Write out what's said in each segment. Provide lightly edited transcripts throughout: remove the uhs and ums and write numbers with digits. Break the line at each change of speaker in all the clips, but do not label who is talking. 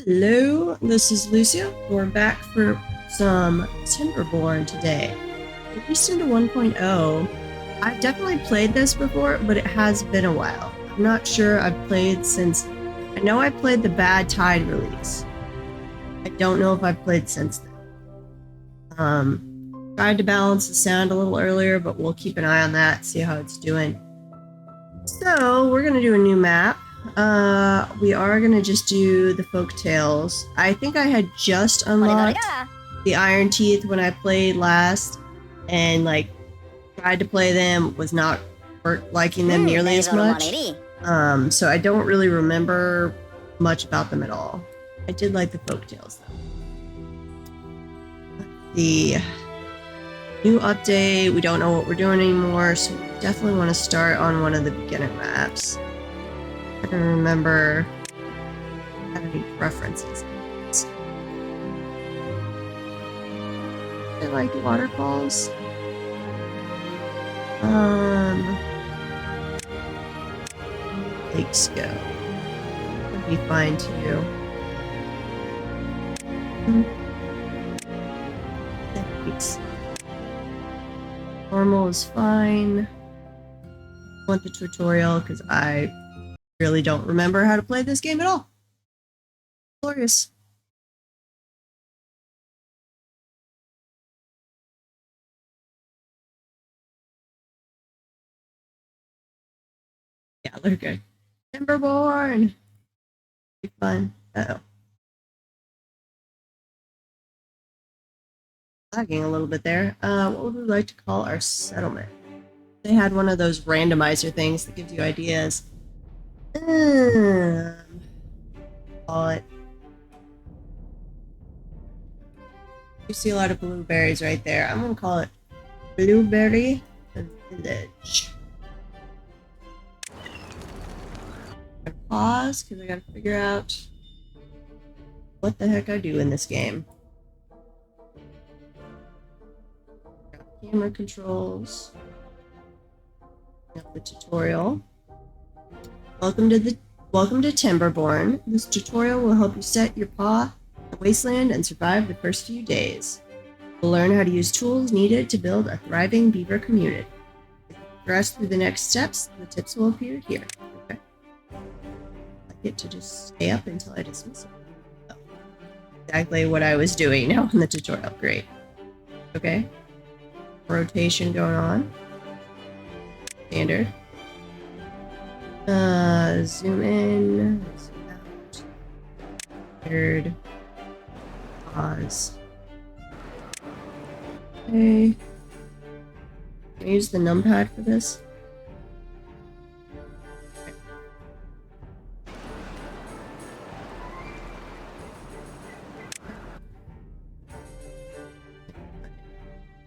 Hello, this is Lucia. We're back for some Timberborn today. Released into 1.0. I've definitely played this before, but it has been a while. I'm not sure I've played since... I know I played the Bad Tide release. I don't know if I've played since then. Tried to balance the sound a little earlier, but we'll keep an eye on that, see how it's doing. So, we're going to do a new map. We are gonna just do the folk tales. I think I had just unlocked the Iron Teeth when I played last, and like tried to play them, was not liking them nearly as much. So I don't really remember much about them at all. I did like the folk tales though. The new update, we don't know what we're doing anymore, so we definitely want to start on one of the beginner maps. I don't remember any preferences. I like waterfalls. Lakes go. That'd be fine too. Thanks. Normal is fine. I want the tutorial because I really don't remember how to play this game at all. Glorious. Yeah, they're good. Timberborn! Be fun. Uh-oh. Lagging a little bit there. What would we like to call our settlement? They had one of those randomizer things that gives you ideas. Call it. You see a lot of blueberries right there. I'm gonna call it Blueberry Village. I'm gonna pause because I gotta figure out what the heck I do in this game. Camera controls. The tutorial. Welcome to Timberborn. This tutorial will help you set your paw in the wasteland and survive the first few days. You'll learn how to use tools needed to build a thriving beaver community. If you progress through the next steps, the tips will appear here. Okay. I get to just stay up until I dismiss it. Oh, exactly what I was doing now in the tutorial. Great. Okay. Rotation going on. Standard. Zoom in, zoom out. Weird. Pause. Okay. Can I use the numpad for this?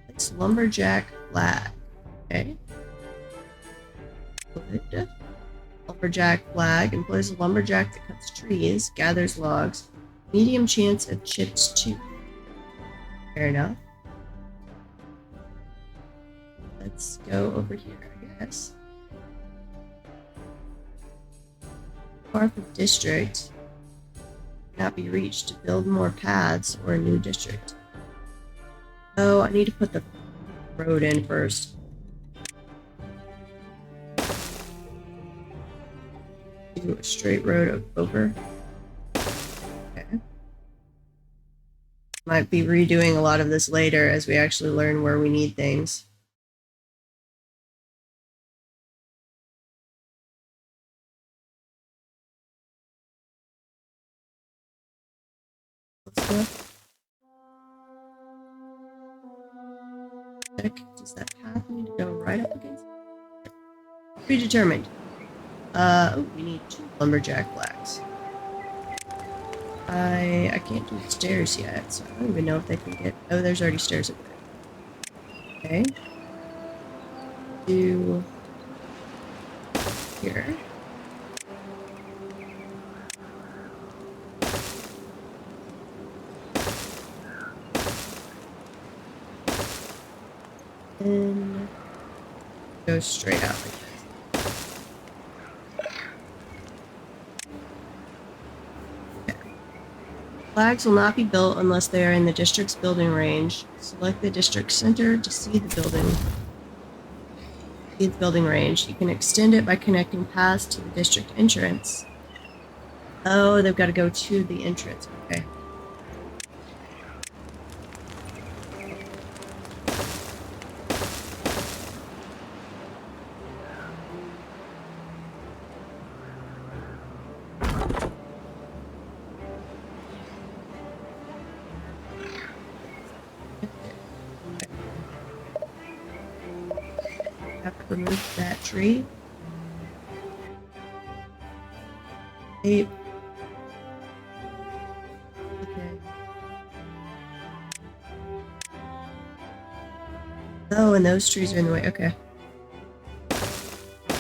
It's lumberjack flag. Okay. Good. Lumberjack flag employs a lumberjack that cuts trees, gathers logs. Medium chance of chips too. Fair enough. Let's go over here, I guess. Far from district cannot be reached to build more paths or a new district. Oh, I need to put the road in first. Do a straight road over. Okay. Might be redoing a lot of this later as we actually learn where we need things. Let's go. Does that path need to go right up against? Predetermined. Oh, we need 2 lumberjack flags. I can't do the stairs yet, so I don't even know if they can get... Oh, there's already stairs up there. Okay. Do... here. And... go straight out like that. Flags will not be built unless they are in the district's building range. Select the district center to see the building range. You can extend it by connecting paths to the district entrance. Oh, they've got to go to the entrance. Okay. Have to remove that tree. Tape. Okay. Oh, and those trees are in the way. Okay.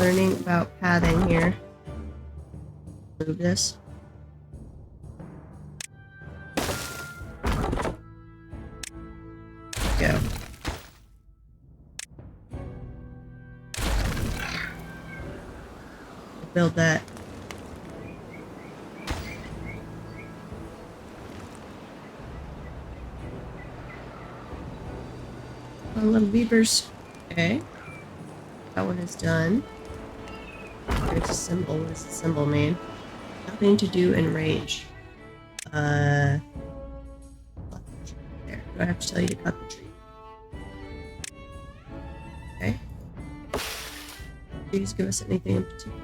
Learning about pathing here. Move this. Go. Build that. Oh, little beavers. Okay. That one is done. There's a symbol. What does the symbol mean? Nothing to do in range. There. Do I have to tell you to cut the tree? Okay. Please give us anything in particular.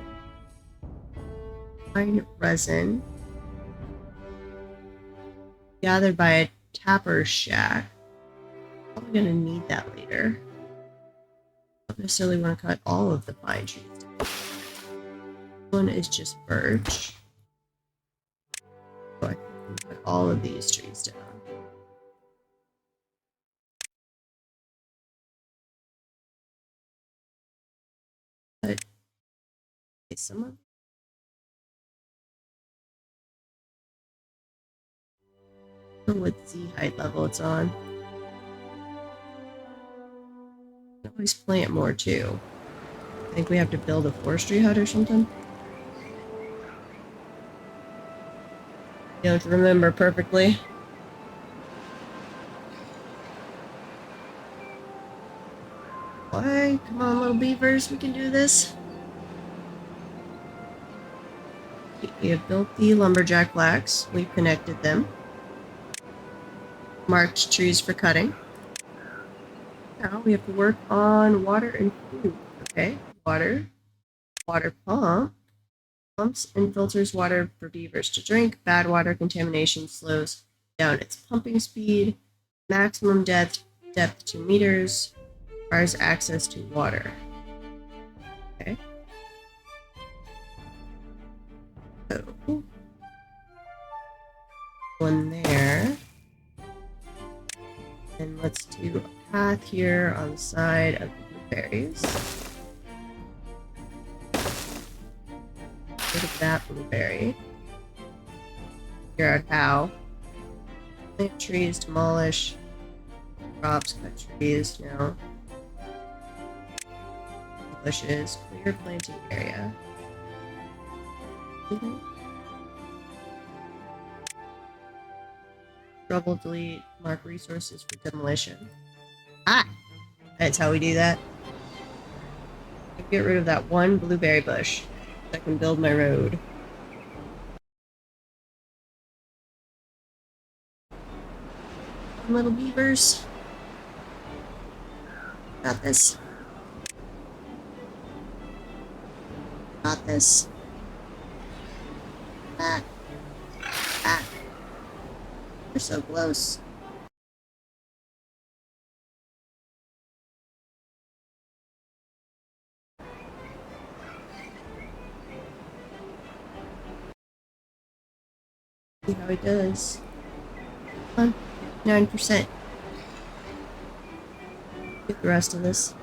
Pine resin. Gathered by a tapper's shack. Probably gonna need that later. Don't necessarily want to cut all of the pine trees. One is just birch. So I can cut all of these trees down. But some of what Z height level it's on. I can always plant more too. I think we have to build a forestry hut or something. Don't remember perfectly. Why? Come on, little beavers, we can do this. We have built the lumberjack blacks. We've connected them. Marked trees for cutting. Now we have to work on water and food. Okay, water. Water pump. Pumps and filters water for beavers to drink. Bad water contamination slows down its pumping speed. Maximum depth 2 meters. Requires access to water. Okay. So, one there. And let's do a path here on the side of the blueberries. Look at that blueberry. Figure out how. Plant trees, demolish. Crops, cut trees, no. Bushes, clear planting area. Trouble, delete, mark resources for demolition. Ah! That's how we do that. Get rid of that one blueberry bush so I can build my road. Little beavers. Got this. Got this. Back. Back. We're so close. See how it does. 9%. Get the rest of this.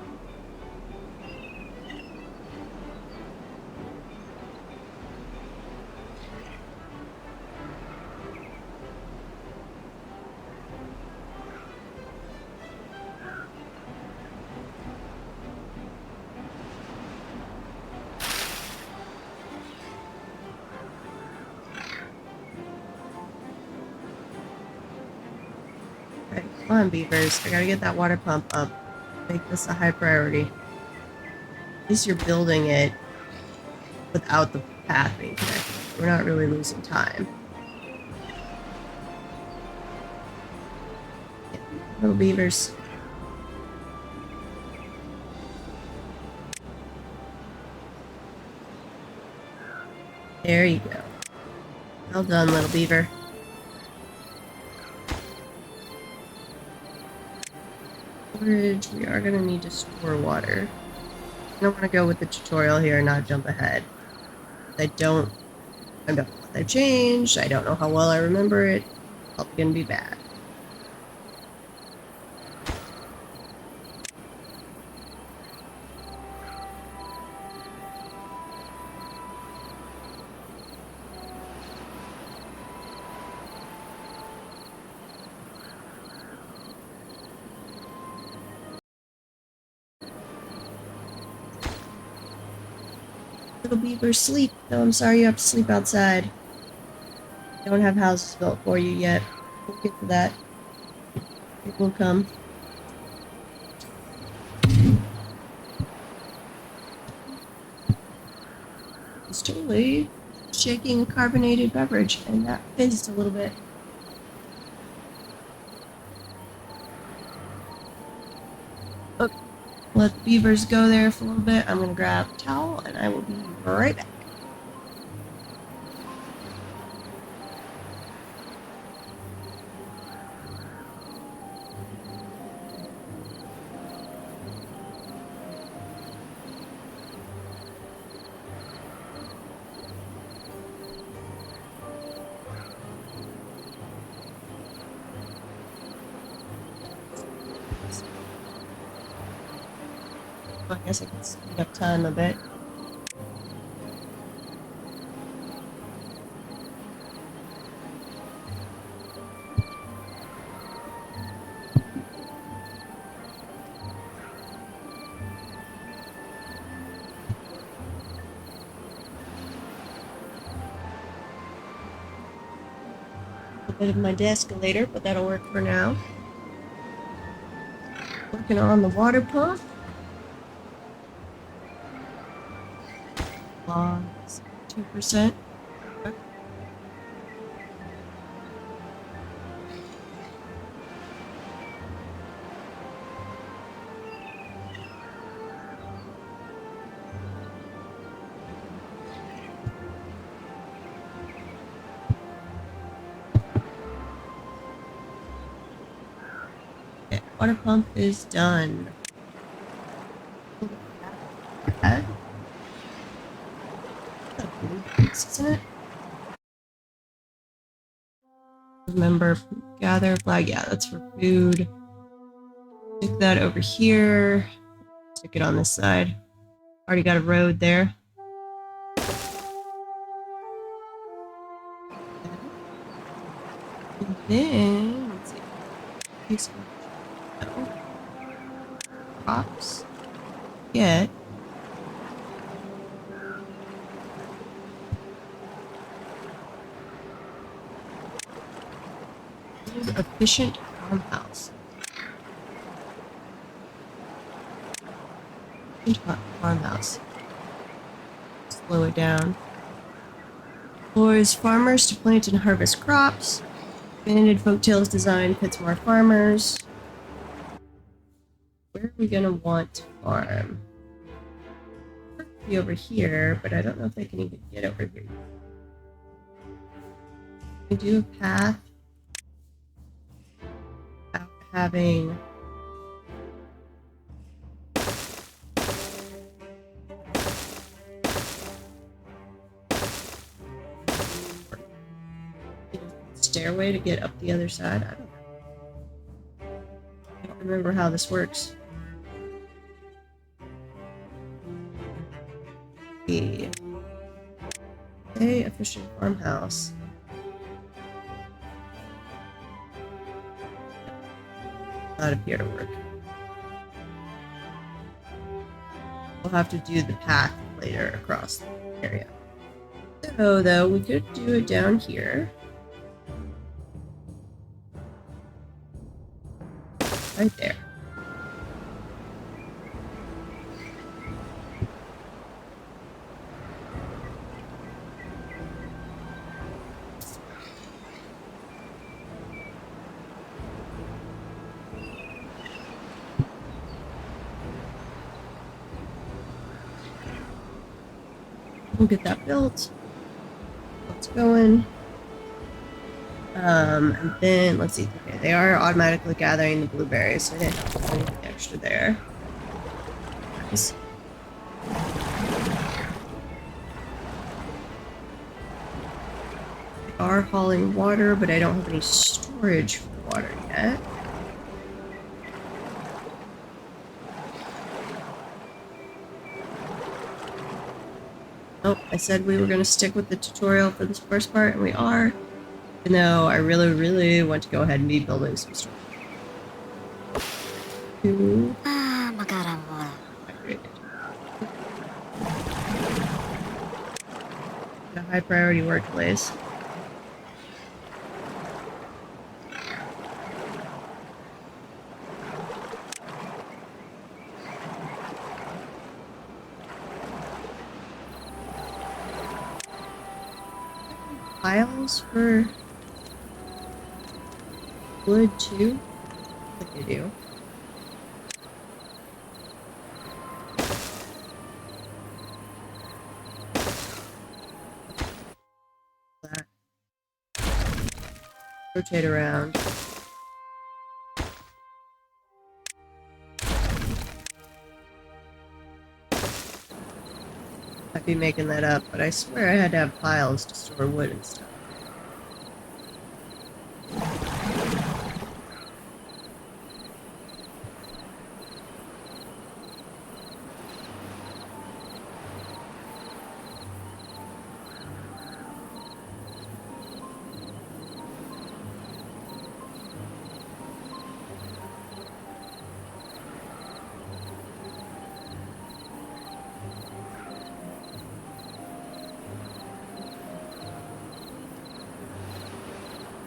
Alright, come on, beavers. I gotta get that water pump up. Make this a high priority. At least you're building it without the path being connected. We're not really losing time. Yeah, little beavers. There you go. Well done, little beaver. Storage. We are going to need to store water. I don't want to go with the tutorial here and not jump ahead. I don't know what they've changed. I don't know how well I remember it. Probably going to be bad. Little beaver, sleep. No, I'm sorry you have to sleep outside. Don't have houses built for you yet. We'll get to that. It will come. It's totally shaking a carbonated beverage, and that fizzed a little bit. Okay, let the beavers go there for a little bit. I'm gonna grab a towel, and I will be right back. I guess I can speed up time a bit. A bit of my desk later, but that'll work for now. Working on the water pump. 2%. Okay, water pump is done. Isn't it? Remember, gather flag. Yeah, that's for food. Stick that over here. Stick it on this side. Already got a road there. And then, let's see. Crops. Get. Efficient farmhouse. Farmhouse. Slow it down. Employs farmers to plant and harvest crops. Expanded folktales design fits more farmers. Where are we gonna want to farm? Be over here, but I don't know if they can even get over here. We do a path without having stairway to get up the other side. I don't remember how this works. A efficient farmhouse. Not appear to work. We'll have to do the path later across the area. So, though, we could do it down here. right there. We'll get that built. It's going. And then let's see. Okay, they are automatically gathering the blueberries, so I didn't have to do anything extra there. Nice. They are hauling water, but I don't have any storage for water yet. Oh, I said we were going to stick with the tutorial for this first part, and we are. Even though I really, really want to go ahead and be building some storage. A high priority workplace. Piles for wood too? I think they do. That. Rotate around. I'd be making that up, but I swear I had to have piles to store wood and stuff.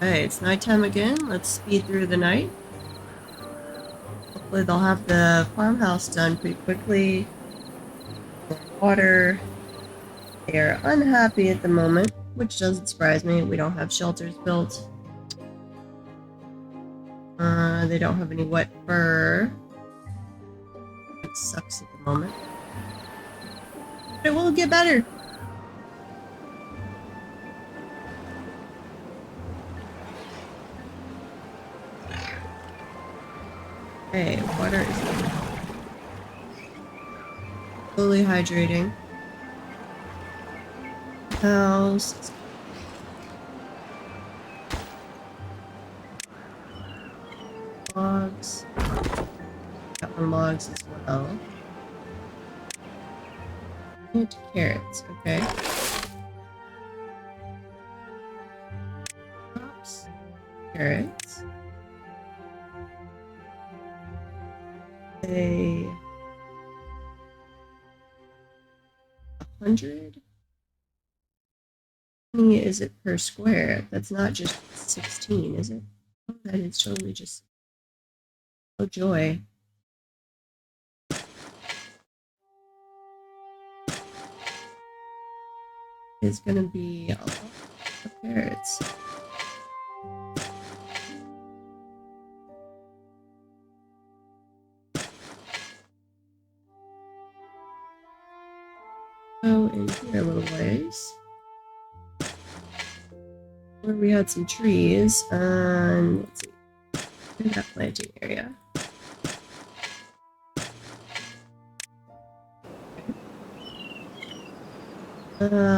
Okay, it's nighttime again. Let's speed through the night. Hopefully they'll have the farmhouse done pretty quickly. Water. They are unhappy at the moment, which doesn't surprise me. We don't have shelters built. They don't have any wet fur. It sucks at the moment. But it will get better. Okay, water is slowly hydrating. House. Logs. Got more logs as well. And carrots, okay. Hops. Carrots. A 100? How many is it per square? That's not just 16, is it? Oh, that is totally just... Oh, joy. It's gonna be a lot of carrots. Go in here a little ways. Where we had some trees, and let's see, in that planting area.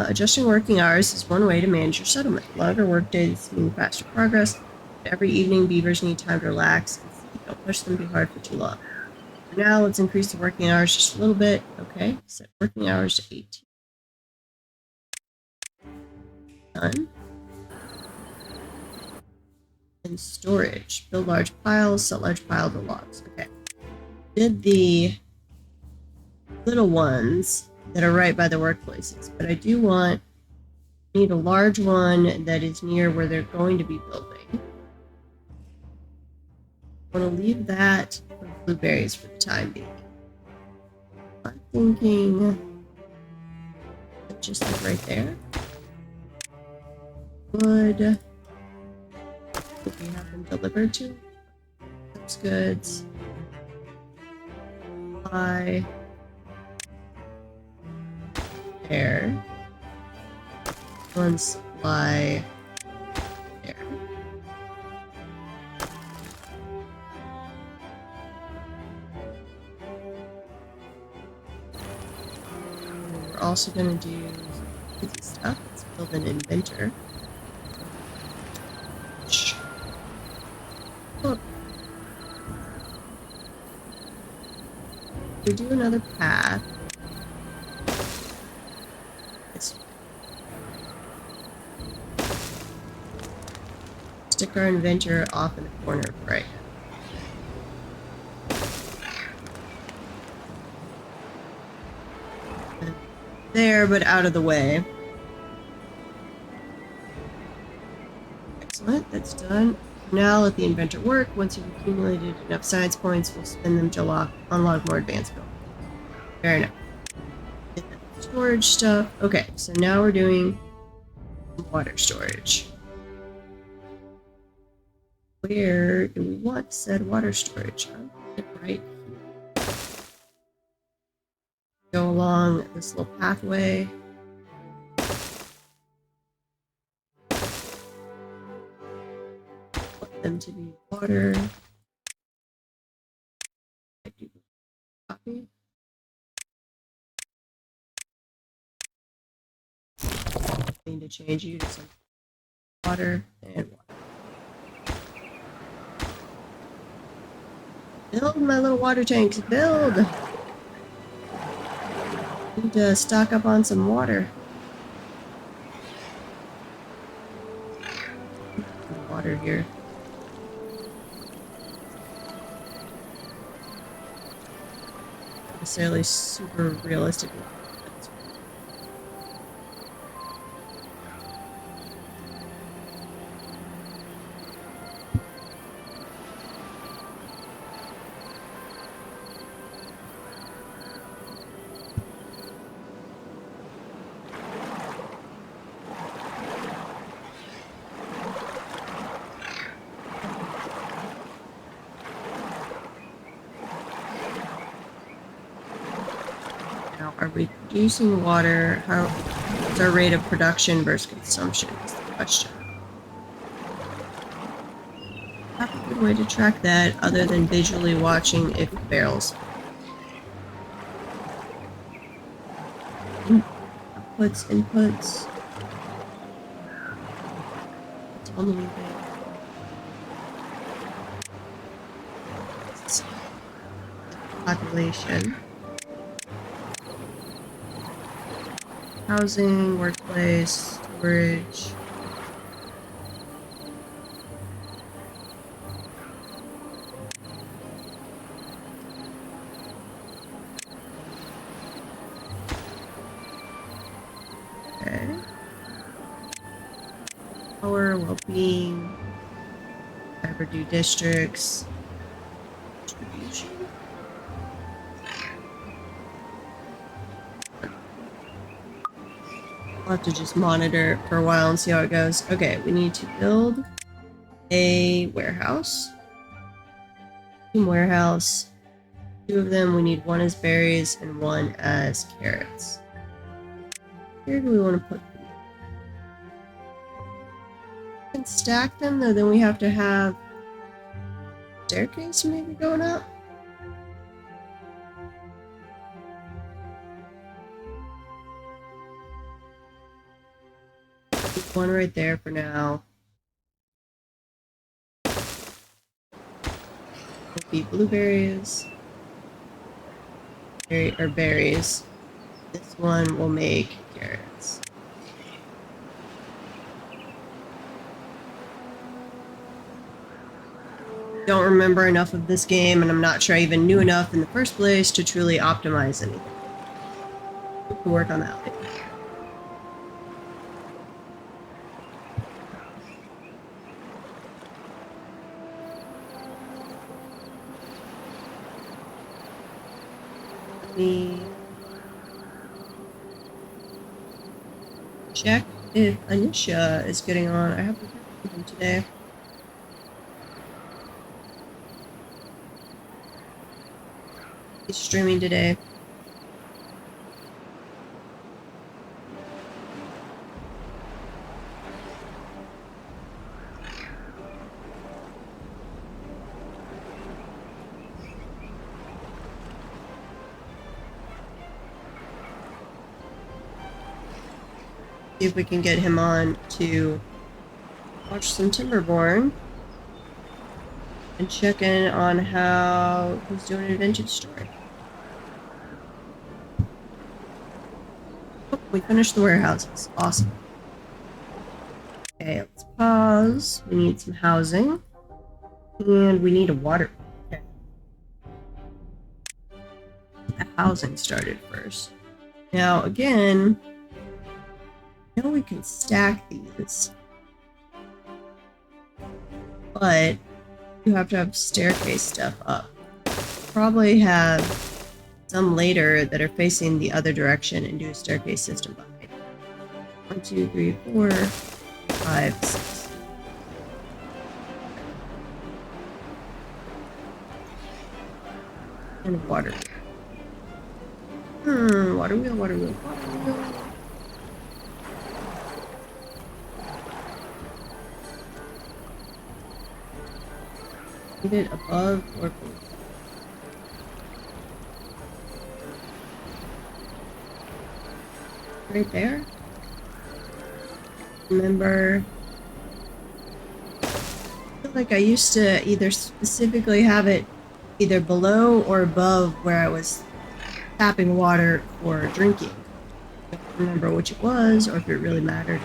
Adjusting working hours is one way to manage your settlement. Longer work days mean faster progress. Every evening, beavers need time to relax and sleep. Don't push them too hard for too long. For now, let's increase the working hours just a little bit. Okay, set working hours to 18. Done. And storage. Build large piles, set large piles of logs. Okay. Did the little ones that are right by the workplaces, but I do need a large one that is near where they're going to be building. want to leave that for blueberries for the time being. I'm thinking just like right there. Would we have them delivered to those goods? By there. One supply there. And we're also going to do easy stuff. Let's build an inventor. Oh. We do another path. Stick our inventor off in the corner right now. There, but out of the way. Excellent, that's done. Now let the inventor work. Once you've accumulated enough science points, we'll spend them to unlock more advanced buildings. Fair enough. Storage stuff. Okay, so now we're doing water storage. Where do we want said water storage? Right here. Go along this little pathway. Want them to be water. Copy. I need to change you to some water and water. Build my little water tanks, build! Need to stock up on some water. Water here. Not necessarily super realistic. Are we producing water? What's our rate of production versus consumption is the question. Not a good way to track that other than visually watching if barrels. Inputs. Tell me anything. Population. Housing, workplace, storage. Okay. Power, well-being, Overdue districts, distribution. I'll have to just monitor for a while and see how it goes. Okay, we need to build a warehouse. Warehouse. 2 of them, we need one as berries and one as carrots. Where do we want to put them? We can stack them, though then we have to have a staircase maybe going up. One right there for now. Will be blueberries. Berries. This one will make carrots. Don't remember enough of this game, and I'm not sure I even knew enough in the first place to truly optimize anything. We can work on that later. me check if Anisha is getting on. I haven't heard from him today. He's streaming today. See if we can get him on to watch some Timberborn and check in on how he's doing in Vintage Story. Oh, we finished the warehouses. Awesome. Okay, let's pause. We need some housing. And we need a water. Okay. The housing started first. Now, again, I know we can stack these, but you have to have staircase stuff up. Probably have some later that are facing the other direction and do a staircase system behind. 1, 2, 3, 4, 5, 6. And water. Water wheel, water wheel, water wheel. Leave it above or below. Right there. Remember, I feel like I used to either specifically have it either below or above where I was tapping water for drinking. I don't remember which it was or if it really mattered.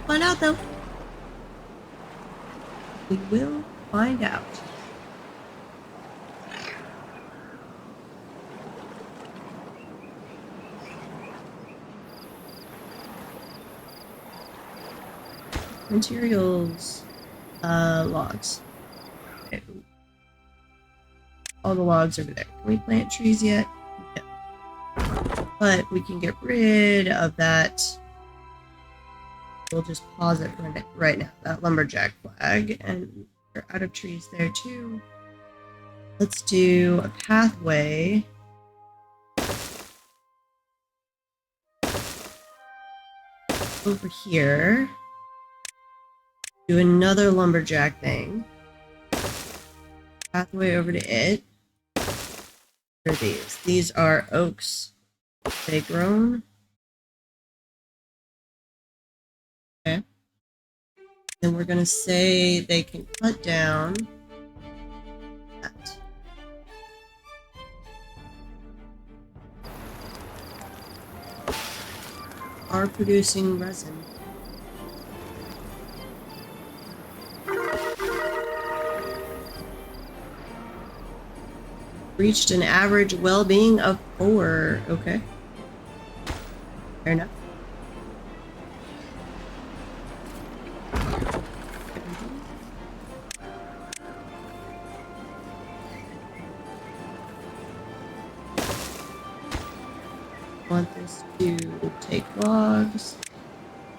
We'll find out though. We will find out. Materials, logs. Okay. All the logs over there. Can we plant trees yet? No. But we can get rid of that. We'll just pause it right now. That lumberjack flag, and we're out of trees there too. Let's do a pathway. Over here. Do another lumberjack thing. Pathway over to it. What are these? These are oaks. They grown. Okay. Then we're gonna say they can cut down that. Are producing resin. Reached an average well-being of 4. Okay. Fair enough. Want this to take logs.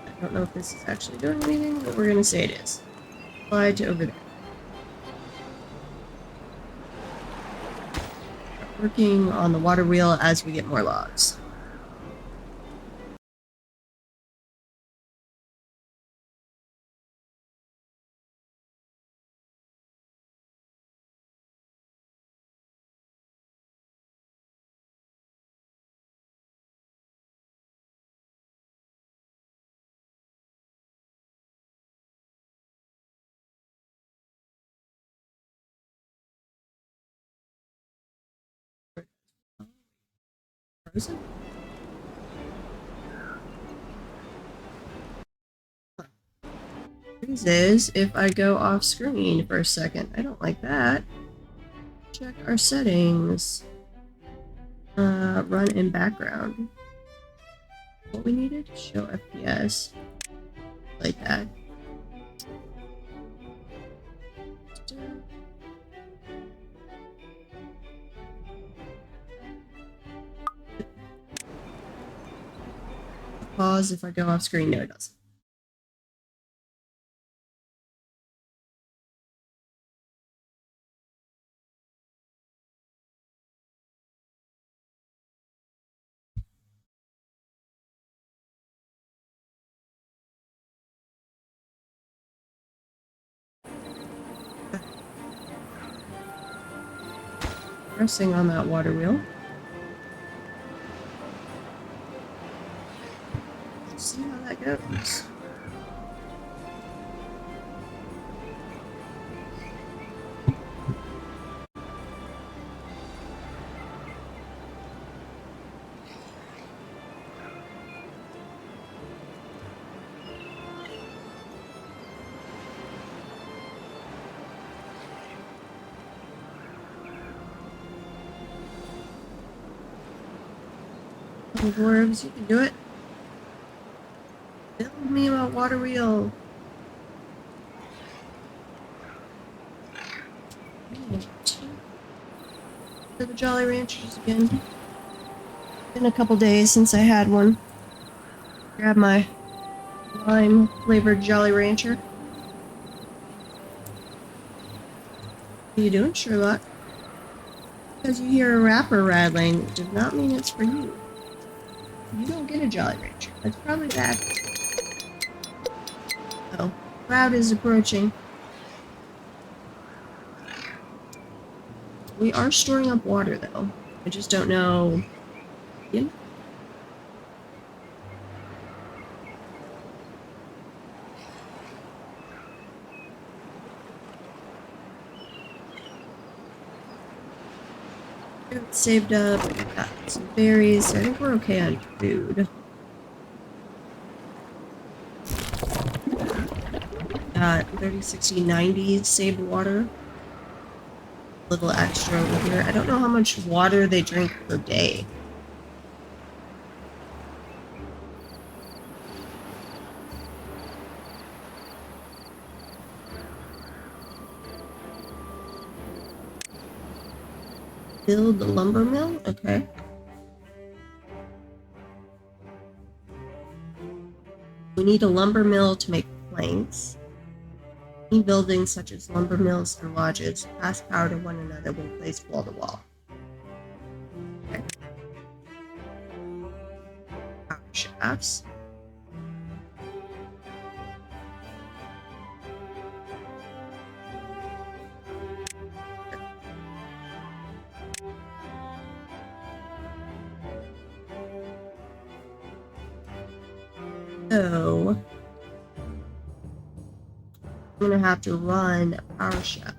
I don't know if this is actually doing anything, but we're gonna say it is. Slide to over there. Working on the water wheel as we get more logs. Frozen? Freezes if I go off screen for a second. I don't like that. Check our settings. Run in background. What we needed? Show FPS. Like that. Pause if I go off screen. No, it doesn't. Pressing on that water wheel. Let's see how that goes. Oh, dwarves, you can do it. Build me a water wheel. For the Jolly Ranchers again. Been a couple days since I had one. Grab my lime flavored Jolly Rancher. What are you doing, Sherlock? Because you hear a wrapper rattling, it does not mean it's for you. You don't get a Jolly Rancher. That's probably bad. Oh, crowd is approaching. We are storing up water, though. I just don't know. You know? Saved up. We got some berries. So I think we're okay on food. Got 30, 60, 90 saved water. A little extra over here. I don't know how much water they drink per day. Build the lumber mill? Okay. We need a lumber mill to make planks. Any buildings such as lumber mills and lodges pass power to one another when placed wall to wall. Okay. Power shafts. So I'm gonna have to run a power shaft.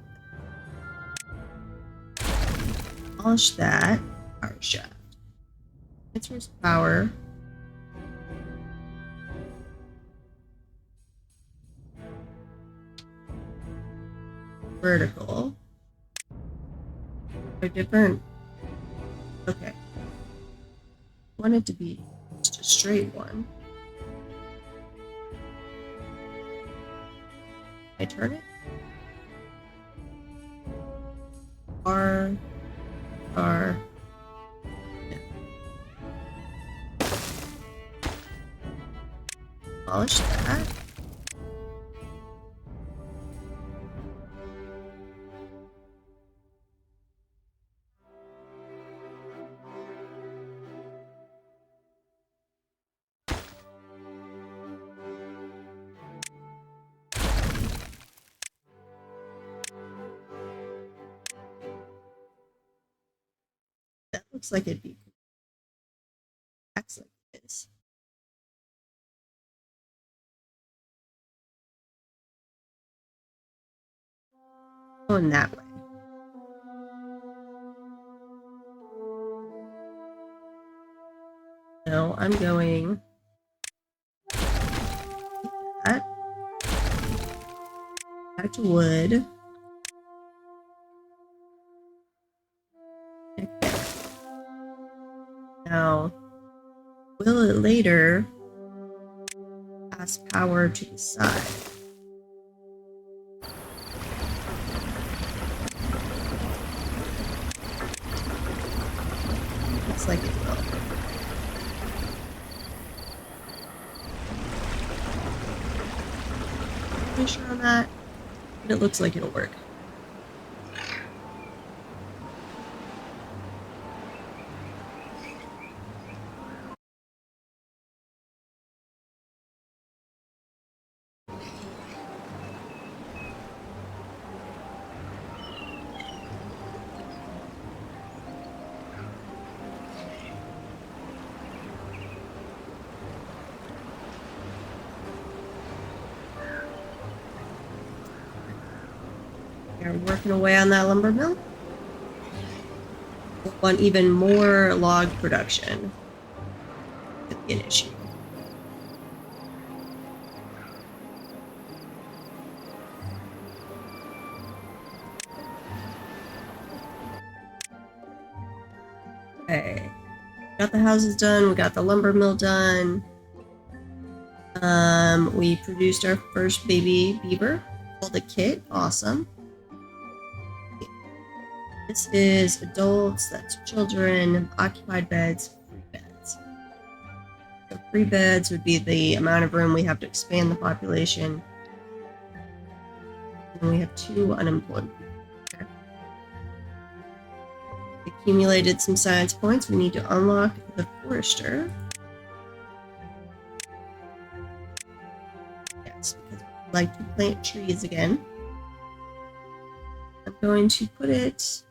Polish that power shaft. Transfers power. Vertical. They're different. Okay. I want it to be just a straight one. I turn it. R. Yeah. Polish that. That looks like it'd be excellent. It is. Going that way. No, I'm going that. Back to wood. Okay. Now, will it later pass power to the side? Looks like it will. Pretty sure on that, but it looks like it'll work. We're working away on that lumber mill. We'll want even more log production. Could be an issue. Okay. Got the houses done, we got the lumber mill done. We produced our first baby beaver called a kit. Awesome. This is adults, that's children, occupied beds, free beds. So free beds would be the amount of room we have to expand the population. And we have 2 unemployed people. We accumulated some science points. We need to unlock the forester. Yes, because we like to plant trees again. I'm going to put it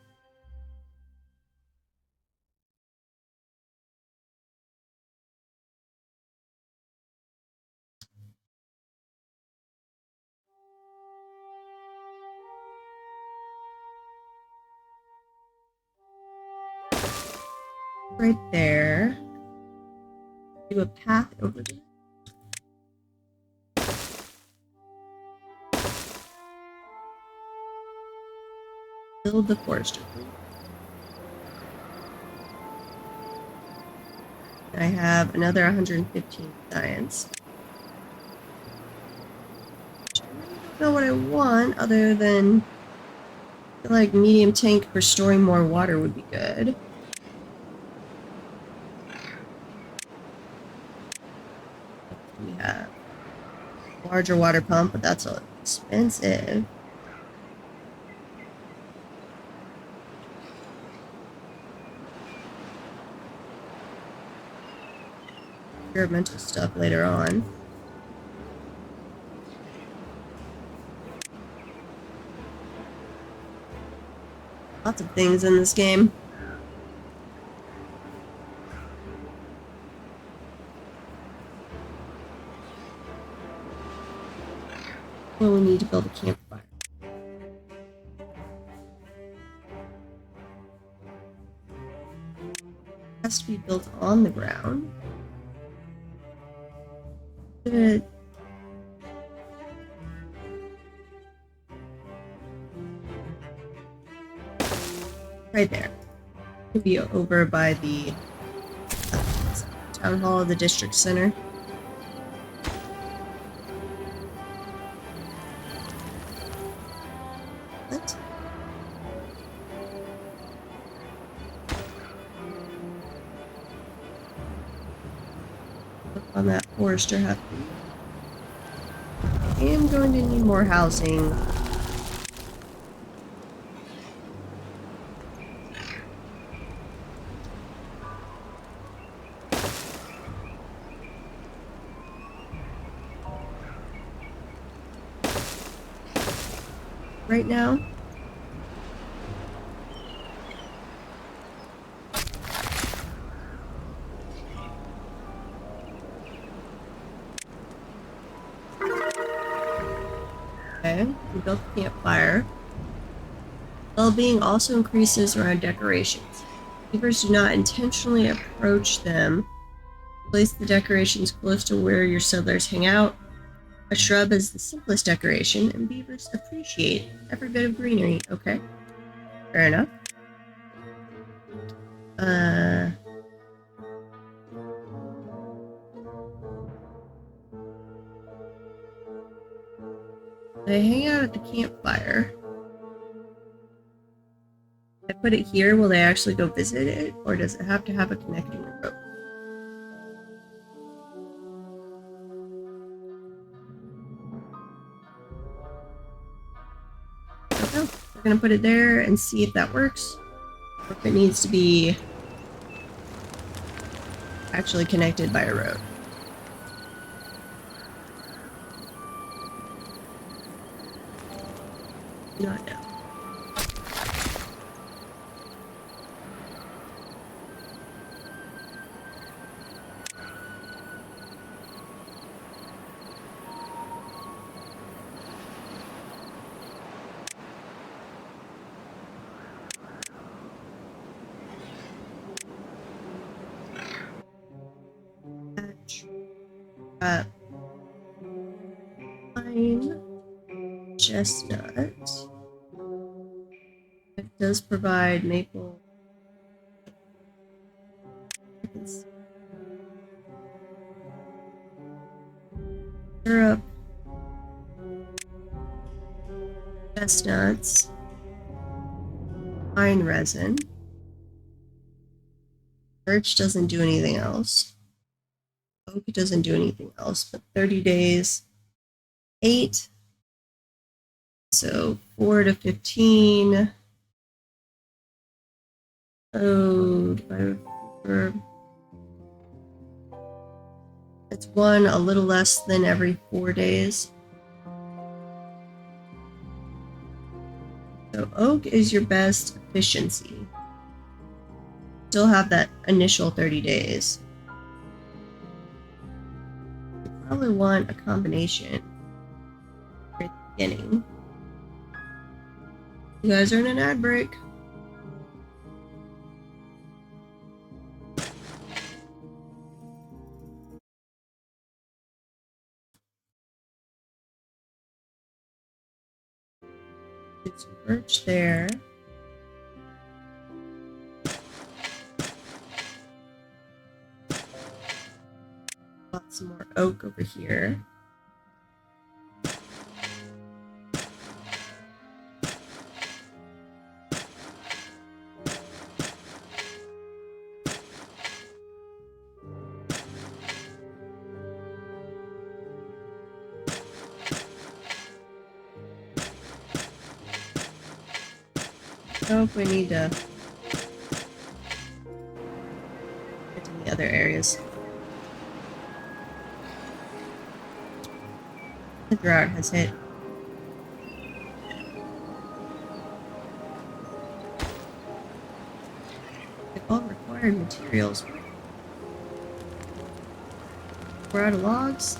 right there. Do a path over there. Build the forester. I have another 115 science. I don't know what I want other than I feel like medium tank for storing more water would be good. We have larger water pump, but that's expensive. Experimental stuff later on. Lots of things in this game. Well, we need to build a campfire. It has to be built on the ground. Right there. Could be over by the town hall of the district center. What? Look on that forester happy. I am going to need more housing. Right now. Okay, we built the campfire. Well-being also increases around decorations. Beavers do not intentionally approach them. Place the decorations close to where your settlers hang out. A shrub is the simplest decoration, and beavers appreciate every bit of greenery. Okay, fair enough. They hang out at the campfire. If I put it here, will they actually go visit it, or does it have to have a connecting rope? I don't know. We're gonna put it there and see if that works, or if it needs to be actually connected by a road. Not now. Pine, chestnut. It does provide maple. Syrup, chestnuts, pine resin. Birch doesn't do anything else. Oak doesn't do anything else, but 30 days, 8. So 4 to 15. Oh, it's 1 a little less than every 4 days. So oak is your best efficiency. Still have that initial 30 days. You probably want a combination at the beginning. You guys are in an ad break. Get some birch there. Got some more oak over here. Oh, we need to get to the other areas. The drought has hit. Like all required materials. We're out of logs.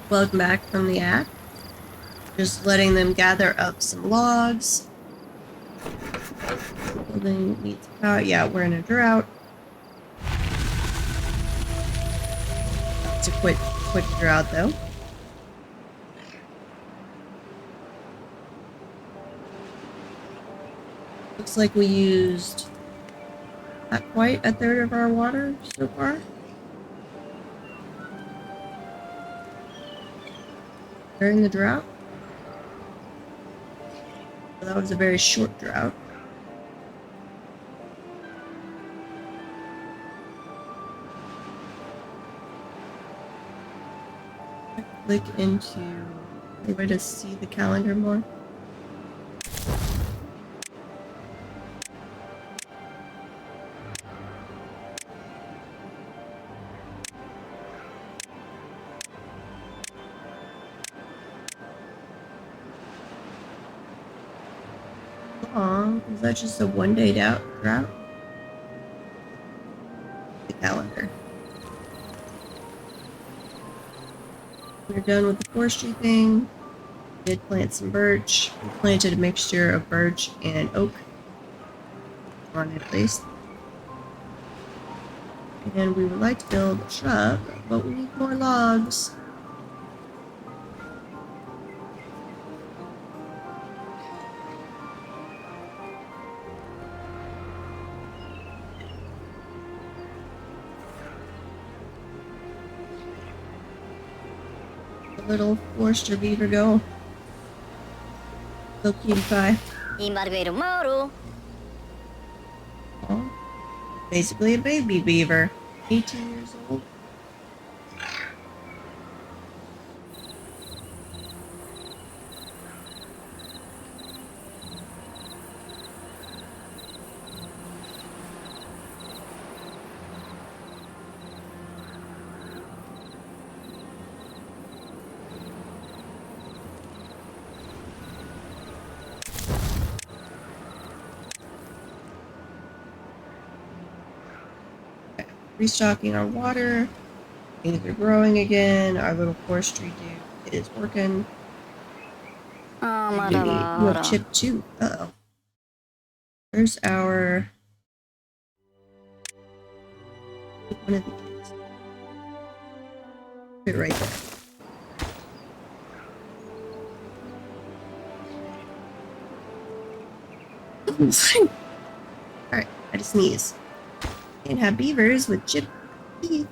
Welcome back from the ad. Just letting them gather up some logs. Building needs power. Yeah, we're in a drought. It's a quick drought though. Looks like we used not quite a third of our water so far. During the drought. So that was a very short drought. Click into a way to see the calendar more. long. Is that just a one-day drought? The calendar. We're done with the forestry thing. We did plant some birch. We planted a mixture of birch and oak on at least. And we would like to build a shrub, but we need more logs. The little forester beaver go. So cutie pie. Oh, basically a baby beaver. 18 years old. Restocking our water. Things are growing again. Our little forestry dude is working. You have chip too. Uh-oh. Where's our... one of these. Put it right there. Alright, I just sneeze. Can't have beavers with chip teeth.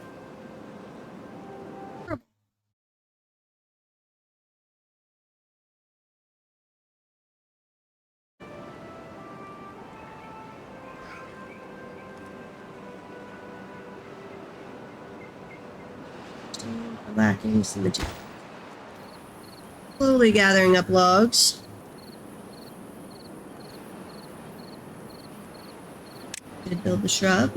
Lacking some material. Slowly gathering up logs. Did build the shrub.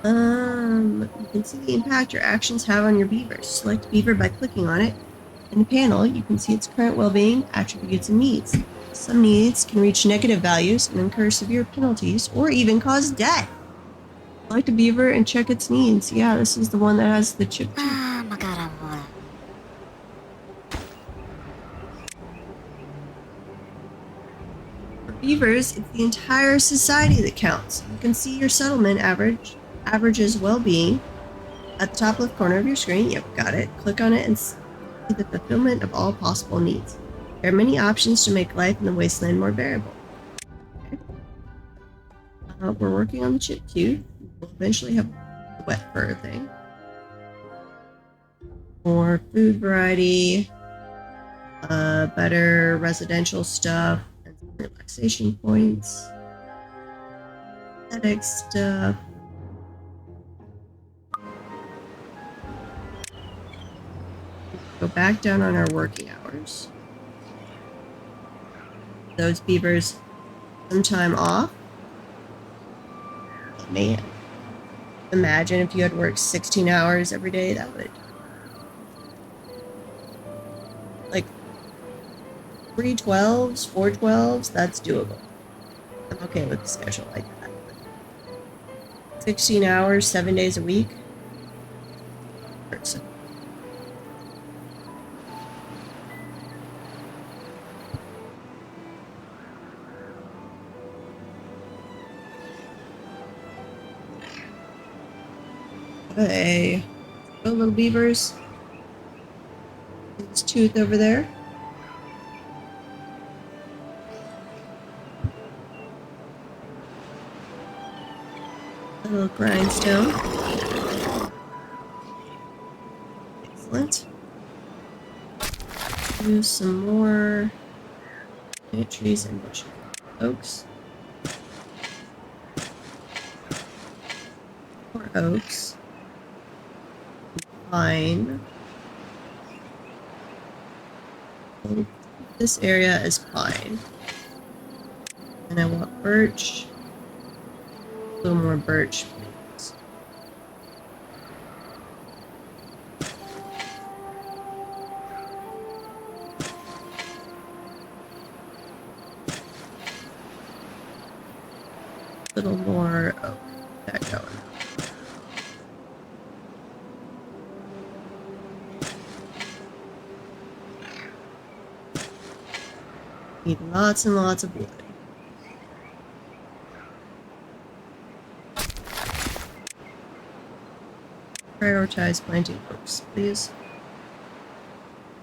You can see the impact your actions have on your beavers. Select beaver by clicking on it. In the panel, you can see its current well-being, attributes, and needs. Some needs can reach negative values and incur severe penalties, or even cause death. Select a beaver and check its needs. Yeah, this is the one that has the chip too. For beavers, it's the entire society that counts. You can see your settlement averages well-being at the top left corner of your screen. Yep, got it. Click on it and see the fulfillment of all possible needs. There are many options to make life in the wasteland more bearable. Okay. We're working on the chip too. We'll eventually have a wet fur thing. More food variety, better residential stuff, and some relaxation points, aesthetic stuff. Go back down on our working hours. Those beavers some time off. Oh, man, imagine if you had worked 16 hours every day. That would, like, 3 12s, 4 12s, that's doable. I'm okay with a schedule like that. 16 hours, 7 days a week. Hey, go little beavers. This tooth over there. A little grindstone. Excellent. Do some more trees and bushes. Oaks. More oaks. Pine. This area is pine. And I want birch. A little more birch, please. A little more. Oh, that going. Need lots and lots of wood. Prioritize planting oaks, please.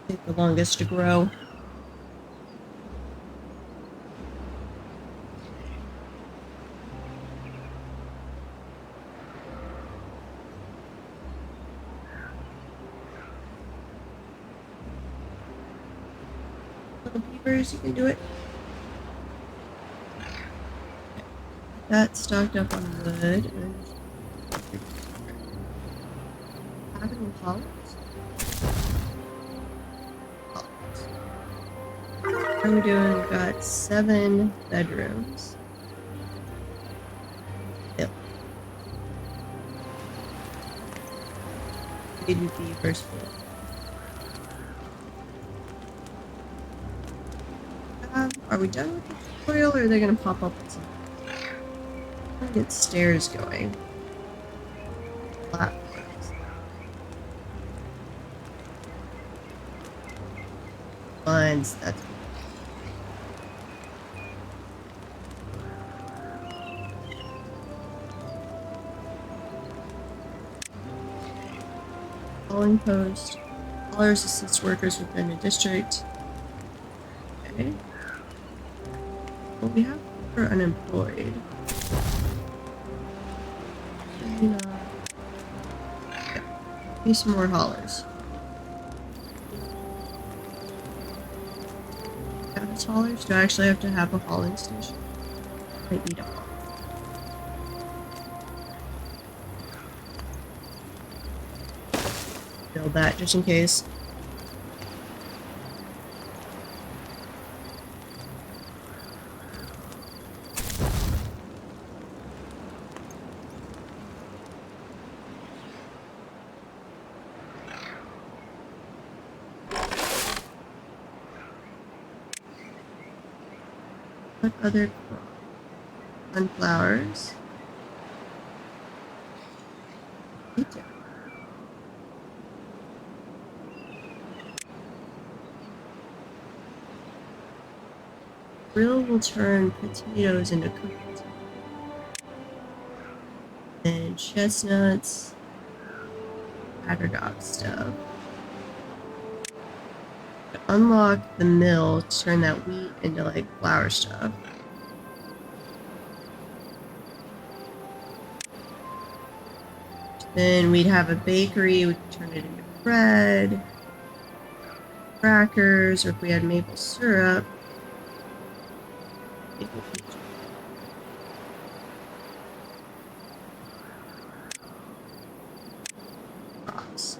Take the longest to grow. Little beavers, you can do it. That stocked up on wood. And having hollows? How are we doing? We've got 7 bedrooms. Yep. Maybe beavers full. Are we done with the tutorial, or are they gonna pop up with something? I'm gonna get stairs going. Platforms. Lines, that's calling post. Callers assist workers within a district. Okay. Well, we have for unemployed. And, yeah. Need some more haulers. Cabbage haulers? Do I actually have to have a hauling station? I need a haul. Build that just in case. What other sunflowers? Potato. Grill will turn potatoes into cookies. And chestnuts. Dog stuff. Unlock the mill to turn that wheat into like flour stuff. Then we'd have a bakery, we could turn it into bread, crackers, or if we had maple syrup. Rocks.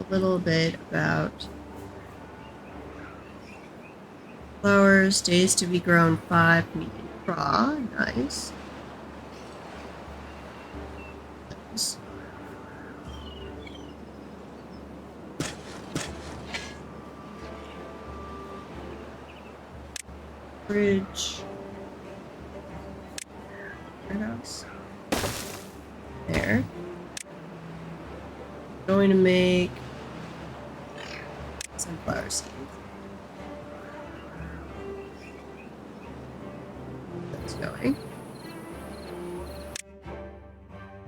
A little bit about flowers, days to be grown 5, medium raw, nice. Fridge. Warehouse. There. Going to make sunflower seeds. That's going.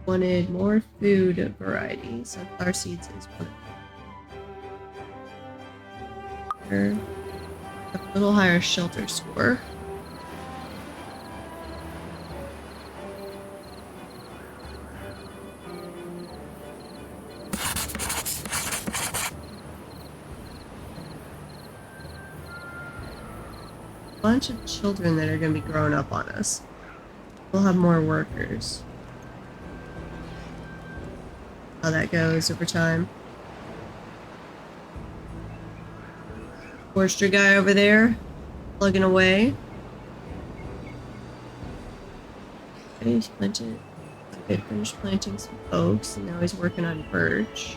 Wanted more food variety. Sunflower seeds is one of them. A little higher shelter score. Bunch of children that are going to be growing up on us. We'll have more workers. How that goes over time. Forestry guy over there, plugging away. Okay, he's planted. Okay, finished planting some oaks, and now he's working on birch.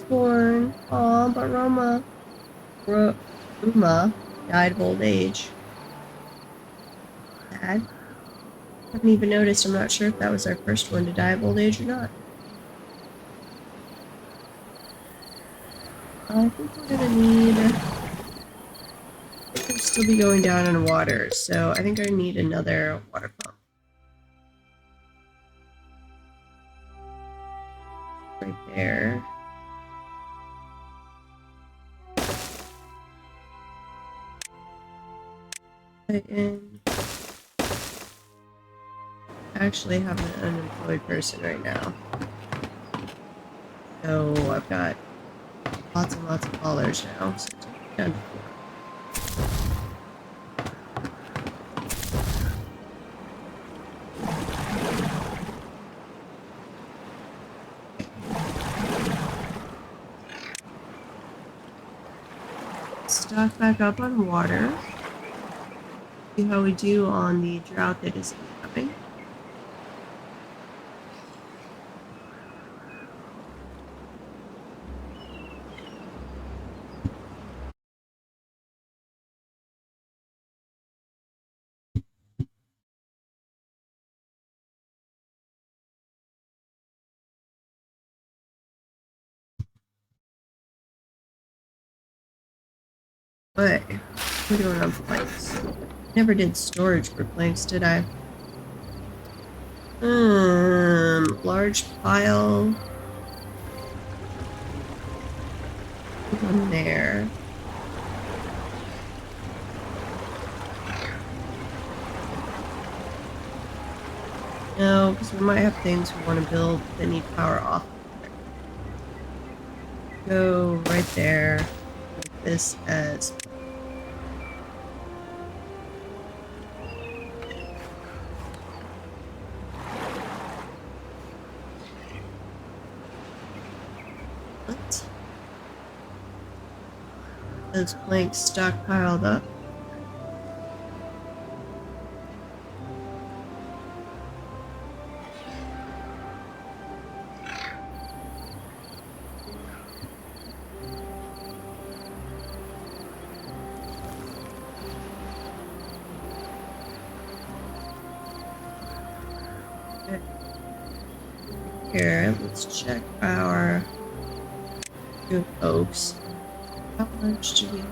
Timberborn. Aw, but Ruma died of old age. Sad. Haven't even noticed. I'm not sure if that was our first one to die of old age or not. I think we're gonna need... I think we'll still be going down in water, so I think I need another water pump. Right there. And I actually have an unemployed person right now. So I've got lots and lots of dollars now. So it's done. Stock back up on water. See how we do on the drought that is coming. But we're doing on planks. Never did storage for planks, did I? Large pile. One there. No, because we might have things we want to build that need power off. Go right there. Like this as. What? Those planks stockpiled up. Here, let's check our good oaks. How much do we have?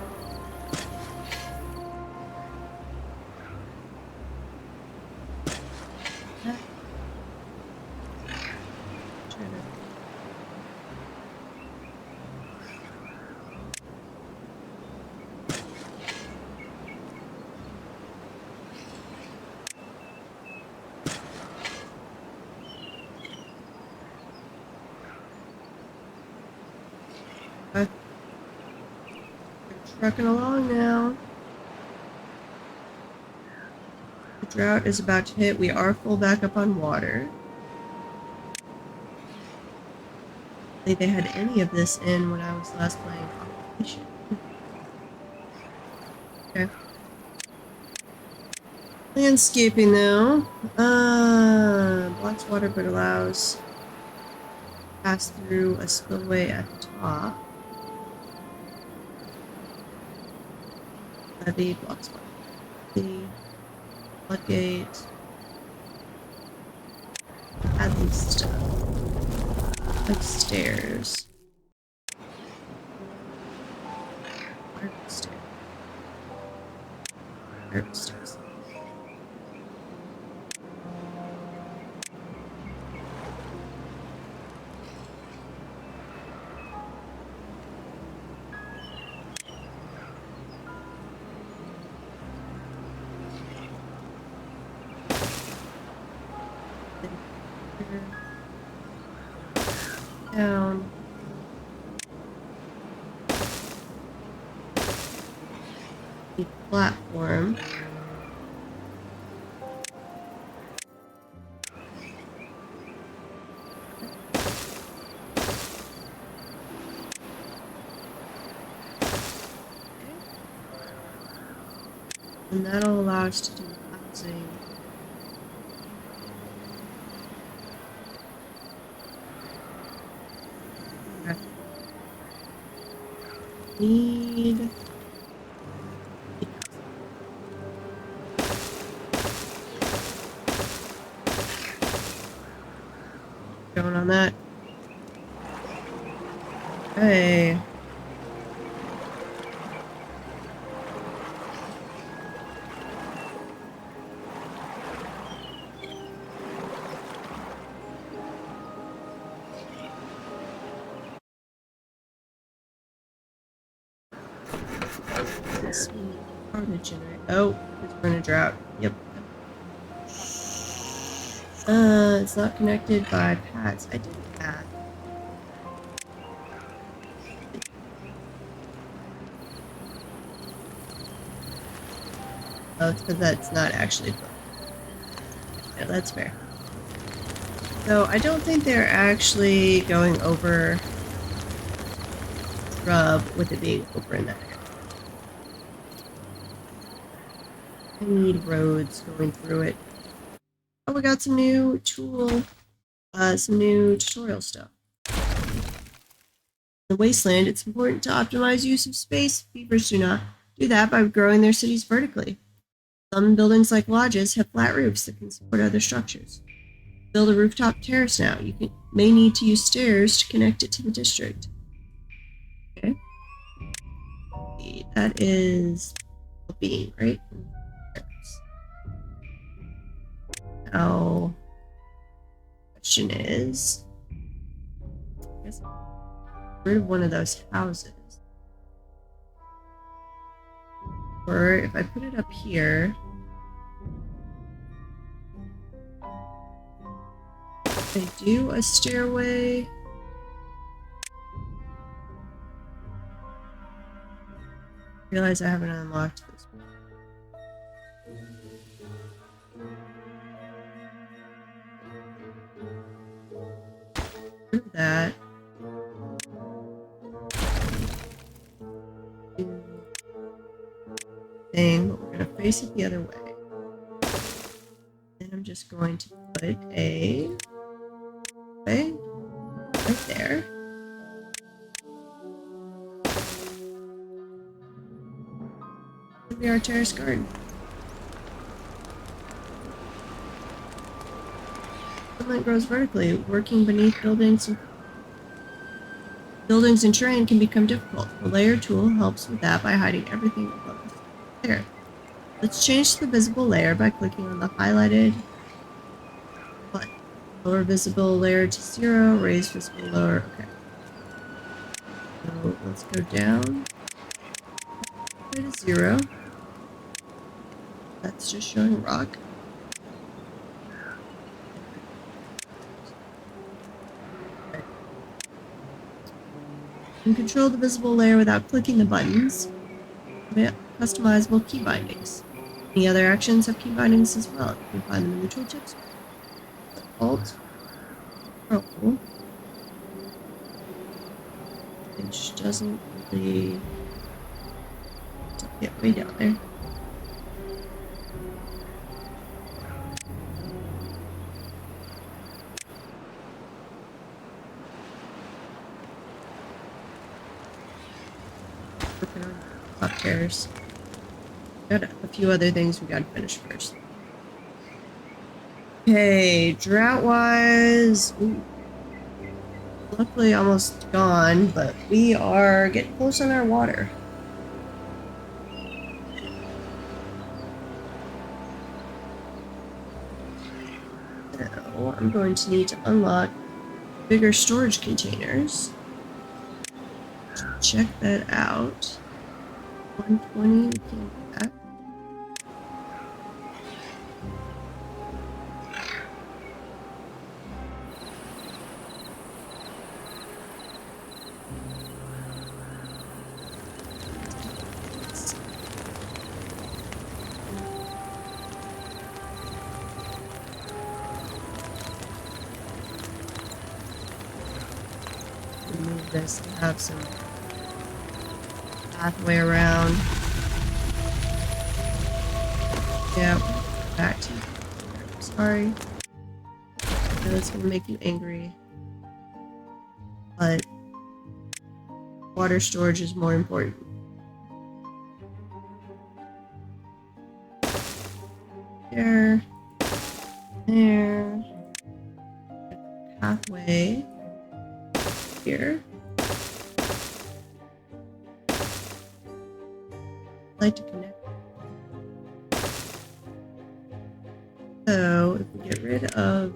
We're trucking along now. The drought is about to hit. We are full back up on water. I think they had any of this in when I was last playing competition. Okay. Landscaping though. Blocks water but allows pass through a spillway at the top. Levee blocks water. The floodgate. Add some stuff. Like stairs. Stairs. Stairs. Down. The platform. And that'll allow us to do housing. Okay. Need going on that. Hey. Power to generate. Oh, we're in a drought. Yep. It's not connected by paths. I did a path. Oh, it's because that's not actually built. Yeah, that's fair. So I don't think they're actually going over scrub with it being over in that area. I need roads going through it. Oh, we got some new some new tutorial stuff. In the wasteland, it's important to optimize use of space. Beavers do not do that by growing their cities vertically. Some buildings like lodges have flat roofs that can support other structures. Build a rooftop terrace now. You may need to use stairs to connect it to the district. Okay. That is being, right? Now, question is, I guess get rid of one of those houses. Or if I put it up here, if I do a stairway, realize I haven't unlocked this one. Do that. Thing, but we're gonna face it the other way. Then I'm just going to put a way right there. It'll be our terrace garden. Sunlight grows vertically, working beneath buildings and terrain can become difficult. The layer tool helps with that by hiding everything above the layer. Let's change the visible layer by clicking on the highlighted button. Lower visible layer to 0, raise visible lower. Okay. So let's go down to 0. That's just showing rock. You can control the visible layer without clicking the buttons. Customizable key bindings. Any other actions have key bindings as well. You can find them in the tooltips. Alt. Oh. Which doesn't really get way down there. Working on top terrace. Got a few other things we gotta finish first. Okay, drought-wise, luckily almost gone, but we are getting close on our water. So I'm going to need to unlock bigger storage containers. Check that out. 120, we can do that. Remove this and have some pathway around. Yeah, back to you. Sorry. I know it's gonna make you angry, but water storage is more important. There. There. Pathway. Here. I'd like to connect. So, if we get rid of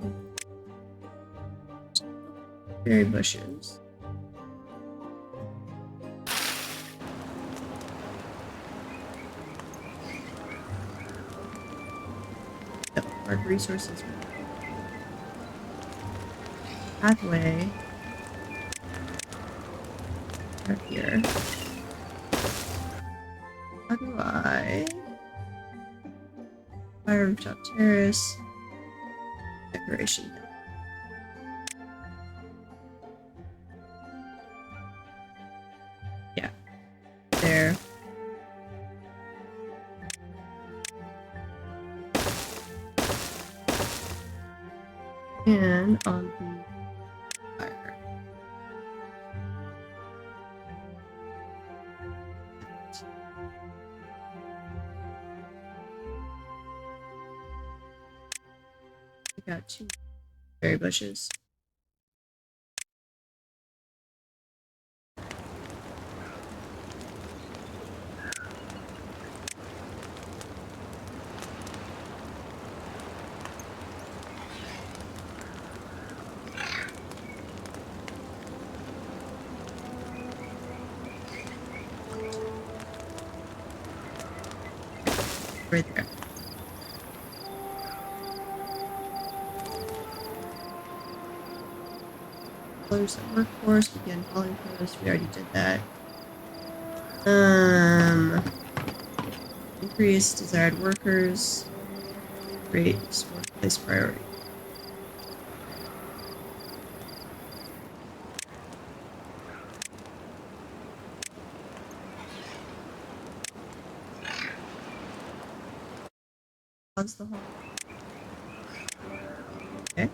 berry bushes. Hard resources. Pathway. Right here. How do I? Fire rooftop terrace. Decoration. Yeah. There. And on the fire. I got 2 berry bushes. Right there. Colors and workforce, begin hauling post. We already did that. Increase desired workers. Create workplace priority. Pause the haul. Okay.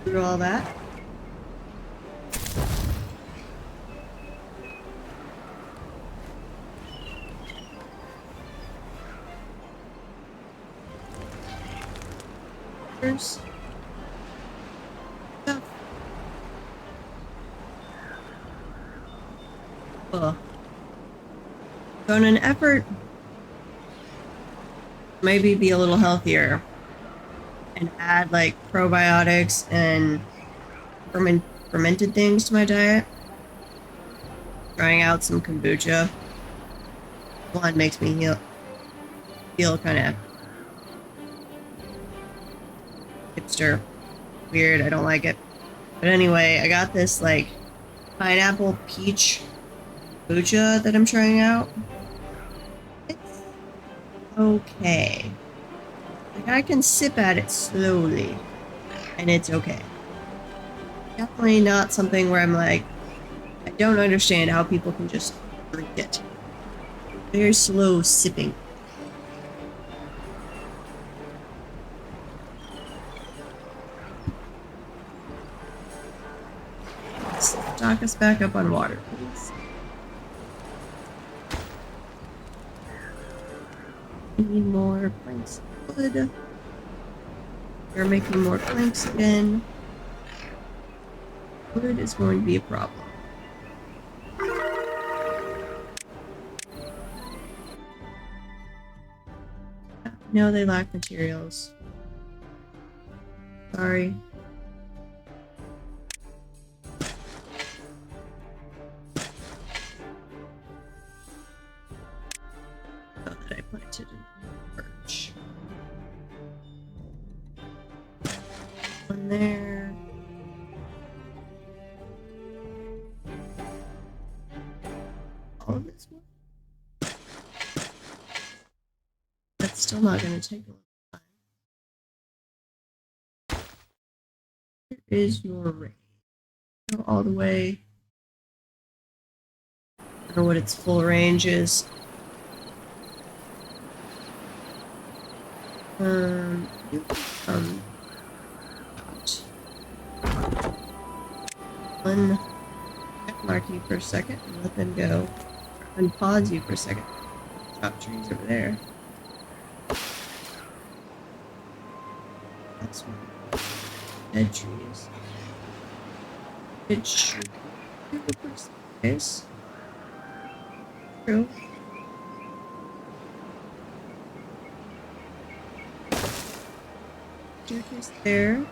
Through all that. Stuff. Ugh. So in an effort maybe be a little healthier and add like probiotics and fermented things to my diet, trying out some kombucha. One makes me feel kind of hipster, weird. I don't like it. But anyway, I got this like pineapple peach kombucha that I'm trying out. It's okay. Like I can sip at it slowly, and it's okay. Definitely not something where I'm like, I don't understand how people can just drink it. Very slow sipping. Stock us back up on water, please. We need more planks of wood. We're making more planks again. Wood is going to be a problem. No, they lack materials. Sorry. Oh, that I planted in birch. One there. All of this one. That's still not going to take a long time. Here is your range. Go all the way. I don't know what its full range is. One mark you for a second and let them go. Unpause you for a second. Chop trees over there. That's one. Dead trees. It should be nice. True. Staircase there.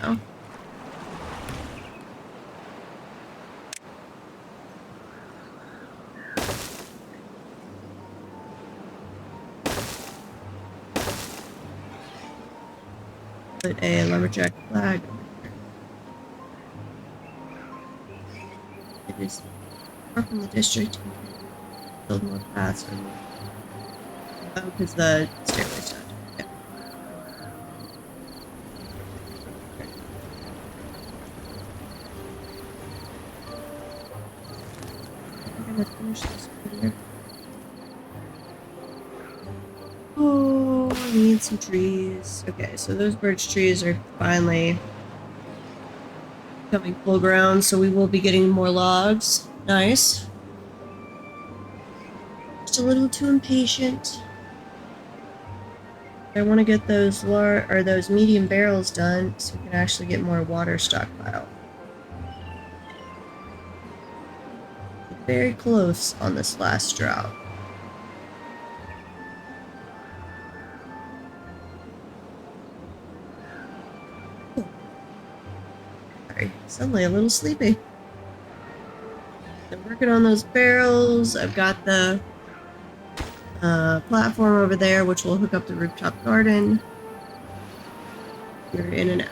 Now. Put a lumberjack flag over here. It is far from the district. Build more paths or more. Oh, because the stairway's not. Yeah. I'm gonna finish this video. Oh, I need some trees. Okay, so those birch trees are finally becoming full ground, so we will be getting more logs. Nice. Just a little too impatient. I want to get those those medium barrels done so we can actually get more water stockpile. Very close on this last drought. Sorry, suddenly a little sleepy. I'm working on those barrels. I've got the platform over there, which will hook up the rooftop garden. You're in and out.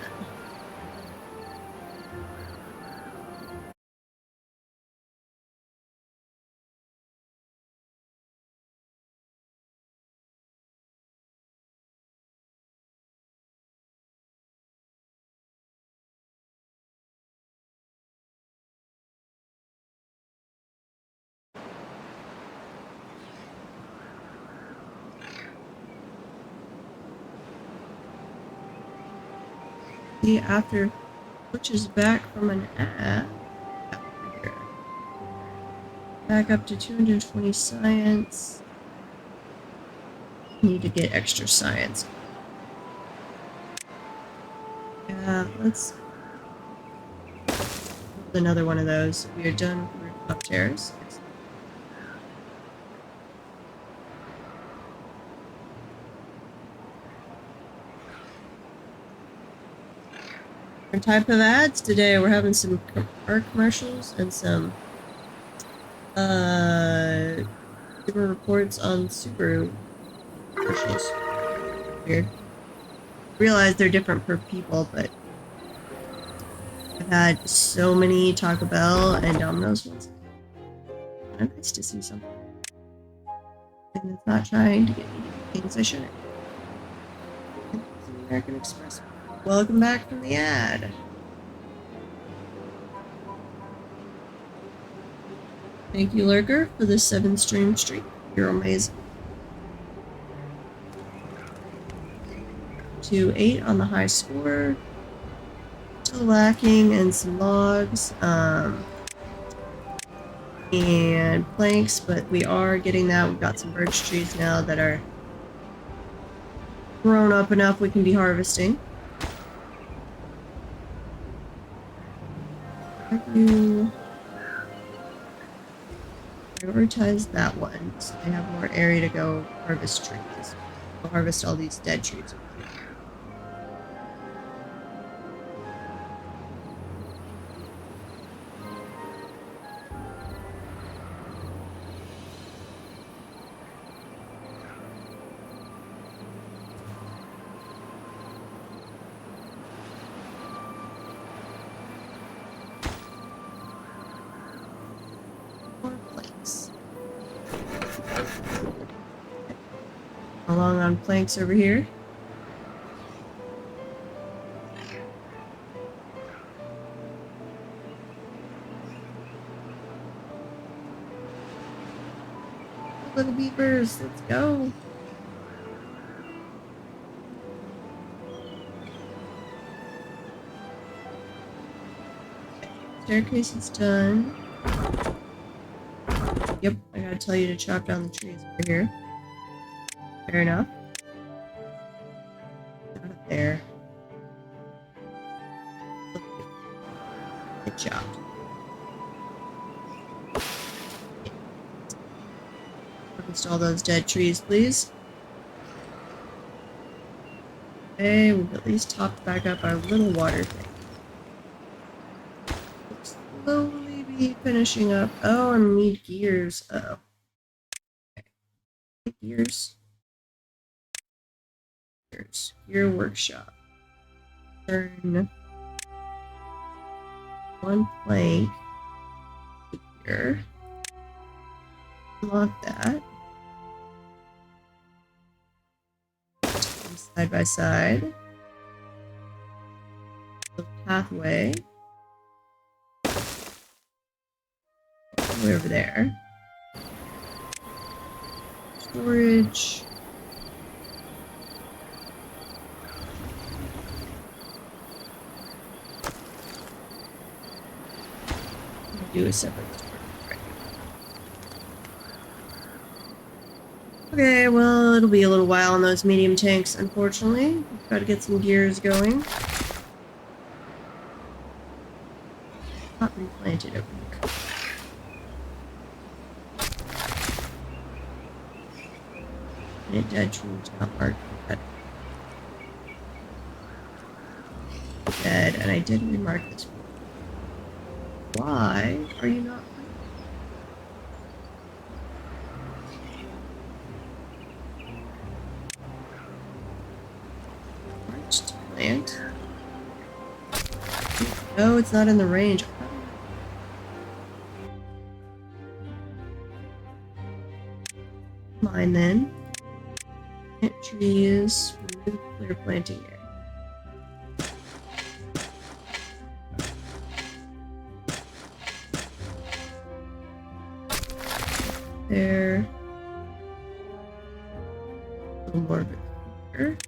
See, after switches back from an ad, back up to 220 science. Need to get extra science. Yeah, let's build another one of those. We are done with rooftop terrace. Different type of ads today. We're having some car commercials and some Super reports on Subaru commercials. Weird. Realize they're different per people, but I've had so many Taco Bell and Domino's ones. Kind of nice to see something. And it's not trying to get me to do things I shouldn't. American Express. Welcome back from the ad. Thank you, Lurker, for the 7-stream streak. You're amazing. 2-8 on the high score. Still lacking in some logs and planks, but we are getting that. We've got some birch trees now that are grown up enough we can be harvesting. You prioritize that one so they have more area to go harvest trees. We'll harvest all these dead trees. Along on planks over here. Little beavers, let's go. Staircase is done. Yep, I gotta tell you to chop down the trees over here. Fair enough. Out of there. Good job. Harvest all those dead trees, please. Okay, we've at least topped back up our little water thing. We'll slowly be finishing up. Oh, I need gears. Uh-oh. Okay. Gears. Gear workshop. Turn one plank here. Unlock that. Side by side. The pathway. Way over there. Storage. Do a separate storage. Okay, well, it'll be a little while on those medium tanks, unfortunately. Got to get some gears going. Not replanted over here. And it dead trees not marked for dead, and I did remark this. Why are you not? Marched plant. No, it's not in the range. Mine then. Plant trees. Remove clear planting area. There. A little more of it here.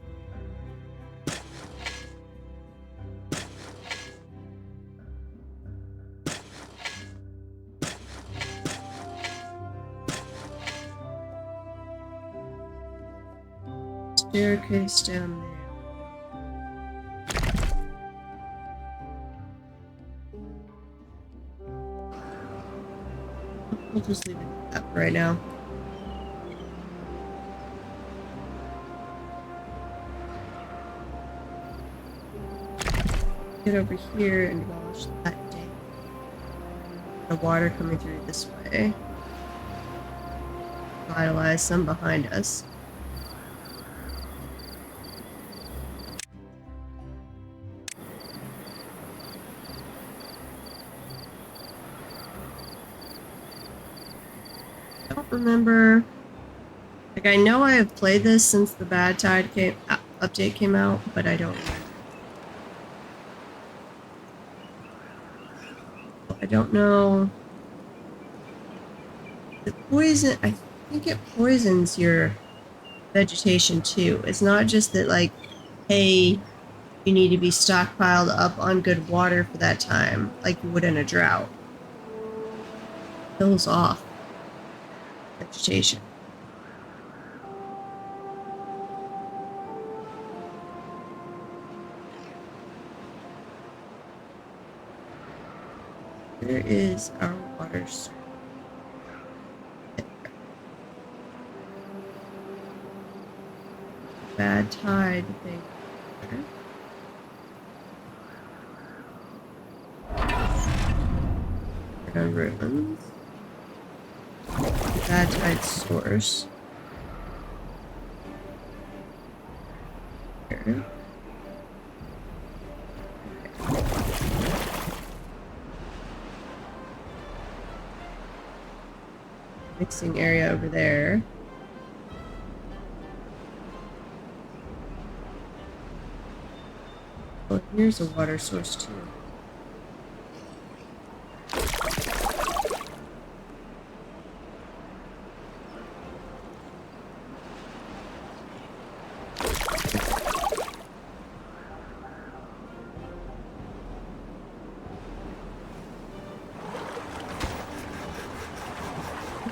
Staircase down there. We'll just leave it up right now. Get over here and wash that down. The water coming through this way. Vitalize some behind us. I don't remember. Like, I know I have played this since the Bad Tide update came out, but I don't remember. I don't know. The poison, I think it poisons your vegetation too. It's not just that, like, hey, you need to be stockpiled up on good water for that time, like you would in a drought. It kills off vegetation. Where is our water source? Bad Tide thing. Ruins. Bad Tide source. Here. Mixing area over there. Well, here's a water source too.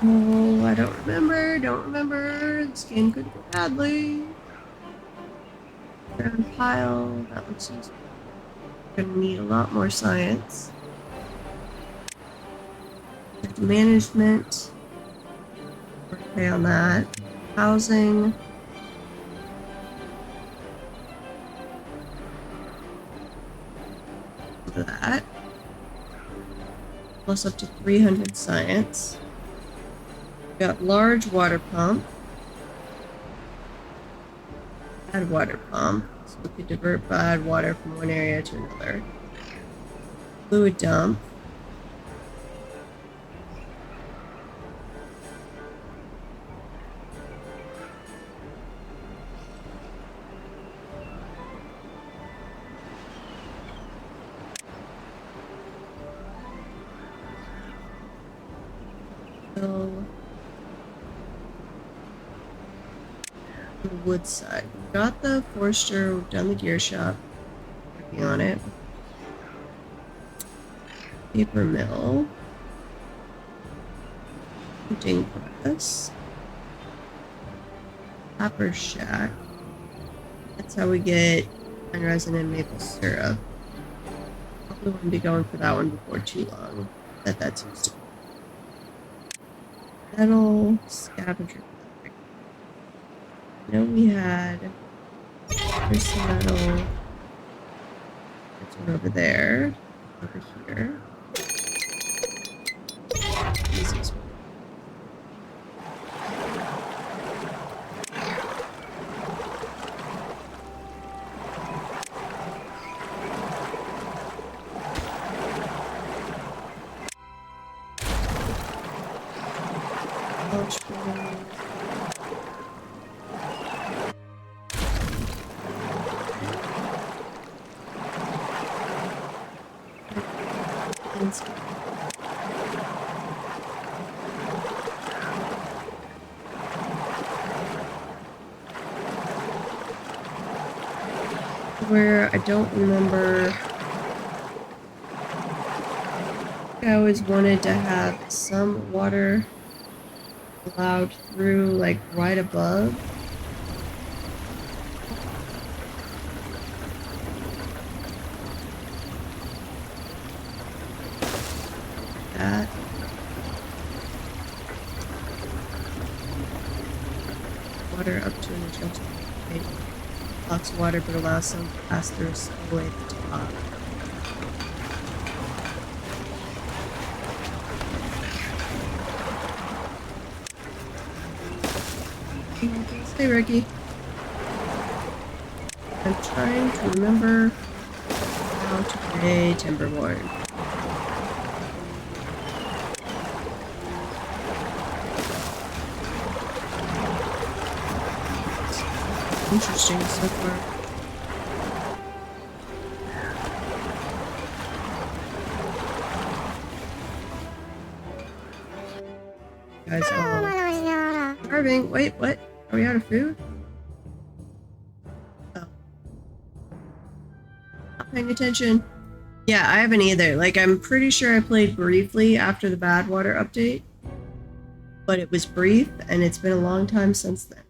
Oh, I don't remember. This game could go badly. Ground pile, that looks useful. We're gonna need a lot more science. Management. Okay on that. Housing. That. Plus up to 300 science. We got large water pump. Bad water pump. So we could divert bad water from one area to another. Fluid dump. So the wood side. We've got the forester, we've done the gear shop. Working on it. Paper mill. Printing press. Hopper shack. That's how we get resin and maple syrup. Probably wouldn't be going for that one before too long. That's used. Metal scavenger. I know we had. There's some metal. There's one over there. Over here. Easiest one. Where I don't remember. I always wanted to have some water allowed through, like right above. That. Water up to an adjustable height. Blocks water but allows some to pass through all the way to the top. Hey Ricky. I'm trying to remember how to play Timberborn. Interesting so far. Guys, starving. Wait, what? Are we out of food? Oh. Not paying attention. Yeah, I haven't either. Like, I'm pretty sure I played briefly after the bad water update. But it was brief, and it's been a long time since then.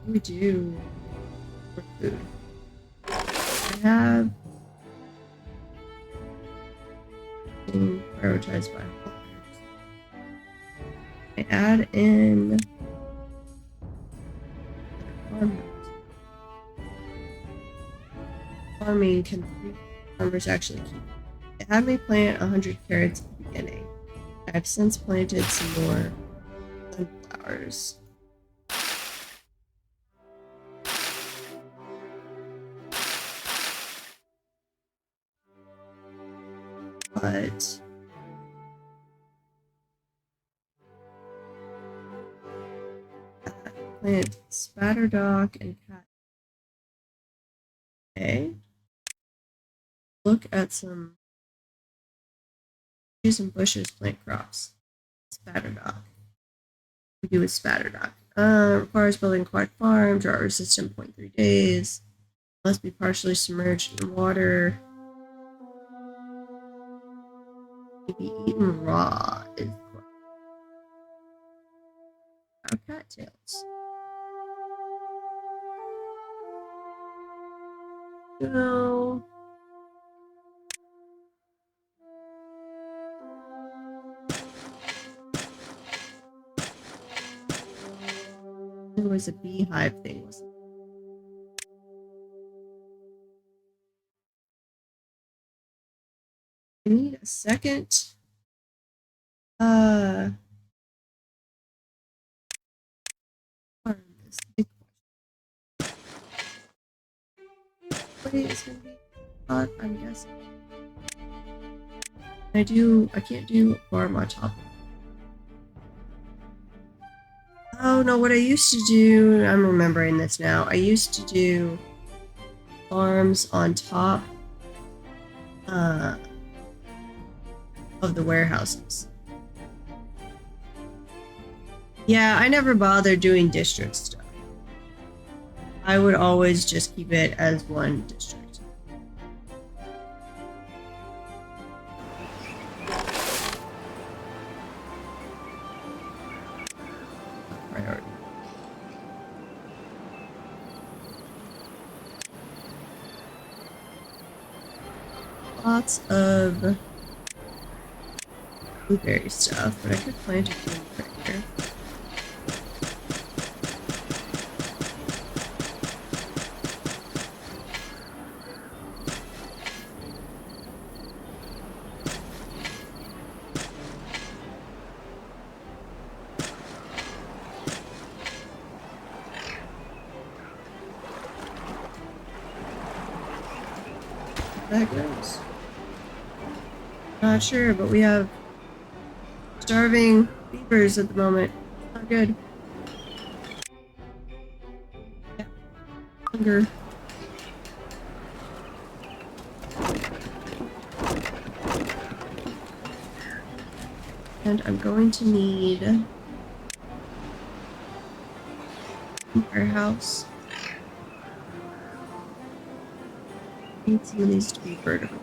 We do for food. I have been prioritized by I add in farming can farmers actually keep. It had me plant 100 carrots at the beginning. I've since planted some more sunflowers. But plant spatterdock and cat. Okay. Look at some trees and bushes, plant crops. Spatterdock. We do with spatterdock. Requires building aquatic farm, drought resistant 0.3 days. Must be partially submerged in water. To be eaten raw is our cattails. No. There was a beehive thing, wasn't there? I need a second. Farm is the big question. It's gonna be hot, I'm guessing. I can't do farm on top. Oh no, what I used to do, I'm remembering this now. I used to do farms on top of the warehouses. Yeah, I never bothered doing district stuff. I would always just keep it as one district. Priority. Lots of blueberry stuff, but I could plant a few right here. That goes. Not sure, but we have starving beavers at the moment. Not good. Yeah. Hunger. And I'm going to need a warehouse. I need some of these to be vertical.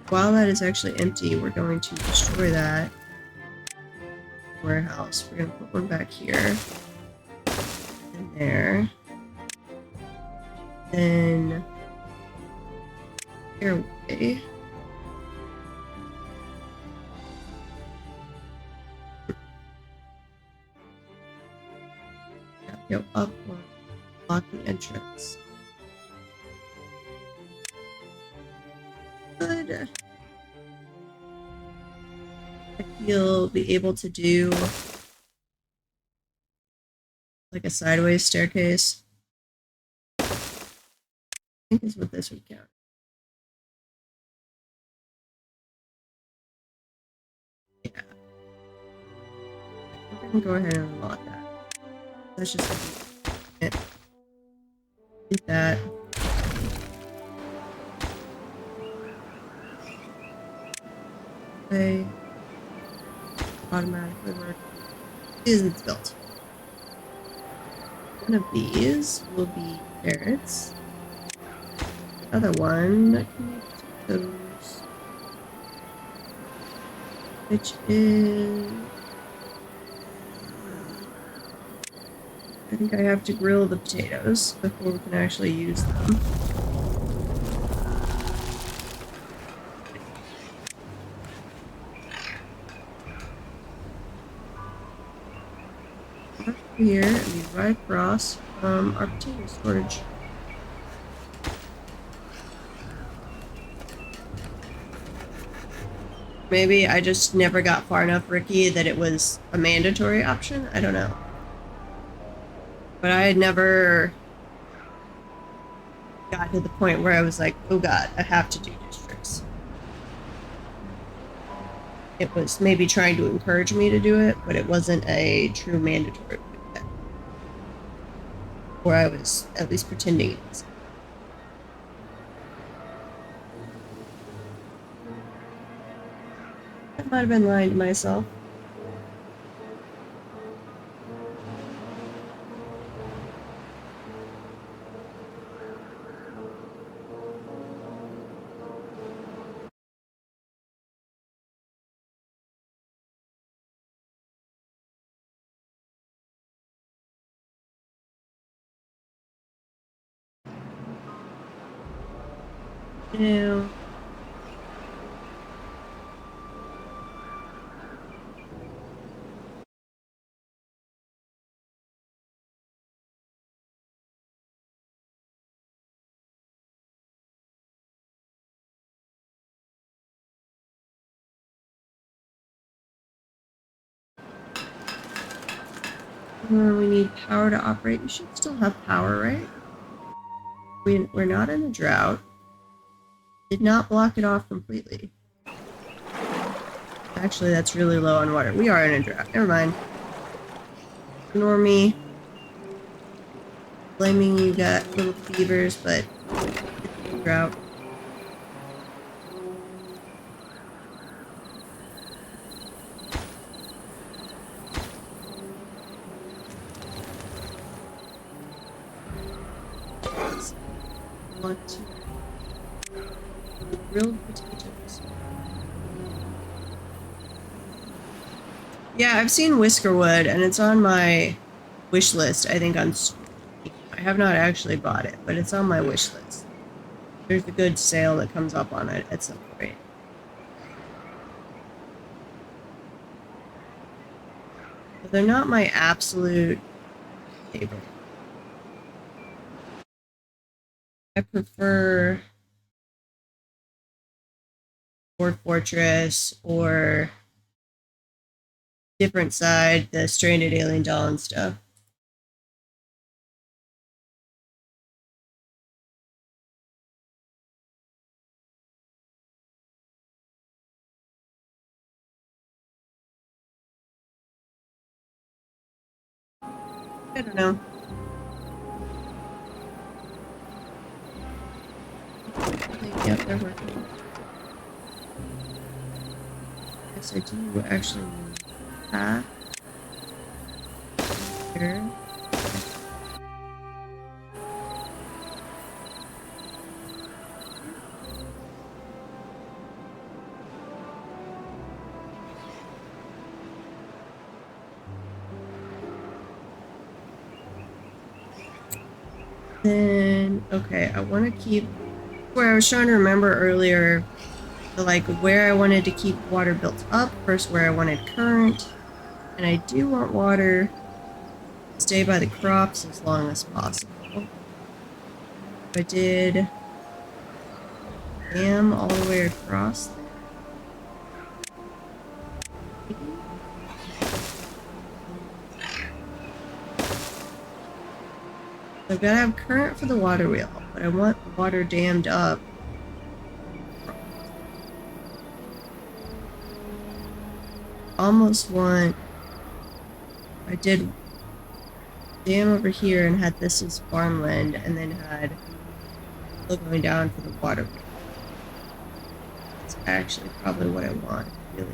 While that is actually empty, we're going to destroy that warehouse. We're going to put one back here and there. Then airway. Go up or block the entrance. Good. You'll be able to do like a sideways staircase. I think is what this would count. Yeah. We're gonna go ahead and unlock that. That's just gonna be it. Do that. Okay. Automatically work. Is it's built. One of these will be carrots. The other one can be potatoes, which is. I think I have to grill the potatoes before we can actually use them. Here and be right across from our potato storage. Maybe I just never got far enough Ricky that it was a mandatory option. I don't know. But I had never got to the point where I was like, oh god, I have to do districts. It was maybe trying to encourage me to do it, but it wasn't a true mandatory. Or I was at least pretending it was. I might have been lying to myself. Now, we need power to operate. We should still have power, right? We're not in a drought. Did not block it off completely. Actually, that's really low on water. We are in a drought. Never mind. Ignore me. Blaming you got little fevers, but it's a drought. Want to grilled potatoes. Yeah, I've seen Whiskerwood, and it's on my wish list. I think on Steam. I have not actually bought it, but it's on my wish list. There's a good sale that comes up on it at some point. But they're not my absolute favorite. I prefer Fort Fortress or different side, the Stranded Alien Doll and stuff. I don't know. Yep, they're working. Yes, I do actually need that. Here. Then, okay, I want to keep where I was trying to remember earlier, like where I wanted to keep water built up versus where I wanted current. And I do want water to stay by the crops as long as possible. I did dam all the way across there. So I've got to have current for the water wheel, but I want water dammed up. Almost want. I did dam over here and had this as farmland, and then had going down for the water wheel. That's actually probably what I want, really.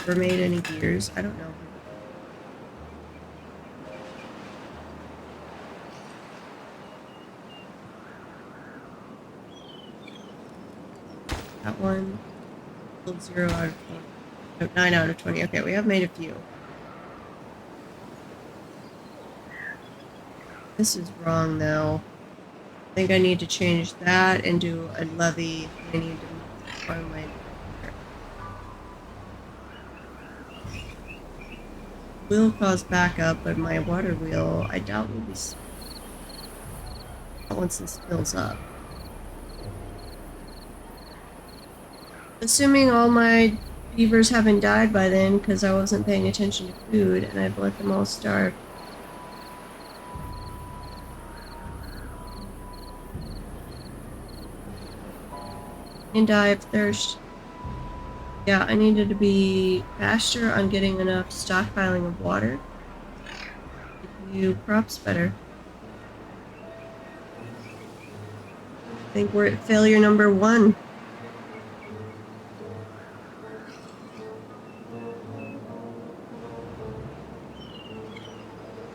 Never made any gears. I don't know. That one. 0 out of 20. No, 9 out of 20. Okay, we have made a few. This is wrong though. I think I need to change that and do a levee. I need to find my will cause backup, but my water wheel I doubt will be once this fills up. Assuming all my beavers haven't died by then because I wasn't paying attention to food and I've let them all starve. And die of thirst. Yeah, I needed to be faster on getting enough stockpiling of water. Give you crops better. I think we're at failure number 1.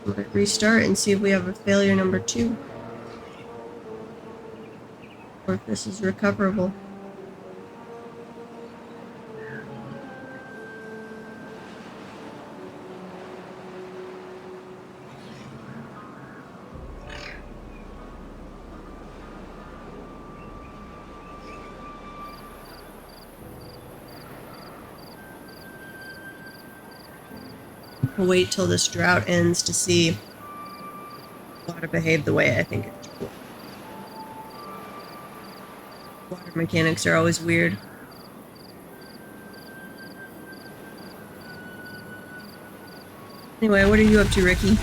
Might restart and see if we have a failure number 2. Or if this is recoverable. We'll wait till this drought ends to see water behave the way I think it should. Water mechanics are always weird. Anyway, what are you up to, Ricky?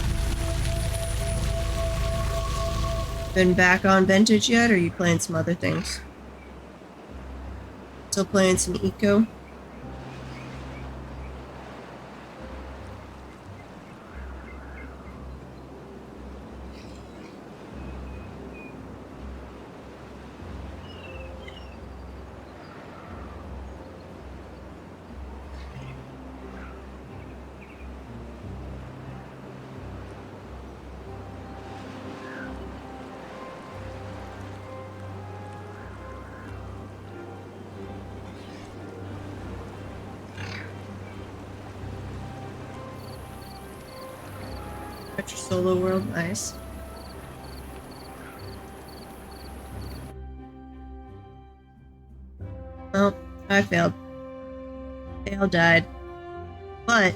Been back on Vintage yet, or are you playing some other things? Still playing some Eco? Retro Solo World, nice. Oh, I failed. Fail died. But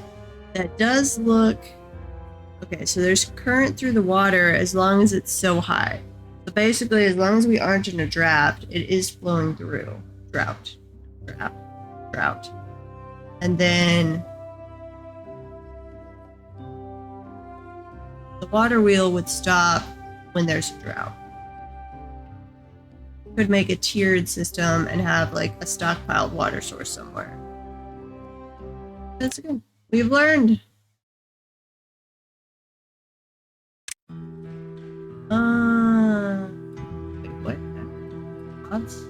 that does look... Okay, so there's current through the water as long as it's so high. So basically, as long as we aren't in a drought, it is flowing through. Drought. And then the water wheel would stop when there's a drought. Could make a tiered system and have like a stockpiled water source somewhere. That's good. We've learned. Wait, what? Mods?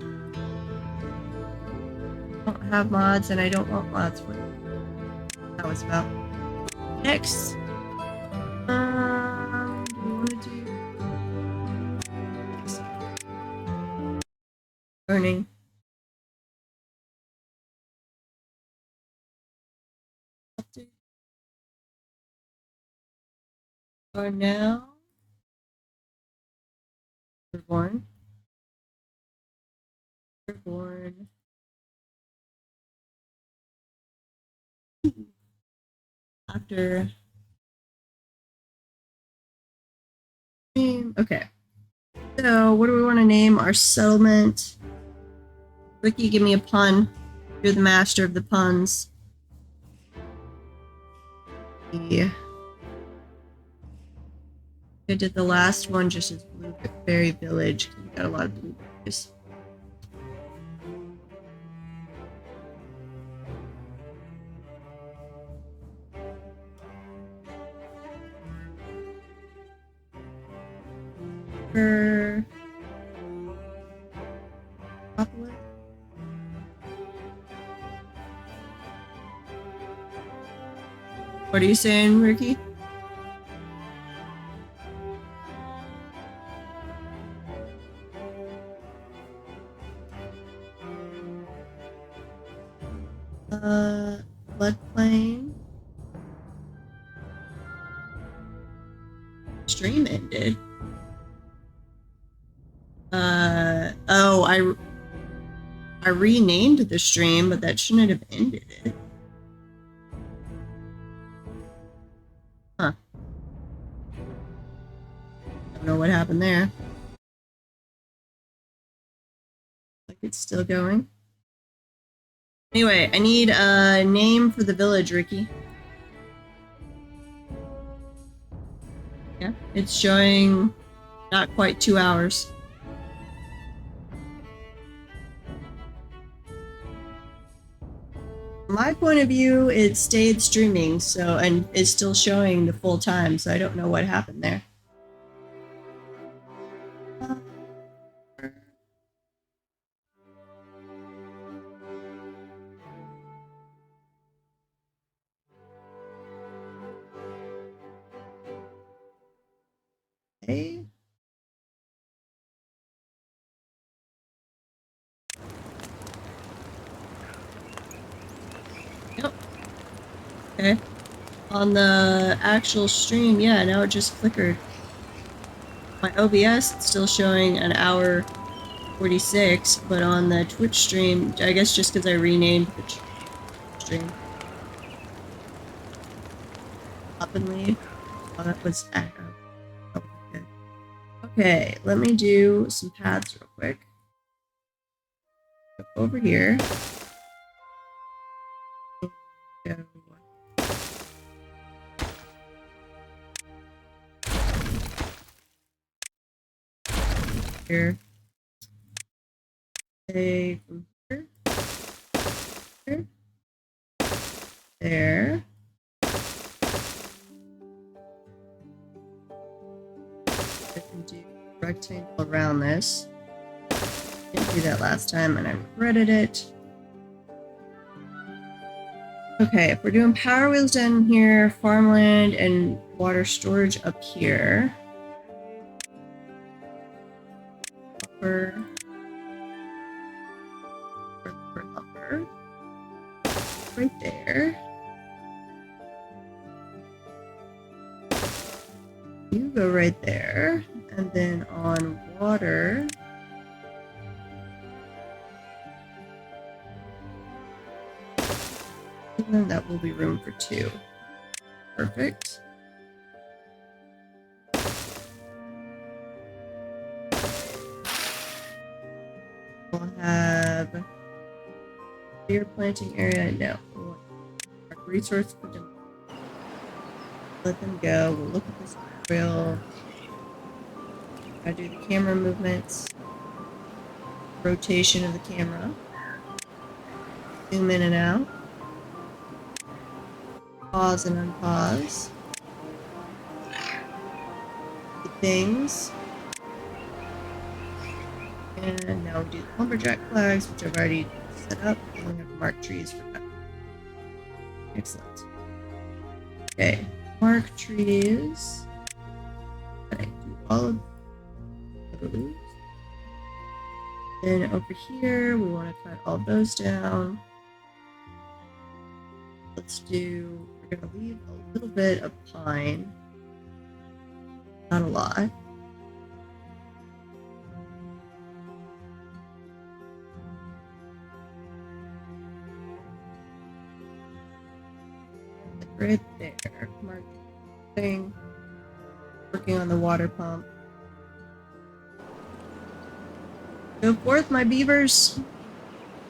I don't have mods and I don't want mods. What that was about. Next. Do we want to do burning? Or now? Timberborn. After. Okay. So, what do we want to name our settlement? Ricky, give me a pun. You're the master of the puns. Yeah. I did the last one just as Blueberry Village because we got a lot of blueberries. What are you saying, Ricky? Floodplain. Stream ended. Oh, I renamed the stream, but that shouldn't have ended it. Huh. Don't know what happened there. Like it's still going. Anyway, I need a name for the village, Ricky. Yeah, it's showing not quite 2 hours. From my point of view, it stayed streaming, so and is still showing the full time, so I don't know what happened there. Okay. Yep. Okay. On the actual stream, yeah, now it just flickered. My OBS, it's still showing an hour 46, but on the Twitch stream, I guess just because I renamed the stream. Up and leave. Oh, that was good. Okay, let me do some paths real quick. Go over here. Go here. Say from here. Here. There. I can do a rectangle around this. Didn't do that last time and I regretted it. Okay, if we're doing power wheels down here, farmland and water storage up here. Lumber. Lumber. Right there. You go right there. And then on water. And that will be room for 2. Perfect. We'll have beer planting area. No. We'll resource for them. Let them go. We'll look at this oil. I do the camera movements. Rotation of the camera. Zoom in and out. Pause and unpause. The things. And now we do the lumberjack flags, which I've already set up. And we have marked trees for that. Excellent. Okay, mark trees. I do all of those. Then over here, we want to cut all those down. Let's do, we're going to leave a little bit of pine. Not a lot. Right there. Mark thing. Working on the water pump. Go forth, my beavers.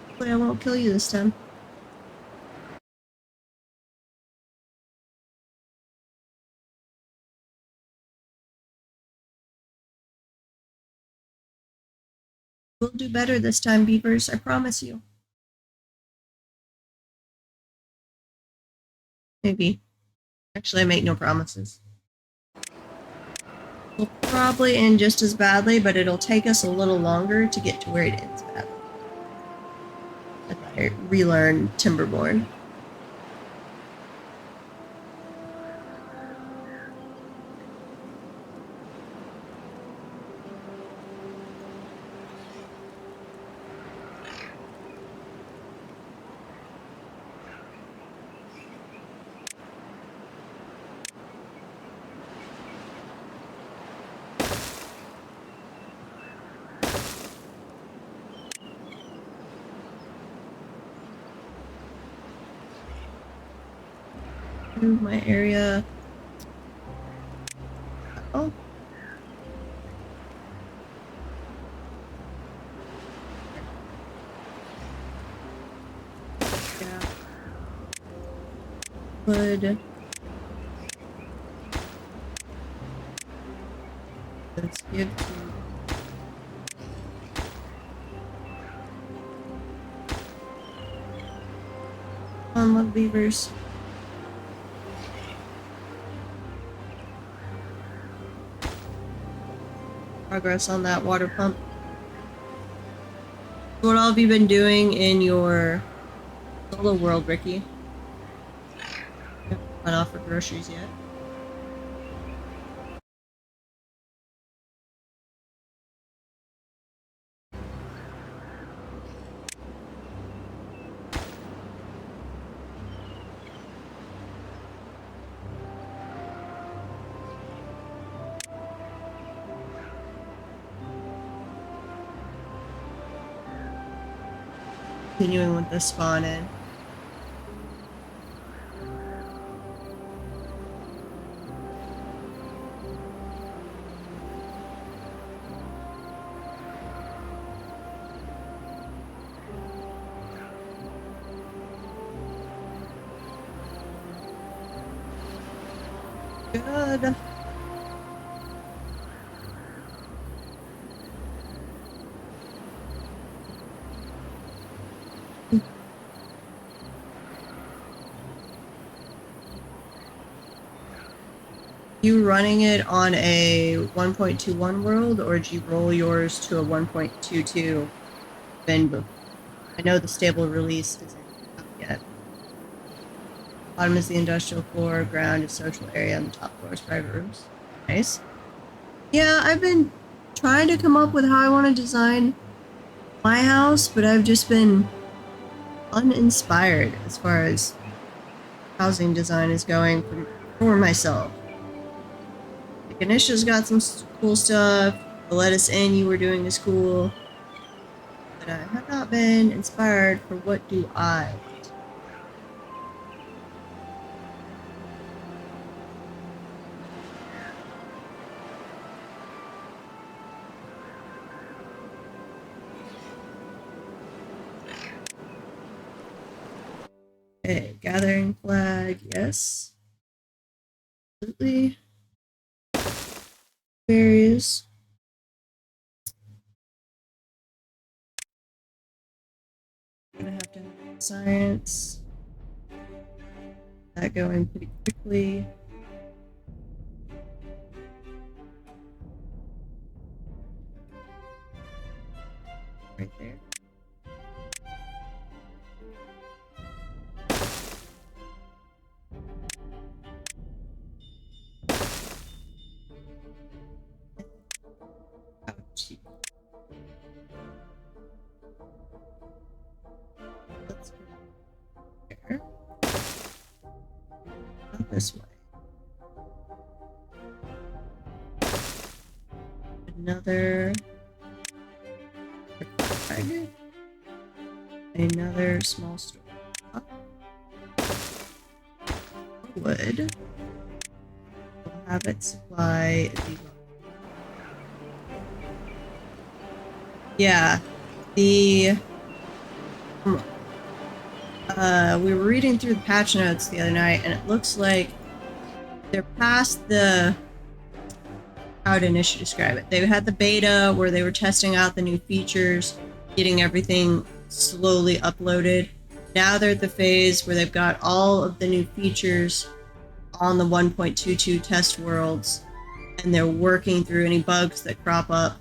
Hopefully I won't kill you this time. We'll do better this time, beavers. I promise you. Maybe. Actually, I make no promises. We'll probably end just as badly, but it'll take us a little longer to get to where it ends badly. As I relearn Timberborn. Move my area. Oh. Yeah. Wood. Let's give to on love beavers. Progress on that water pump. What all have you been doing in your solo world, Ricky? Haven't gone off for groceries yet. Continuing with the spawn in. Good. You running it on a 1.21 world, or did you roll yours to a 1.22 bin? I know the stable release isn't out yet. Bottom is the industrial floor, ground is social area, and the top floor is private rooms. Nice. Yeah, I've been trying to come up with how I want to design my house, but I've just been uninspired as far as housing design is going for myself. Like, Anisha's got some cool stuff. The Let Us In you were doing is cool. But I have not been inspired for what do I want. Okay, gathering flag, yes. Absolutely. Berries. Gonna have to have science. That going pretty quickly. Right there. Ouchie. Let's go there. Not this way. Another flag. Another small store. Wood. We'll have it supply the. Yeah, the. We were reading through the patch notes the other night, and it looks like they're past the. How to initially describe it? They had the beta where they were testing out the new features, getting everything slowly uploaded. Now they're at the phase where they've got all of the new features on the 1.22 test worlds, and they're working through any bugs that crop up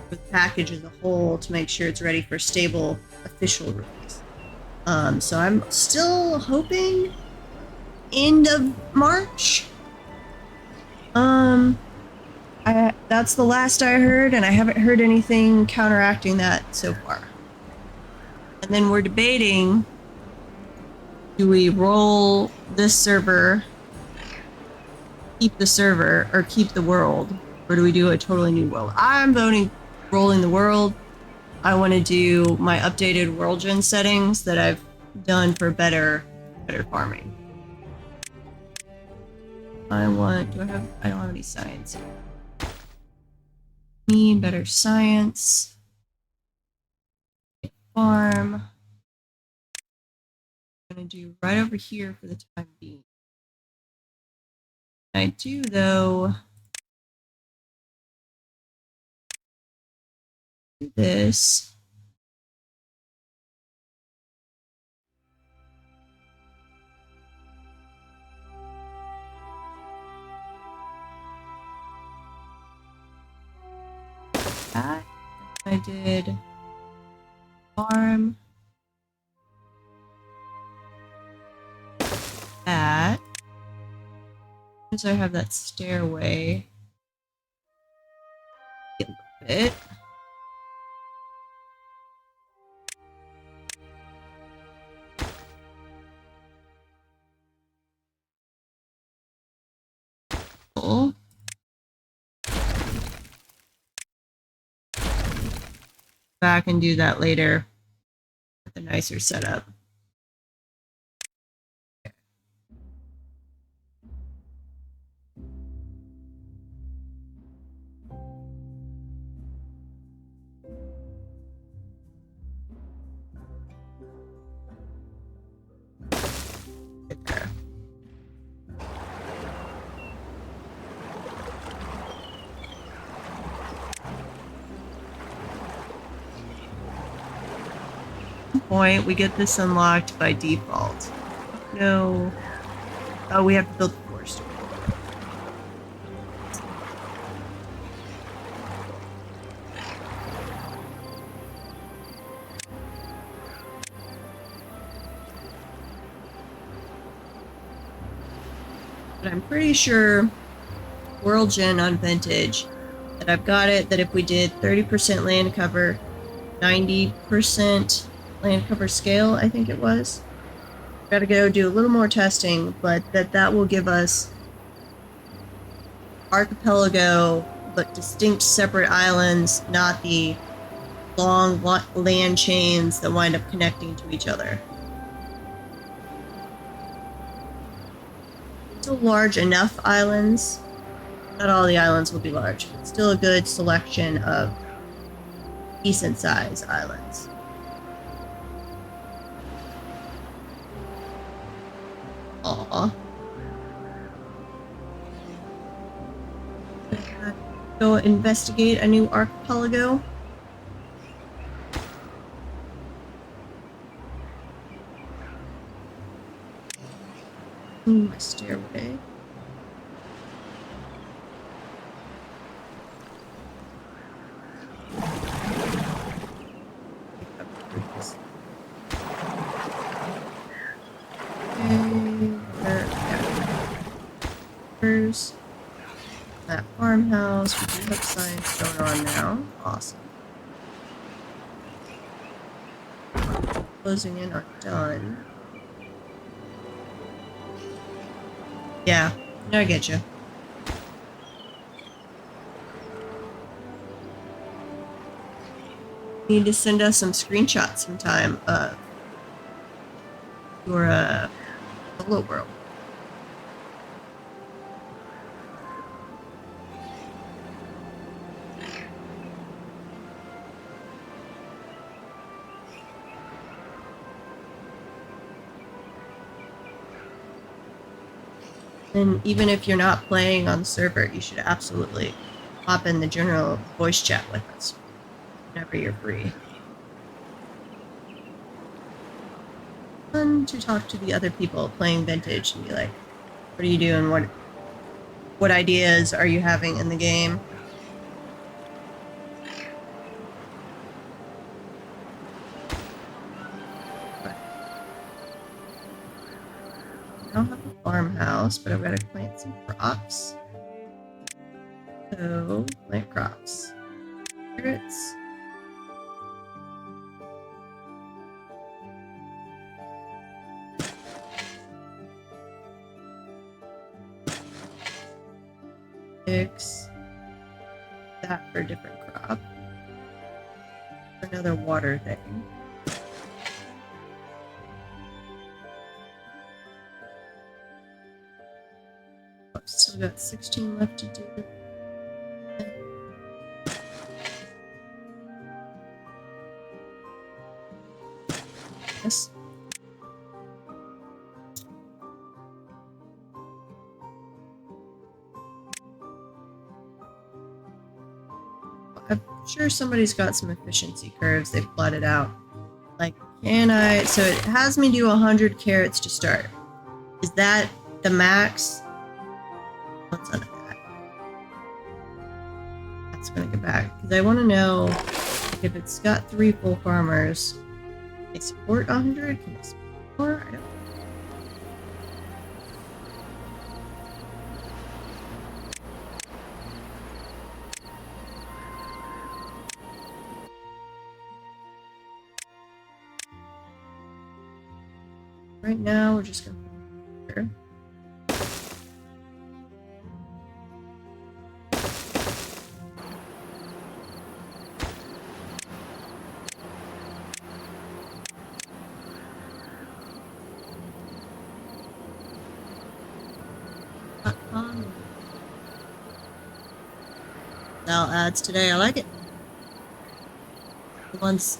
with the package as a whole to make sure it's ready for stable official release. So I'm still hoping end of March. That's the last I heard, and I haven't heard anything counteracting that so far. And then we're debating, do we roll this server, keep the server, or keep the world? Or do we do a totally new world? I'm voting rolling the world. I want to do my updated world gen settings that I've done for better farming. I don't have any science. Need better science. Farm. I'm gonna do right over here for the time being. I do though do this. That I did farm. That. Since I have that stairway. A little bit. Cool. Back and do that later with a nicer setup. There. point. We get this unlocked by default. No. Oh, we have to build the forest. But I'm pretty sure World Gen on Vintage that I've got it that if we did 30% land cover, 90% land cover scale, I think it was. Gotta go do a little more testing, but that will give us archipelago, but distinct separate islands, not the long land chains that wind up connecting to each other. Still large enough islands. Not all the islands will be large, but still a good selection of decent size islands. Aww. Go investigate a new archipelago. My stairway. That farmhouse. We do have science going on now. Awesome. Closing in on done. Yeah, I get you. Need to send us some screenshots sometime of your solo world. And even if you're not playing on the server, you should absolutely hop in the general voice chat with us whenever you're free. Fun to talk to the other people playing Vintage and be like, what are you doing? What ideas are you having in the game? I don't have a farmhouse, but I've got to plant some crops. So, plant crops. Carrots. Pigs. That for a different crop. Another water thing. Still got 16 left to do. Yes. I'm sure somebody's got some efficiency curves they've plotted out. Like, can I... So it has me do 100 carrots to start. Is that the max? What's under that? That's gonna go back. Because I want to know if it's got 3 full farmers. Can they support 100? Can they support more? I don't know. Right now, we're just gonna put it here. Now ads today, I like it. Once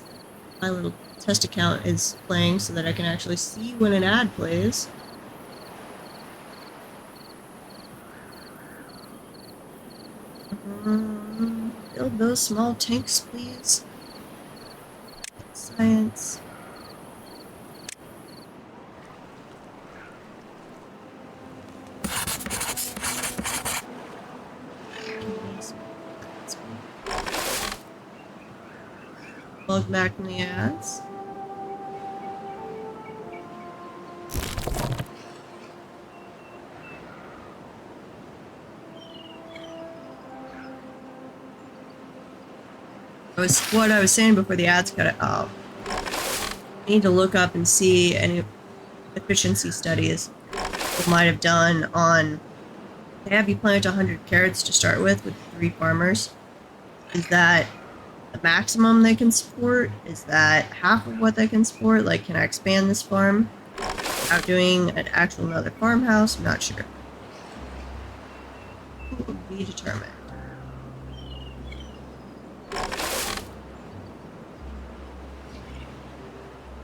my little test account is playing so that I can actually see when an ad plays. Build those small tanks, please. Science. Welcome back from the ads. What I was saying before the ads cut it off. I need to look up and see any efficiency studies people might have done on. They have you plant 100 carrots to start with 3 farmers. Is that the maximum they can support? Is that half of what they can support? Like, can I expand this farm without doing an actual another farmhouse? I'm not sure. It will be determined.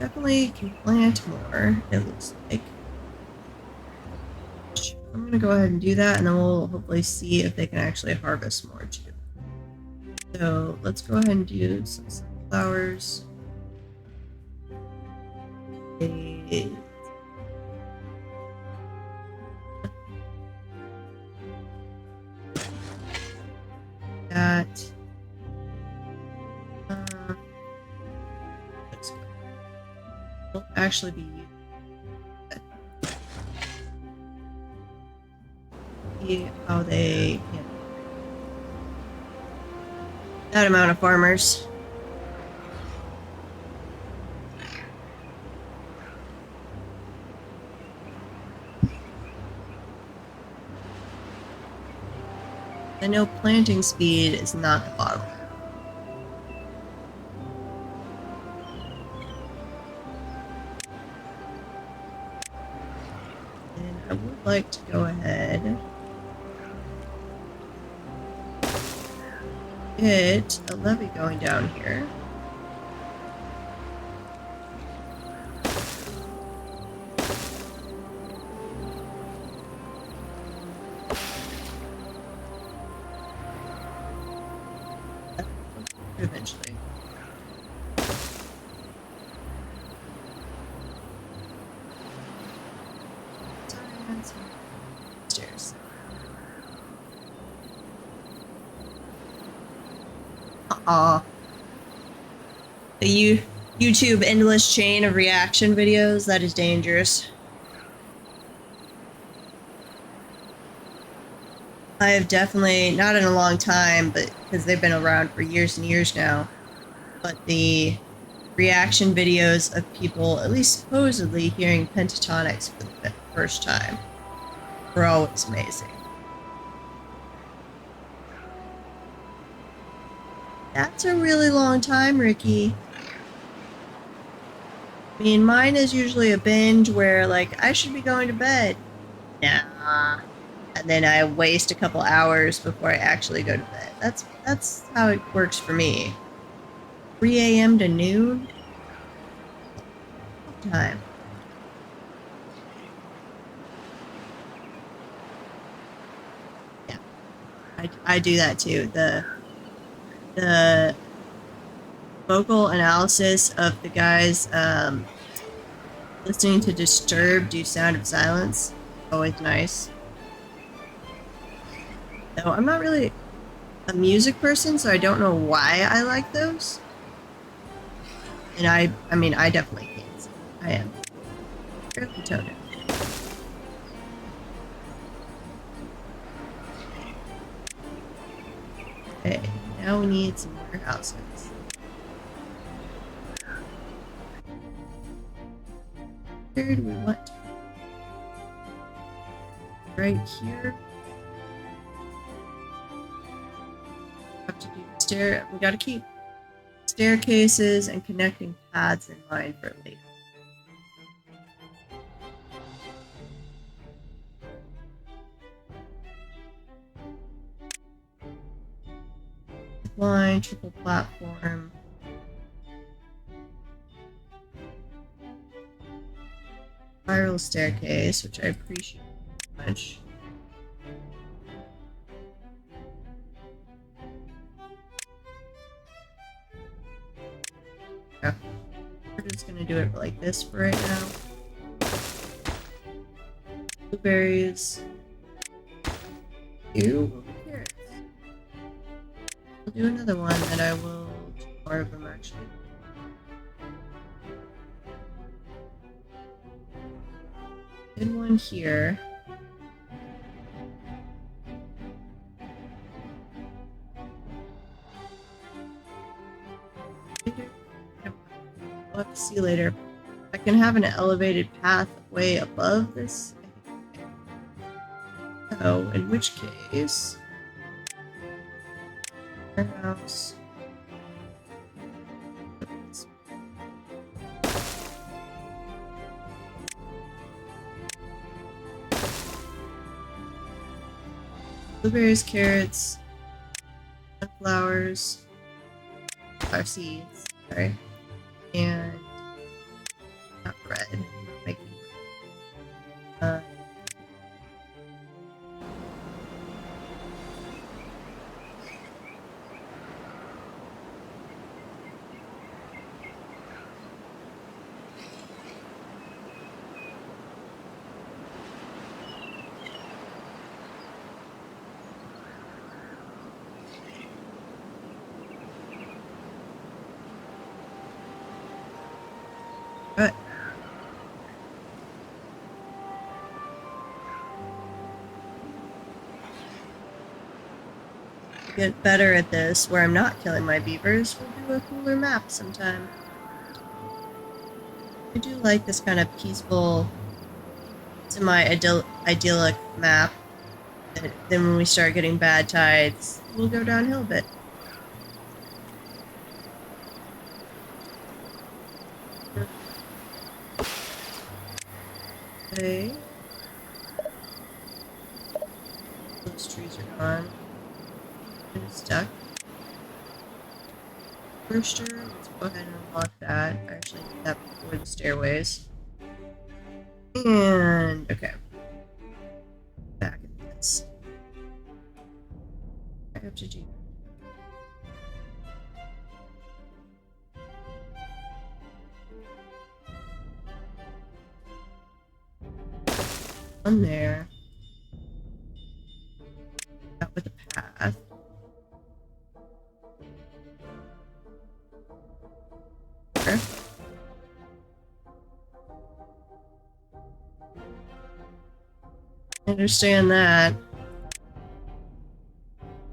Definitely can plant more, it looks like. I'm gonna go ahead and do that, and then we'll hopefully see if they can actually harvest more too. So let's go ahead and do some sunflowers. That. Let's go. Won't actually be used. See how they handle that amount of farmers. I know planting speed is not the bottleneck. And I would like to go ahead get a levee going down here. Eventually. Stairs. The YouTube endless chain of reaction videos, that is dangerous. I have definitely, not in a long time, but because they've been around for years and years now, but the reaction videos of people, at least supposedly, hearing pentatonics for the first time were always amazing. That's a really long time, Ricky. I mean, mine is usually a binge where, like, I should be going to bed. Nah. And then I waste a couple hours before I actually go to bed. That's how it works for me. 3 a.m. to noon? Time. Yeah. I do that too. The vocal analysis of the guys listening to Disturbed do Sound of Silence. Always nice. Though I'm not really a music person, so I don't know why I like those. And I mean, I definitely can't sing. I am fairly tone deaf. Okay, now we need some more houses. Where do we want? Right here. Have to do we gotta keep staircases and connecting paths in mind for later. Line, triple platform. Spiral staircase, which I appreciate very much. Yeah. We're just gonna do it like this for right now. Blueberries. Ew, carrots. I'll do another one that I will do more of them actually. Good one here. We'll have to see later. I can have an elevated path way above this. Oh, in which case, warehouse. Blueberries, carrots, sunflowers, flower seeds, sorry, and not bread. Making Good. Get better at this, where I'm not killing my beavers, we'll do a cooler map sometime. I do like this kind of peaceful, semi-idyllic map. And then when we start getting bad tides, we'll go downhill a bit. Okay. Those trees are gone. It's stuck. Rooster, let's go ahead and unlock that. I actually did that before the stairways. And, okay. Back at this. I have to do. One there. Out with the path. There. I understand that.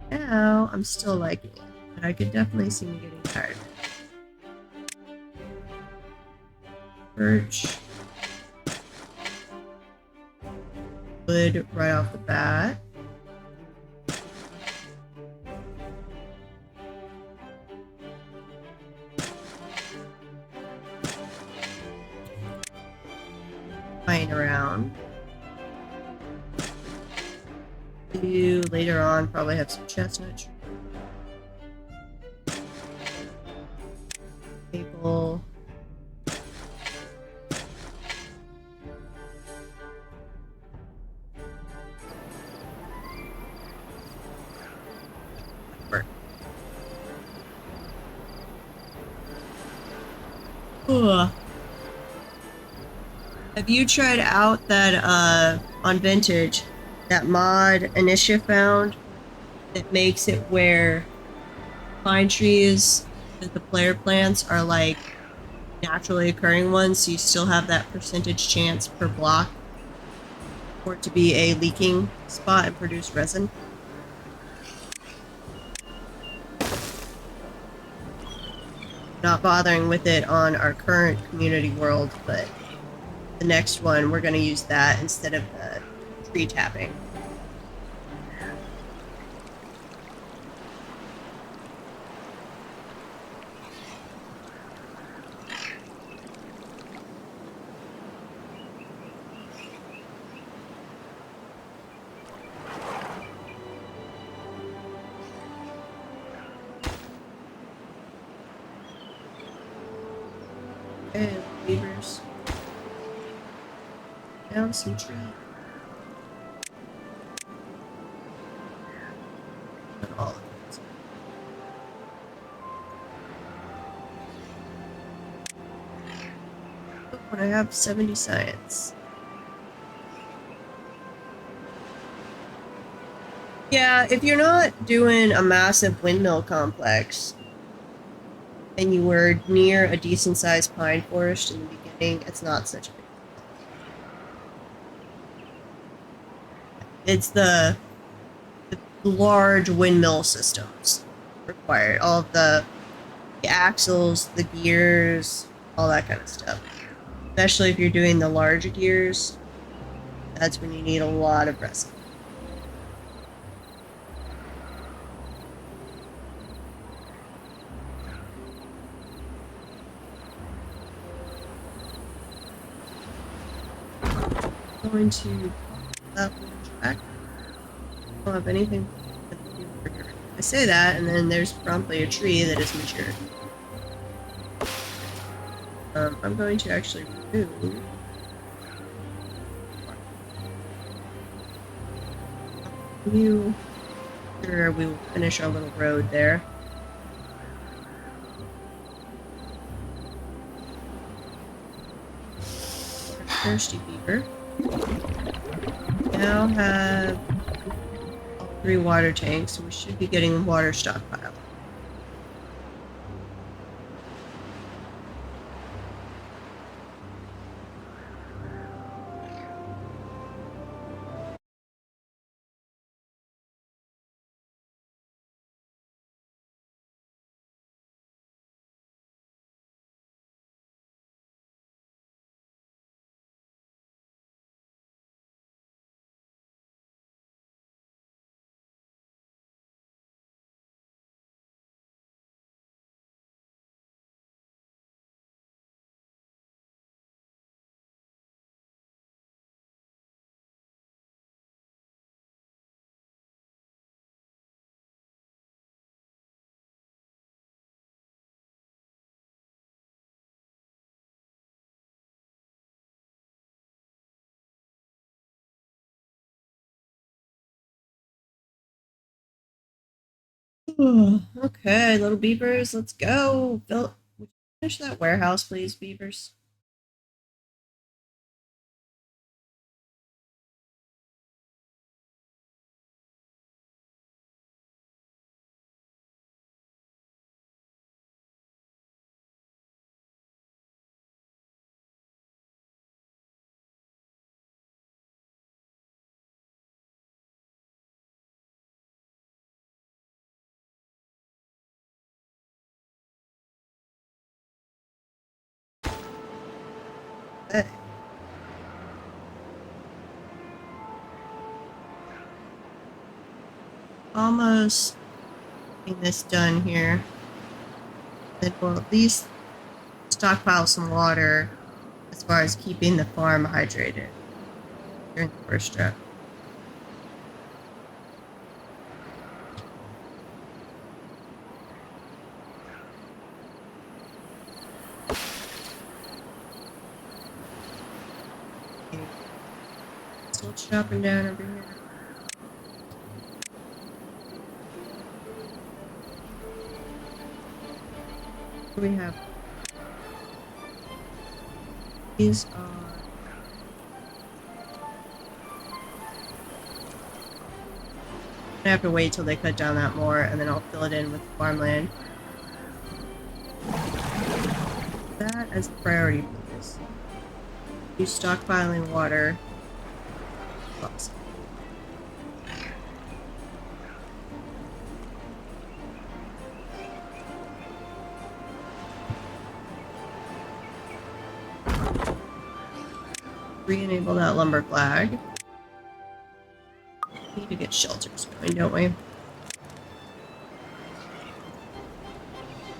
Now, I'm still liking it, but I could definitely see me getting tired. Birch. Wood right off the bat. Playing around. Do later on probably have some chestnut. Maple. Ugh. Have you tried out that on Vintage, that mod Initia found that makes it where pine trees that the player plants are like naturally occurring ones, so you still have that percentage chance per block for it to be a leaking spot and produce resin? Not bothering with it on our current community world, but the next one we're going to use that instead of the tree tapping. Okay, beavers. Down some tree. Not all of it. Oh, and I have 70 science. Yeah, if you're not doing a massive windmill complex, and you were near a decent-sized pine forest in the beginning, it's not such a big deal. It's the large windmill systems required. All of the axles, the gears, all that kind of stuff. Especially if you're doing the large gears, that's when you need a lot of resin. I'm going to pop that one track. I don't have anything to do over here. I say that, and then there's promptly a tree that is mature. I'm going to actually remove. Sure, we will finish our little road there. Thirsty beaver. Now have 3 water tanks, so we should be getting a water stockpile. Okay, little beavers, let's go. Would you finish that warehouse, please, beavers? Okay. Almost getting this done here. Then we'll at least stockpile some water as far as keeping the farm hydrated during the first trip. Still chopping down over here. We have these are I have to wait till they cut down that more, and then I'll fill it in with farmland. That as a priority, please. Use stockpiling water. Awesome. Re-enable that lumber flag. We need to get shelters going, don't we?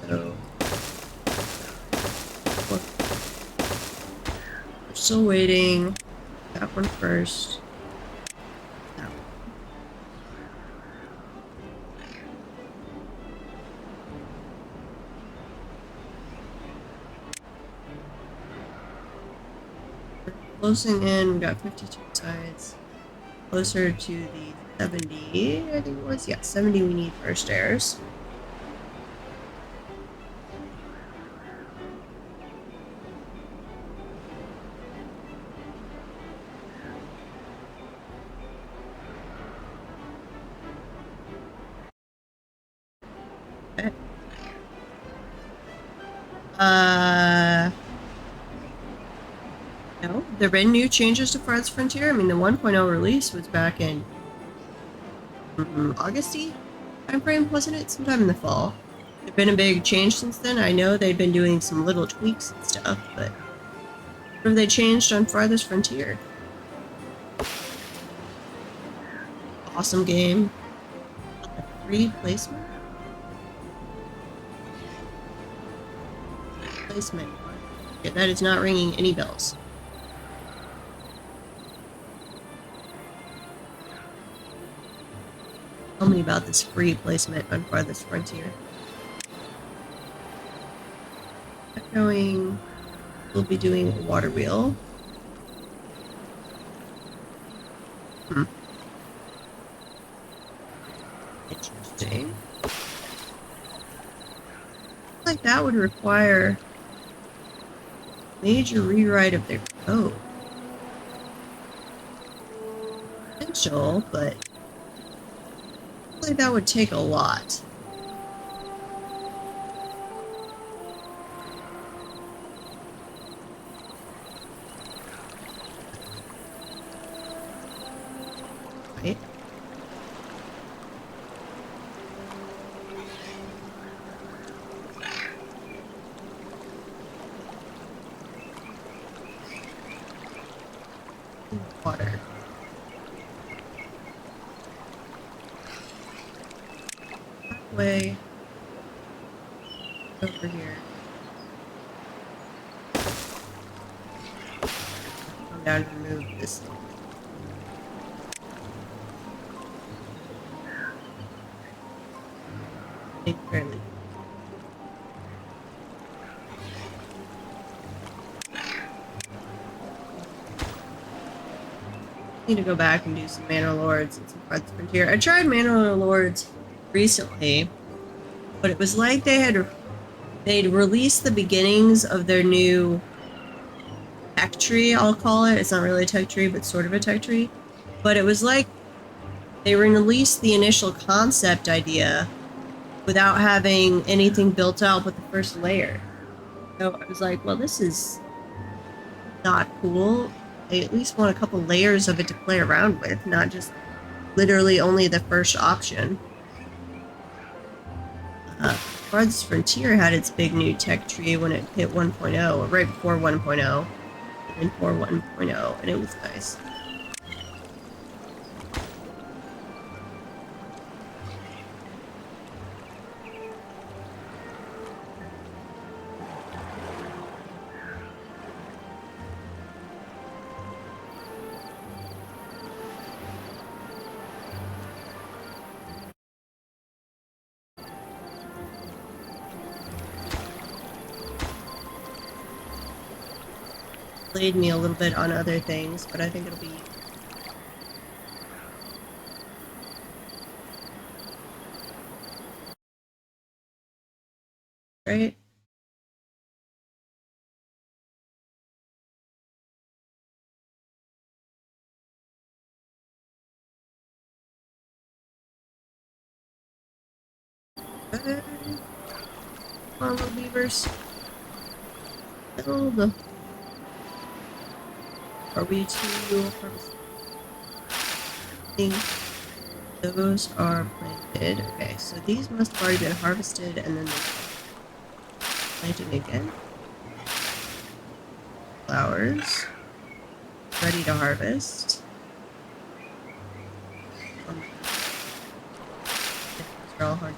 So we're still waiting. That one first. That one. We're closing in. We got 52 sides. Closer to the 70, I think it was. Yeah, 70 we need for stairs. Okay. No, there have been new changes to Farth's Frontier. I mean, the 1.0 release was back in Augusty timeframe, wasn't it? Sometime in the fall. There's been a big change since then. I know they've been doing some little tweaks and stuff, but what have they changed on Farthest Frontier? Awesome game. Free placement? Placement. Yeah, that is not ringing any bells. Tell me about this free placement on Farthest Frontier. Echoing. We'll be doing a water wheel. Interesting. Like that would require major rewrite of their code. Potential, but I feel like that would take a lot. Right? Water. Way over here. Come down and remove this. I think fairly. Need to go back and do some Manor Lords and some Farthest Frontier. I tried Manor Lords recently, but it was like they'd released the beginnings of their new tech tree, I'll call it. It's not really a tech tree, but sort of a tech tree. But it was like they released the initial concept idea without having anything built out but the first layer. So I was like, well, this is not cool. I at least want a couple layers of it to play around with, not just literally only the first option. Farthest Frontier had its big new tech tree when it hit 1.0, or right before 1.0, and for 1.0, and it was nice. Played me a little bit on other things, but I think it'll be right. Come on, little beavers. Build. Are we to harvest? Those are planted. Okay, so these must have already been harvested and then planting again. Flowers. Ready to harvest. These are all hard.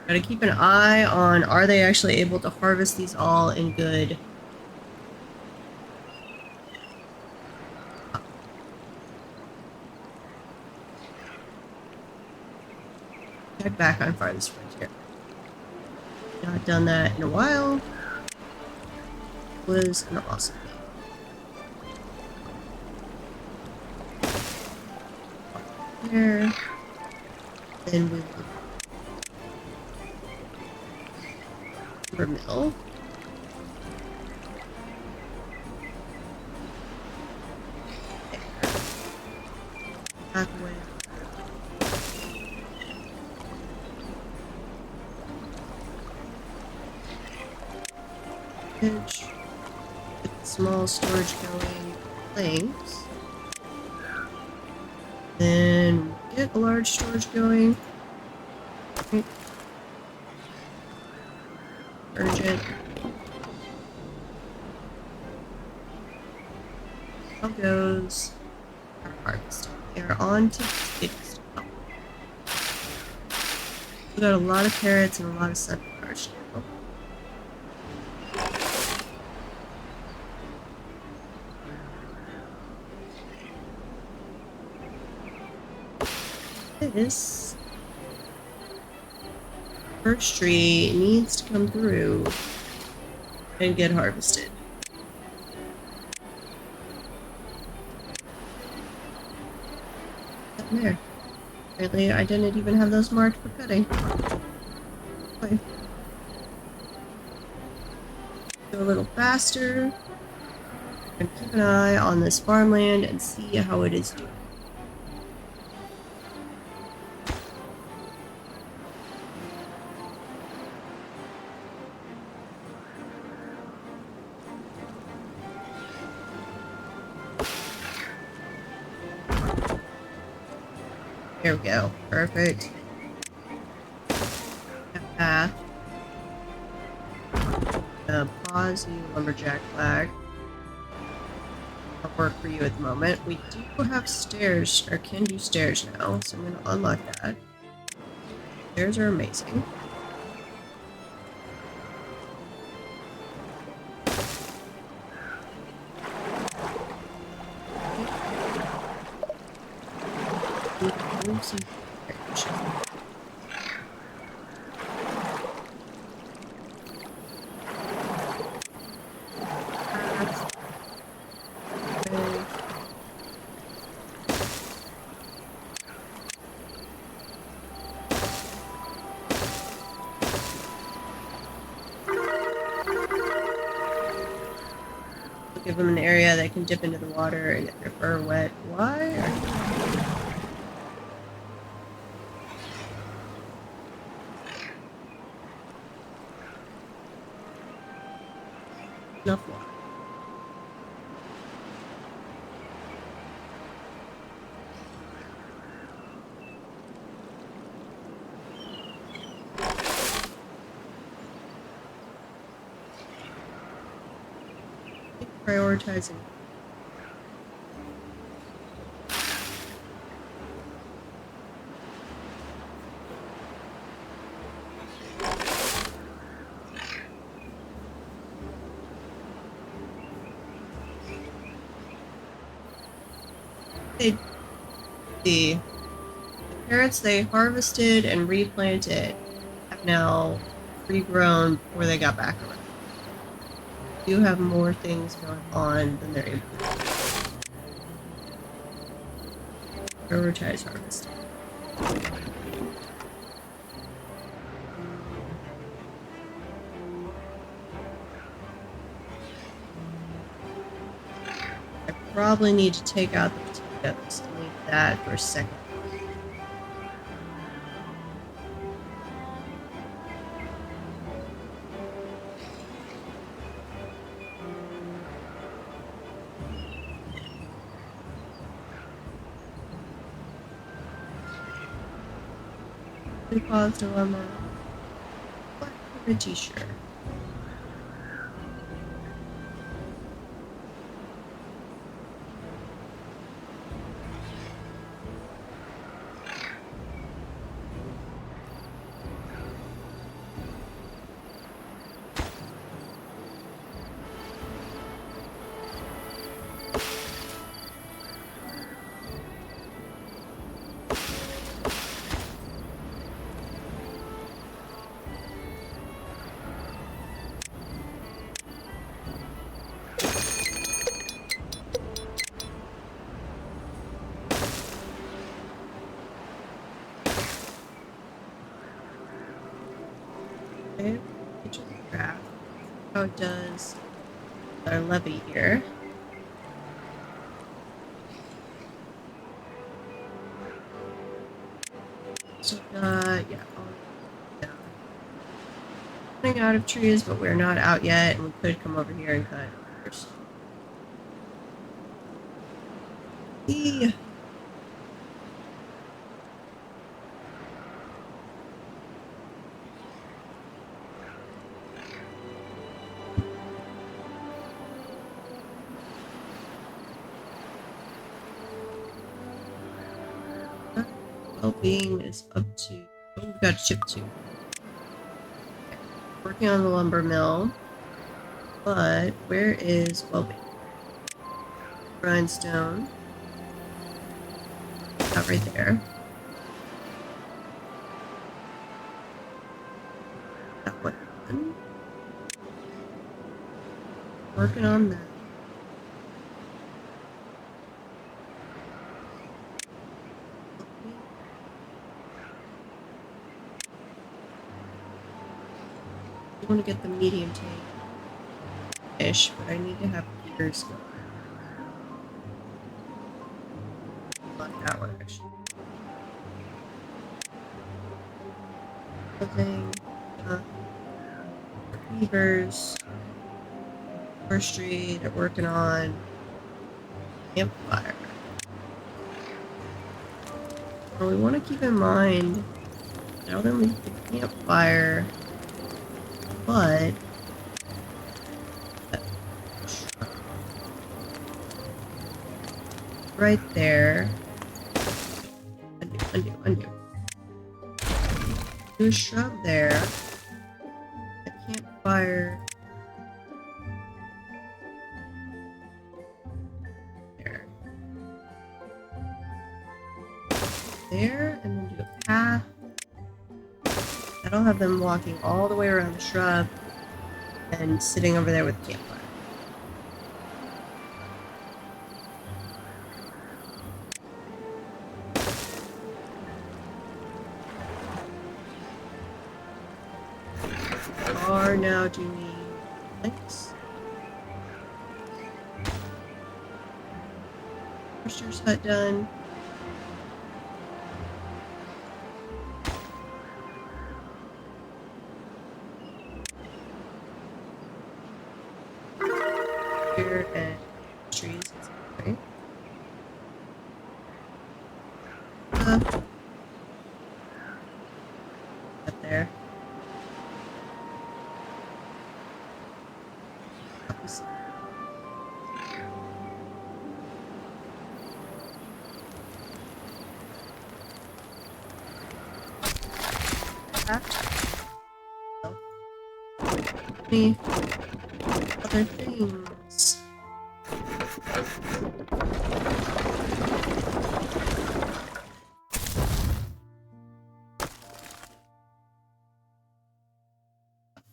Gotta keep an eye on, are they actually able to harvest these all in good check back on Farthest Frontier. Not done that in a while. It was an awesome game. There. Then we will mill. Back away. Pitch. small storage going planks. Then get a large storage going. Urgent. How goes our harvest? They are on to six. We got a lot of carrots and a lot of sunflowers now. This first tree needs to come through and get harvested. There. Apparently, I didn't even have those marked for cutting. Okay. Go a little faster. And keep an eye on this farmland and see how it is doing. There we go. Perfect. Path. Pause you, lumberjack flag. I'll work for you at the moment. We do have stairs, or can do stairs now, so I'm going to unlock that. Stairs are amazing. Some give them an area they can dip into the water and get their fur wet. Why are you... Enough water. Prioritizing. The carrots they harvested and replanted have now regrown before they got back around. They do have more things going on than they're able to prioritize harvesting. I probably need to take out the potatoes and leave that for a second. Pause dilemma. Black a t-shirt. Okay, picture the graph. How it does our levy here. So yeah, down. Running out of trees, but we're not out yet, and we could come over here and cut first. E. Well-being is up to. Oh, we got chip 2. Working on the lumber mill, but where is well-being? Grindstone. Not right there. That one. Working on that. I want to get the medium tank fish, but I need to have gears going. Not that one actually. Clothing, beavers, forestry. They're working on campfire. Well, we want to keep in mind not only the campfire, but right there. Undo. Do a shrub there. A campfire there. There, and then do a path. That'll have them walking all the way around the shrub and sitting over there with the campfire. Are now doing planks. Forester's hut done. Here and trees. Right. Up there. Any other things?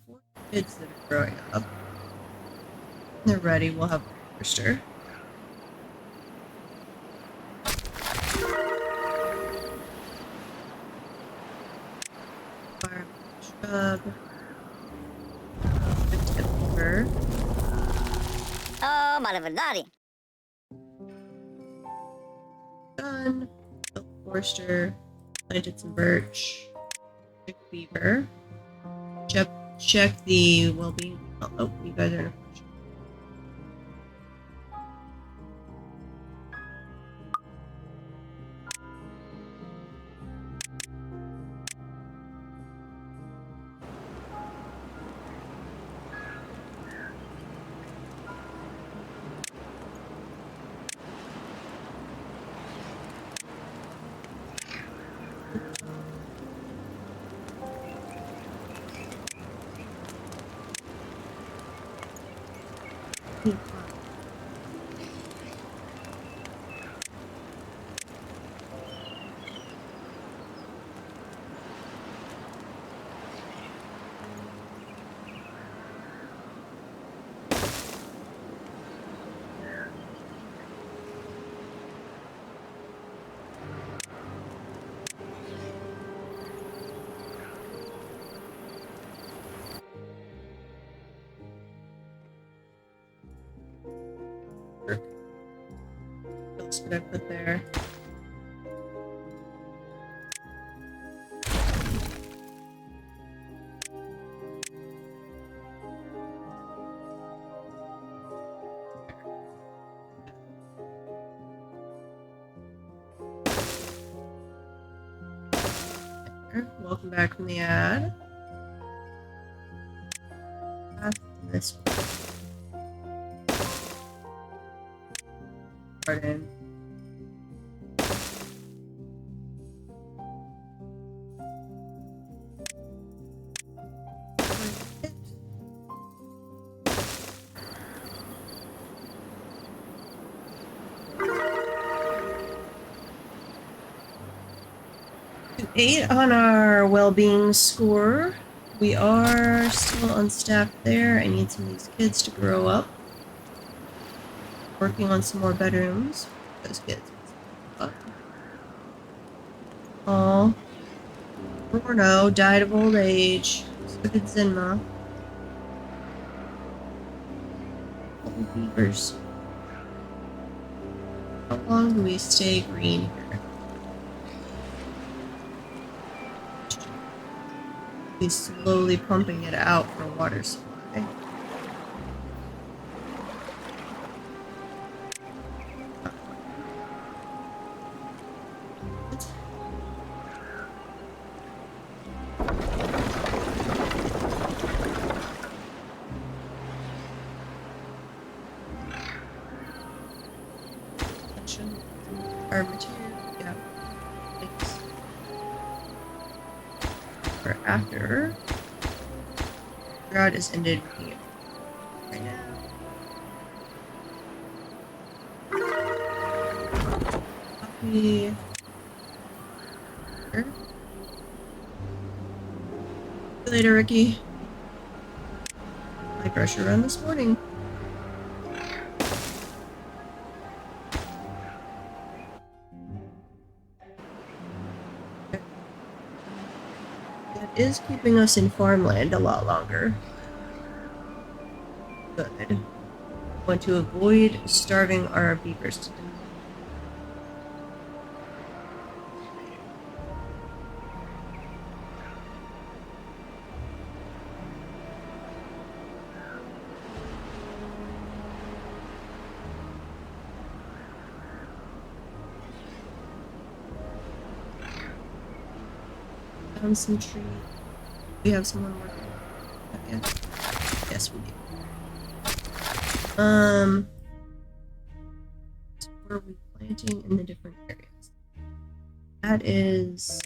Four kids that are growing up. When they're ready, we'll have a rooster. Shrub.
Oh, malaverdari.
Done. Built Forester. Planted some birch. Check beaver. Check the well-being. Oh, you guys are in a forester. What else did I put there? Welcome back from the ad. This garden. To 8 on our well-being score. We are still unstaffed there. I need some of these kids to grow up. Working on some more bedrooms for those kids. Oh, Bruno died of old age. So did Zinma. Old beavers. How long do we stay green here? He's slowly pumping it out for water supply. Our material, yeah. Thanks. Or after drought is ended, we can right now. Copy. Here. See you later, Ricky. High pressure run this morning. That is keeping us in farmland a lot longer. Good. Want to avoid starving our beavers to death. Found some trees. We have someone working. Yeah. Yes, we do. So where are we planting in the different areas? That is.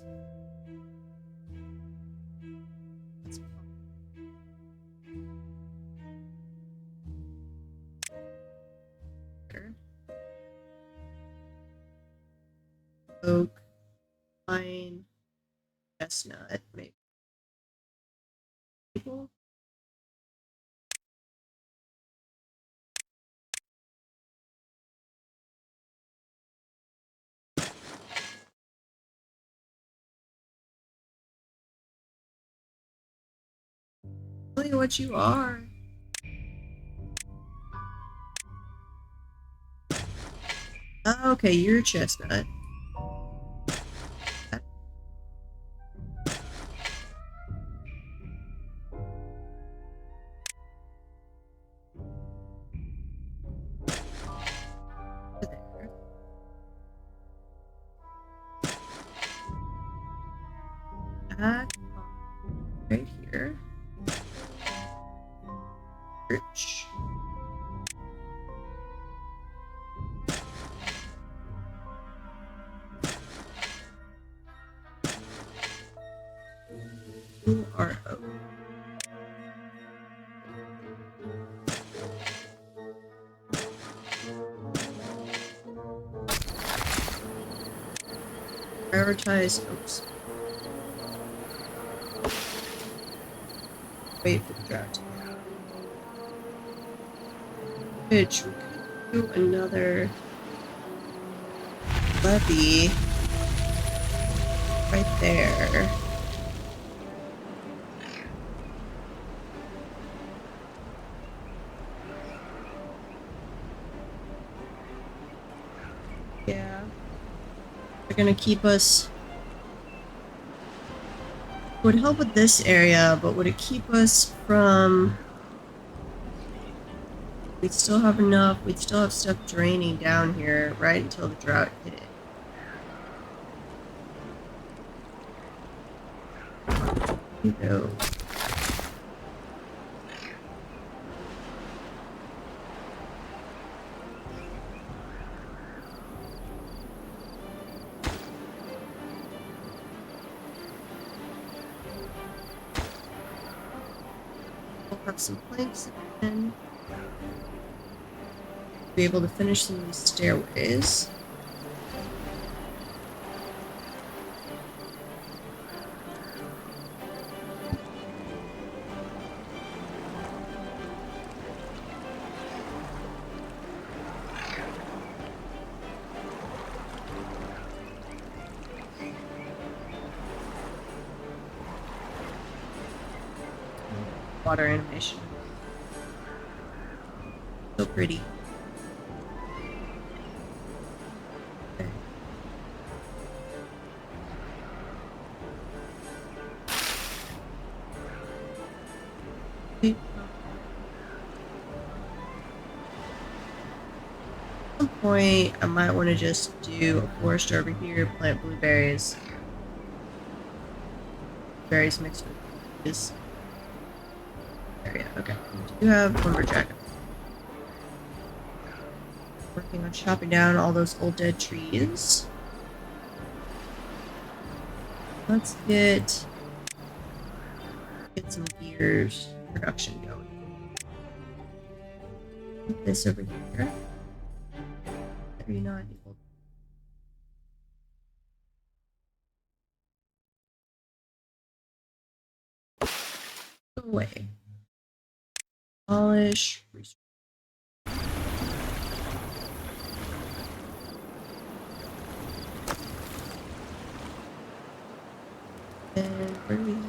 Oak, pine, chestnut, maybe. People? Tell you what you are. Okay, you're chestnut. There. That right here. Birch. You are oak. Prioritize oaks. Wait for the drought to get out. Which we could do another levee right there. Yeah. They're gonna keep us. Would help with this area, but would it keep us from. We'd still have enough, we'd still have stuff draining down here right until the drought hit it. You go. We'll have some planks and be able to finish some of these stairways. Water animation. So pretty. Okay. At some point, I might want to just do a forest over here, plant blueberries. Berries mixed with this area. Okay. We do have lumberjack. Working on chopping down all those old dead trees. Let's get some gears production going. Put this over here. 39. Away. Polish. And where do we have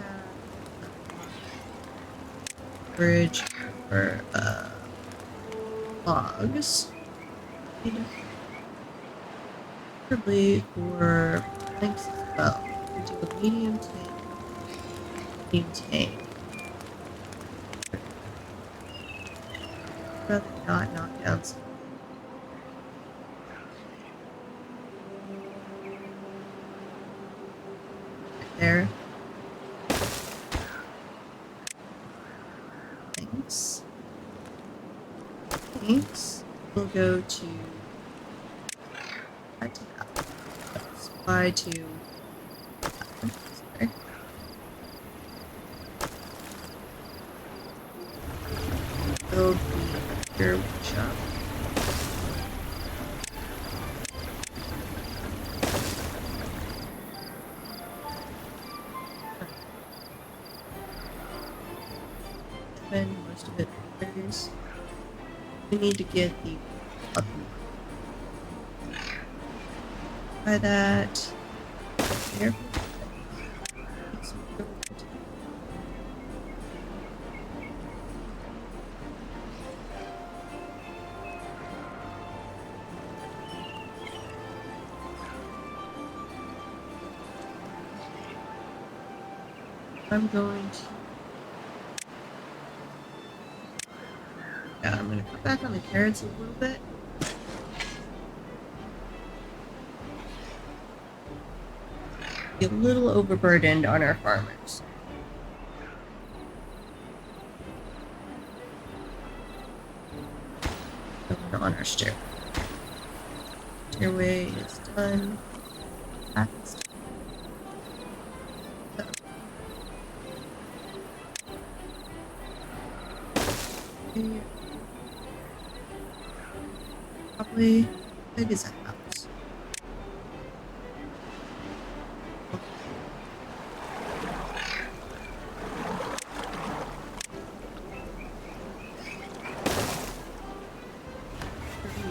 bridge for logs? Probably for planks as well. We do a medium tank. Rather not knock down some. Right there. Thanks. We'll go to supply to sorry. Build the gear workshop. Spend most of it on berries. We need to get the up by that. There. I'm going to. Yeah, I'm going to cut back on the carrots a little bit. Be a little overburdened on our farmers. On our stairway. Stairway is done. Path is done. Okay. Probably big as a house.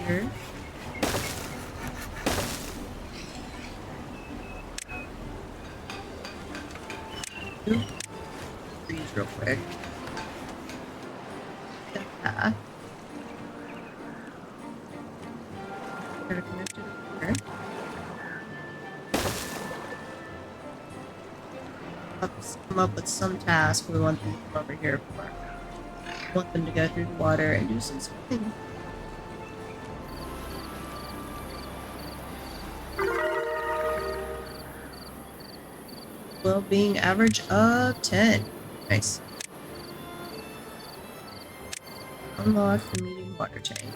Here. Freeze real quick. That. Gotta connect it over here. Let's come up with some task we want them to come over here for. We want them to go through the water and do some swimming. Well-being average of 10. Nice. Unlock the medium water tank.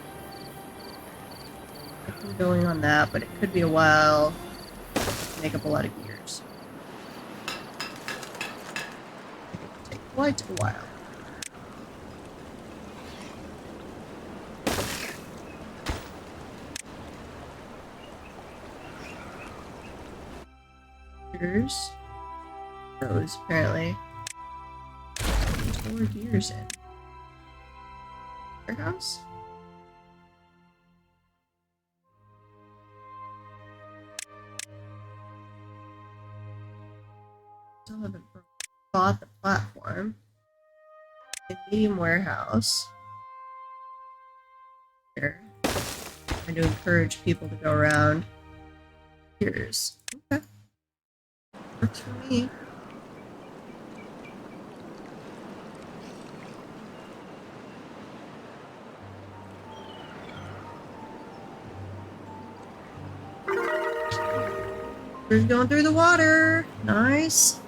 Nothing going on that, but it could be a while to make up a lot of gears. It could take quite a while. Gears. Those apparently. 4 gears in. Warehouse? Still haven't bought the platform. The medium warehouse. Here. Trying to encourage people to go around. Gears. Okay. Works for me. We're going through the water. Nice.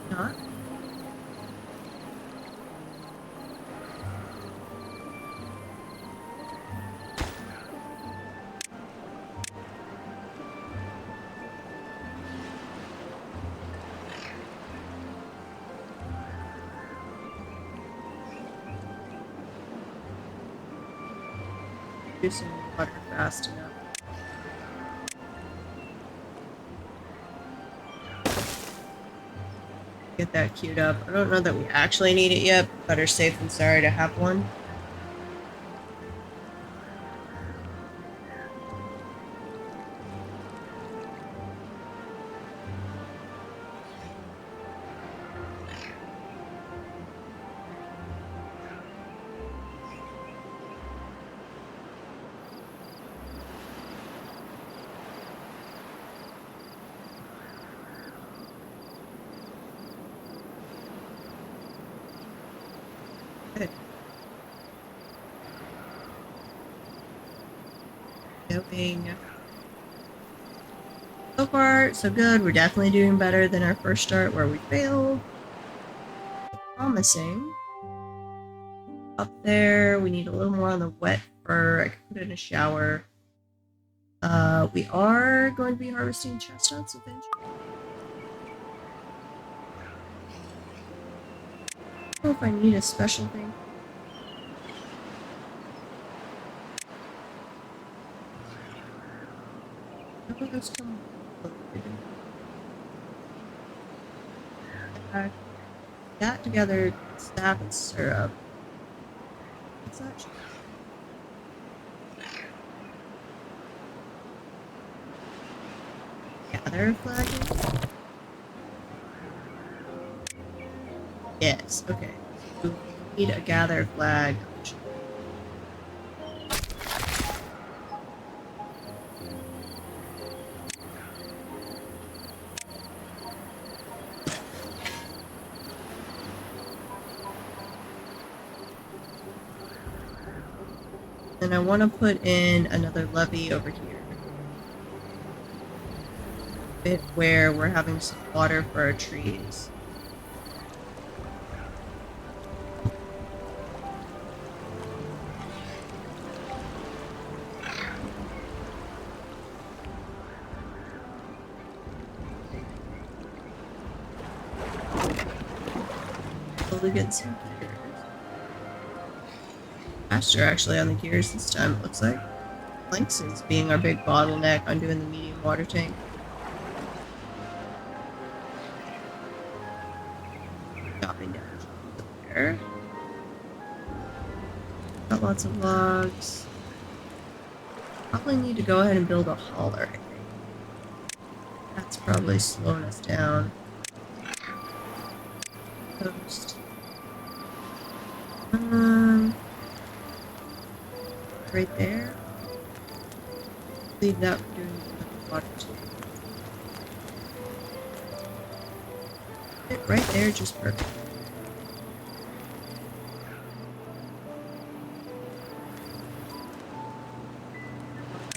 Not. Producing water fast enough. Get that queued up. I don't know that we actually need it yet. Better safe than sorry to have one. Good. Going. So far, so good. We're definitely doing better than our first start where we failed. Promising. Up there, we need a little more on the wet fur. I could put in a shower. We are going to be harvesting chestnuts eventually. I don't know if I need a special thing. Those come that together, sap and syrup. What's that? Gather flagging? Yes, okay. We need a gather flag. And I want to put in another levee over here. Bit where we're having some water for our trees. Slowly get some gears. Faster actually on the gears this time, it looks like. Lynx is being our big bottleneck on doing the medium water tank. Chopping down there. Got lots of logs. Probably need to go ahead and build a hauler, I think. That's probably slowing us down. Post. Right there. Leave that for doing the water too. Right there, just perfect.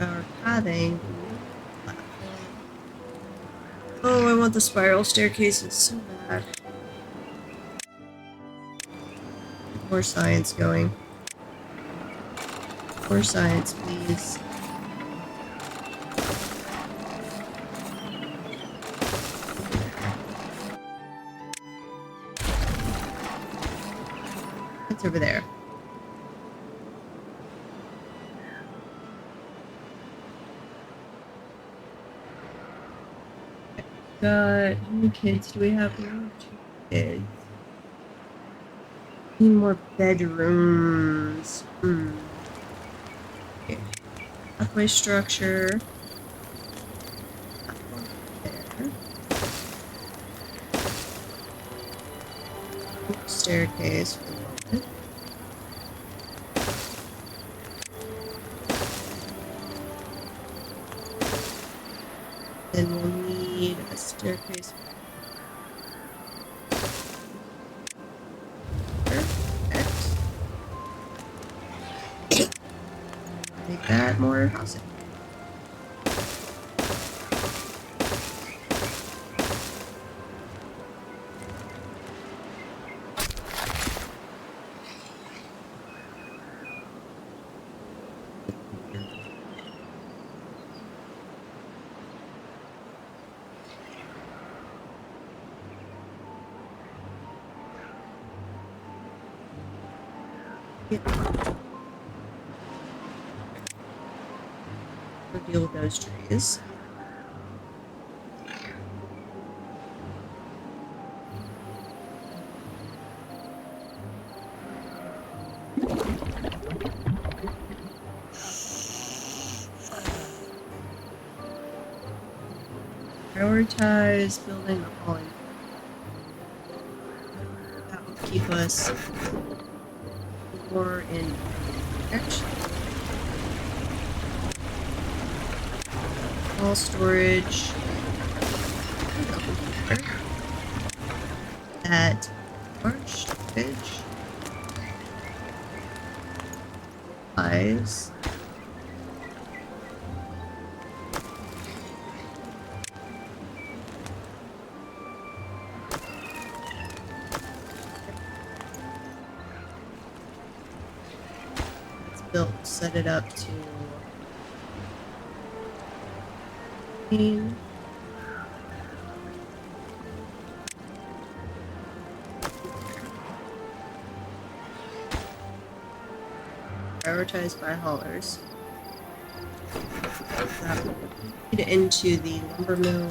Our pathing. Oh, I want the spiral staircases so bad. More science going. More science, please. It's over there. Got how many kids do we have? We have 2 kids. Need more bedrooms. Okay. Pathway structure. There. Staircase for the moment. Then we'll need a staircase. Perfect. Make that more housing. We'll deal with those trees. Prioritize building the hauling. That will keep us more in action. All storage. At large storage. Eyes. It's built, set it up to prioritized by haulers. That will feed into the lumber mill.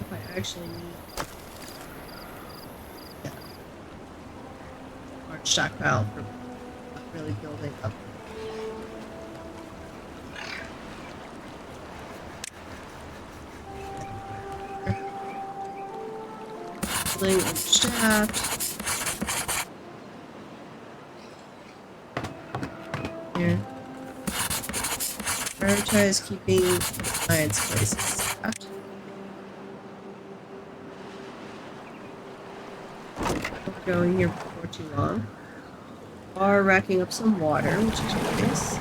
If I actually need large stockpile for not really building up. Building and shaft. Here. Prioritize keeping science places staffed. Not going here for too long. Are racking up some water, which is nice.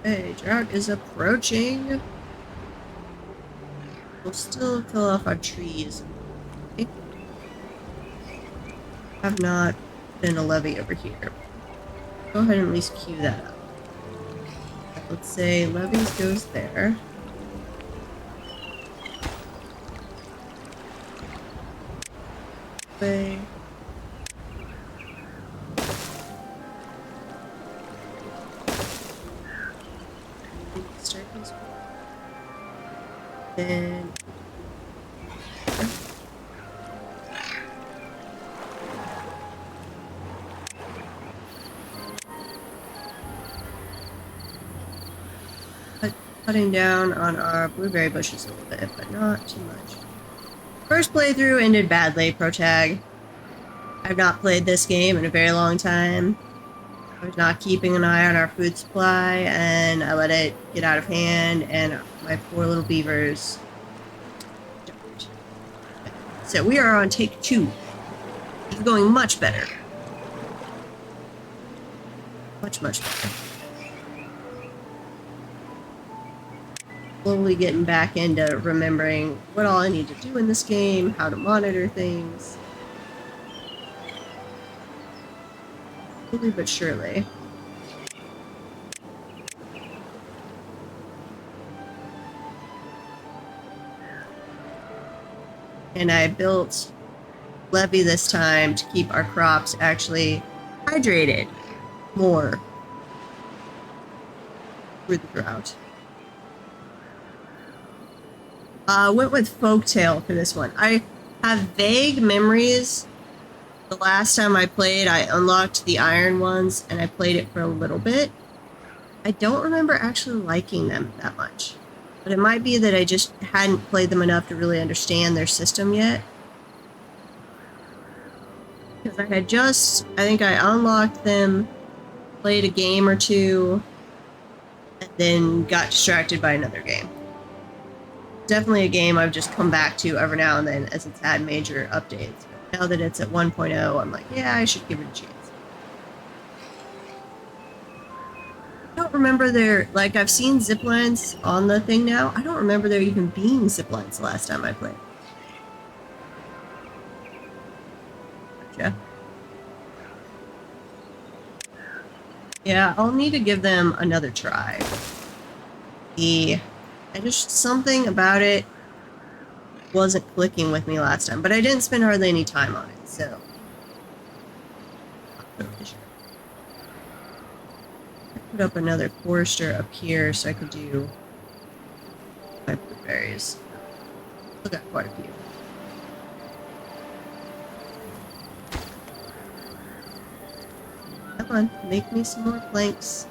Hey, drought is approaching. We'll still kill off our trees. Have not Then a levee over here. Go ahead and at least queue that up. Let's say levees goes there. Way. Staircase. Then cutting down on our blueberry bushes a little bit, but not too much. First playthrough ended badly, pro tag. I've not played this game in a very long time. I was not keeping an eye on our food supply, and I let it get out of hand, and my poor little beavers died. So we are on take 2. It's going much better. Much, much better. Slowly getting back into remembering what all I need to do in this game, how to monitor things. Slowly but surely. And I built levee this time to keep our crops actually hydrated more through the drought. Went with Folktale for this one. I have vague memories. The last time I played, I unlocked the iron ones, and I played it for a little bit. I don't remember actually liking them that much. But it might be that I just hadn't played them enough to really understand their system yet. Because I had I think I unlocked them, played a game or two, and then got distracted by another game. Definitely a game I've just come back to every now and then as it's had major updates. But now that it's at 1.0, I'm like, yeah, I should give it a chance. I don't remember like, I've seen ziplines on the thing now. I don't remember there even being ziplines the last time I played. Gotcha. Yeah, I'll need to give them another try. Something about it wasn't clicking with me last time, but I didn't spend hardly any time on it, so. I put up another forester up here so I could do my blueberries. Still got quite a few. Come on, make me some more planks.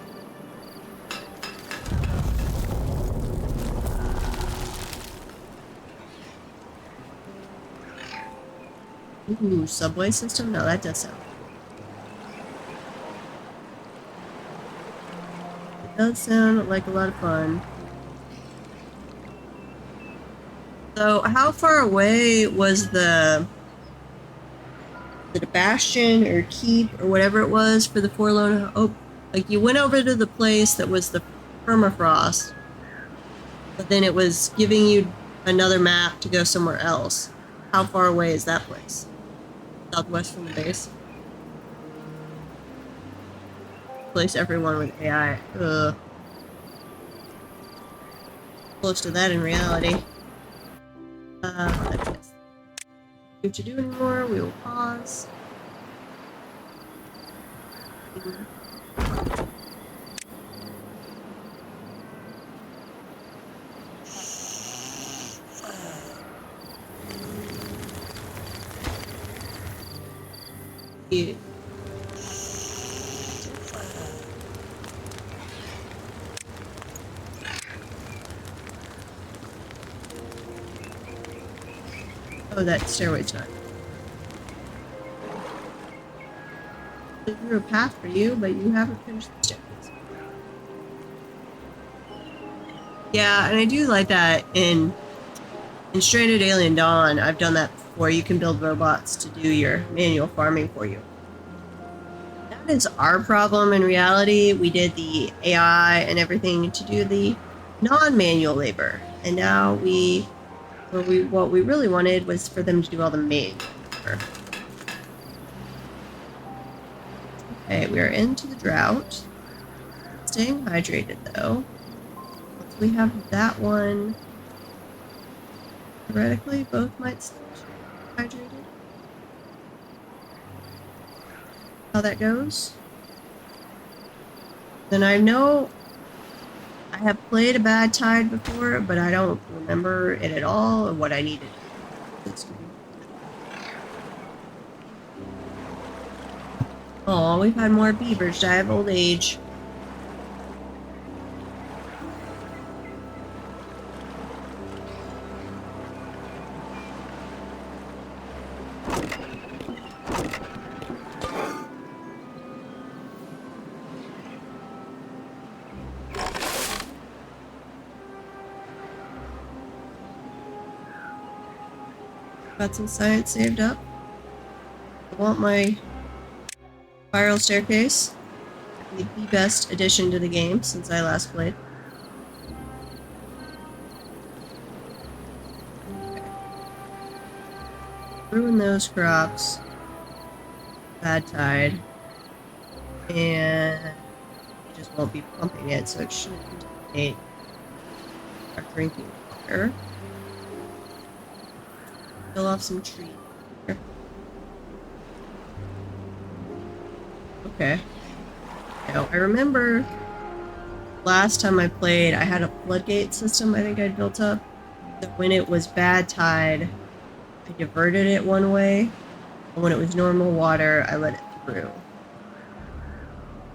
Ooh, subway system? No, that does sound good. It does sound like a lot of fun. So, how far away was the bastion or keep or whatever it was for the Forlorn Hope? Like, you went over to the place that was the permafrost, but then it was giving you another map to go somewhere else. How far away is that place? Southwest from the base. Place everyone with AI. Ugh. Close to that in reality. Yes. If to do anymore, we will pause. Yeah. Oh, that stairway's not. I drew a path for you, but you haven't finished the staircase. Yeah, and I do like that in Stranded Alien Dawn. I've done that before. You can build robots to do your manual farming for you. That is our problem in reality. We did the AI and everything to do the non-manual labor, and now what we really wanted was for them to do all the manual labor. Okay, we are into the drought. Staying hydrated though. Once we have that one, theoretically both might stay hydrated. How that goes. Then I know I have played a bad tide before, but I don't remember it at all or what I needed to do. Oh, we've had more beavers die of old age. Got some science saved up. I want my spiral staircase. Be the best addition to the game since I last played. Okay. Ruin those crops. Bad tide. And we just won't be pumping it, so it shouldn't contaminate our drinking water. Fill off some trees here. Okay. Now, I remember last time I played, I had a floodgate system I think I'd built up. That when it was bad tide, I diverted it one way, and when it was normal water, I let it through.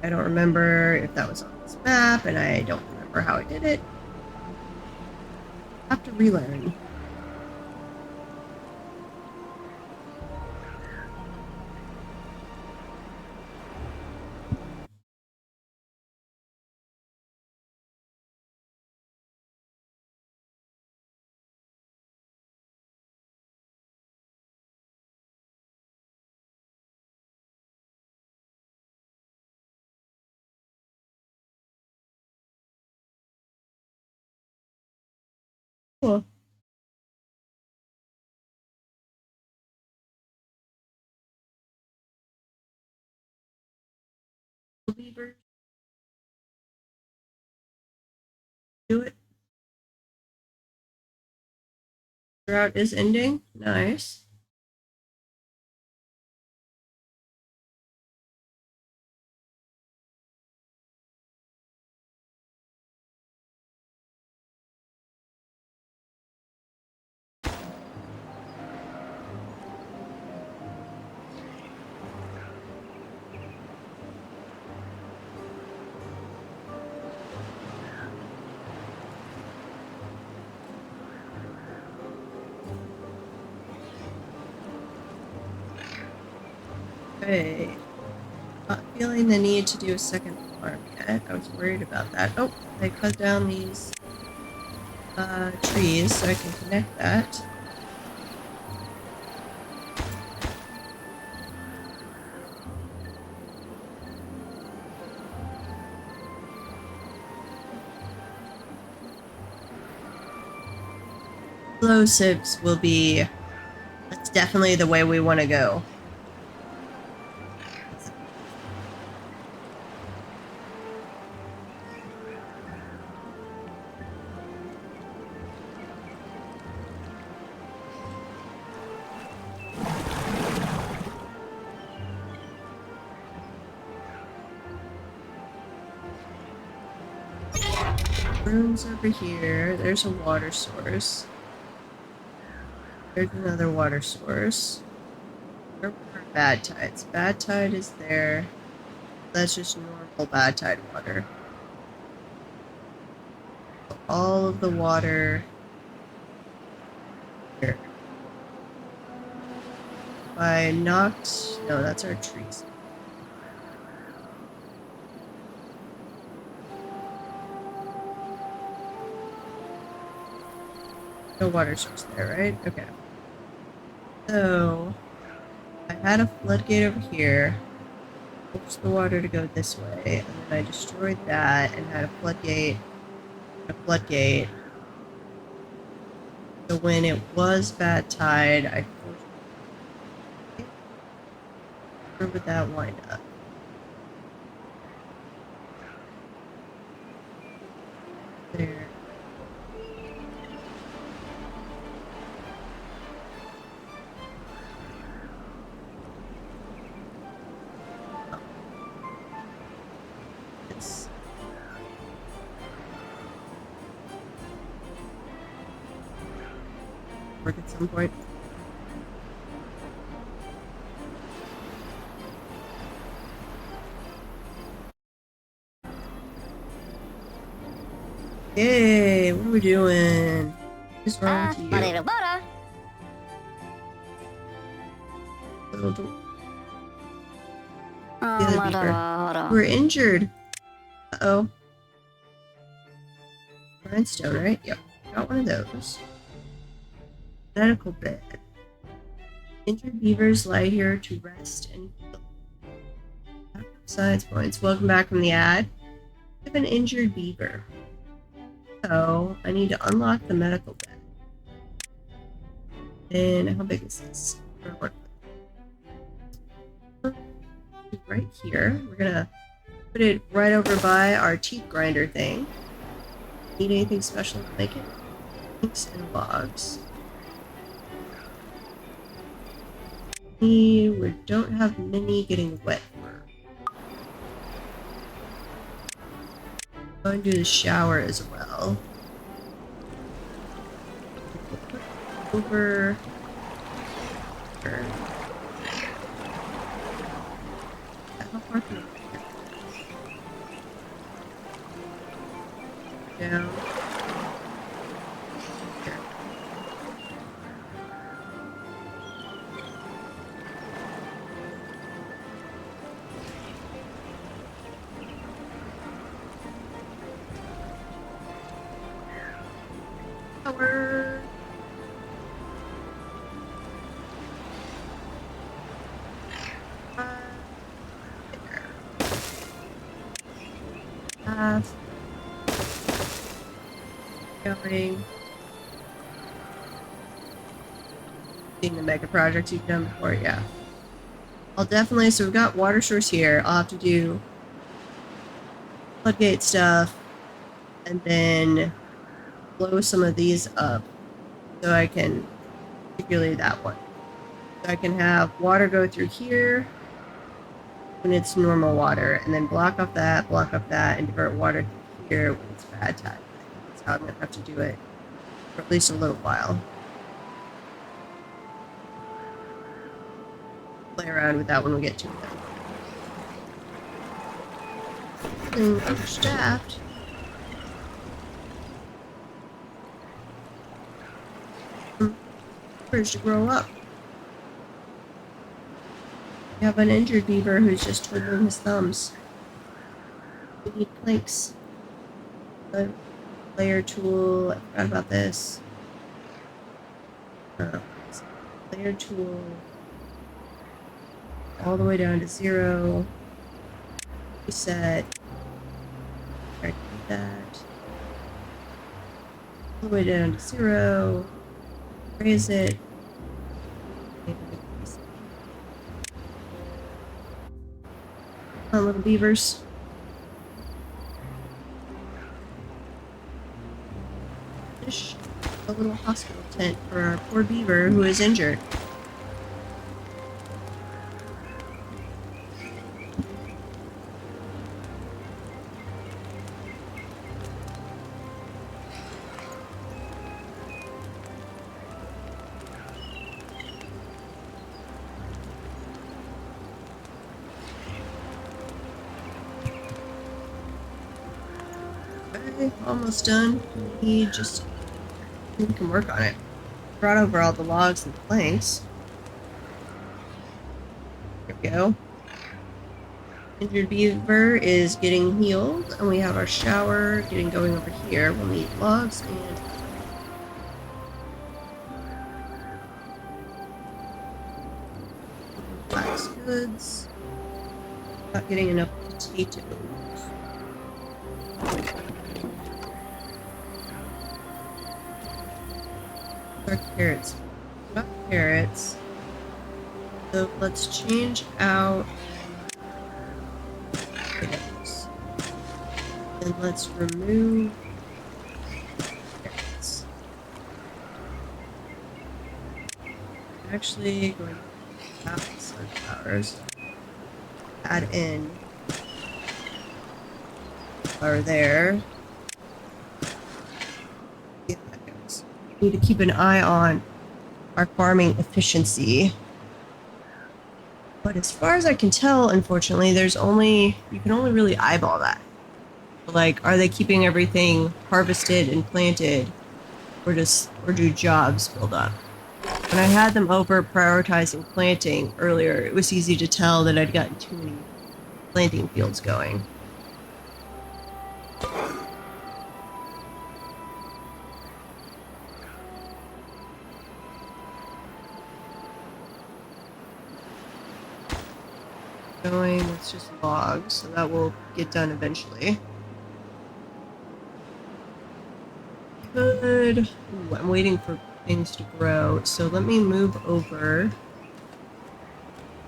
I don't remember if that was on this map, and I don't remember how I did it. I have to relearn. Cool. Beaver, do it. Drought is ending. Nice. Okay. Not feeling the need to do a second farm yet. I was worried about that. Oh, I cut down these trees so I can connect that. Explosives will be. That's definitely the way we want to go. Rooms over here. There's a water source. There's another water source. Where were bad tides? Bad tide is there. That's just normal bad tide water. All of the water here. If I knocked. No, that's our trees. No water source there, right? Okay. So, I had a floodgate over here. Forced the water to go this way, and then I destroyed that and had a floodgate. So when it was bad tide, I forced. Where would that wind up? work at some point. Hey, what are we doing? What's wrong with you?
Malero butter.
Little
Oh,
the other beaver. We're injured. Uh-oh. Grindstone, right? Yep. Got one of those. Medical bed. Injured beavers lie here to rest and heal. Science points. Welcome back from the ad. I have an injured beaver. So I need to unlock the medical bed. And how big is this? Right here. We're gonna put it right over by our teeth grinder thing. Need anything special to make it? Inks and logs. We don't have many getting wet for. Go and do the shower as well. Over. How far can I get? Down. Here. Power. Going. Seeing the mega projects you've done before, yeah. I'll definitely, so we've got water source here. I'll have to do floodgate stuff and then blow some of these up so I can, particularly that one. So I can have water go through here when it's normal water and then block off that, and divert water through here when it's bad time. That's how I'm going to have to do it for at least a little while. Play around with that when we get to it. Overstaffed. Beavers to grow up. We have an injured beaver who's just twiddling his thumbs. We need planks. The layer tool. I forgot about this. Layer tool. All the way down to 0. Reset. Try to do that. All the way down to 0. Raise it. Come on, little beavers. Finish a little hospital tent for our poor beaver who is injured. Okay, almost done. We can work on it. Brought over all the logs and planks. There we go. Injured beaver is getting healed, and we have our shower getting going over here. We'll need logs and flax goods. Not getting enough potatoes. Our carrots. Got carrots. So let's change out potatoes. And let's remove carrots. Actually, going to add sunflowers. Add in flour there. See how that goes. Need to keep an eye on our farming efficiency. But as far as I can tell, unfortunately, you can only really eyeball that. Like, are they keeping everything harvested and planted, or do jobs build up? When I had them over prioritizing planting earlier, it was easy to tell that I'd gotten too many planting fields going. That's just logs, so that will get done eventually. Good. Ooh, I'm waiting for things to grow, so let me move over.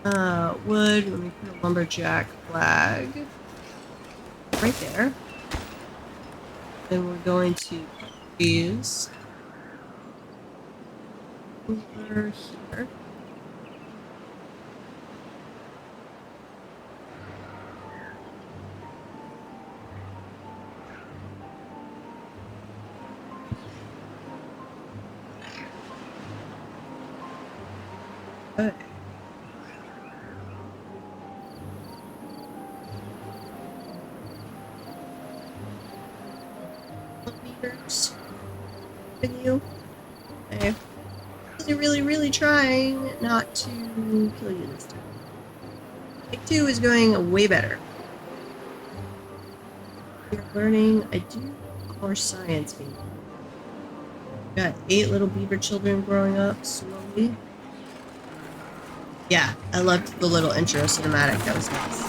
Wood. Let me put a lumberjack flag right there. Then we're going to put trees over here. Okay. Meters. With you. Okay. Really, really trying not to kill you this time. Take 2 is going way better. We're learning. I do more science being. Got 8 little beaver children growing up slowly. Yeah, I loved the little intro cinematic. That was nice.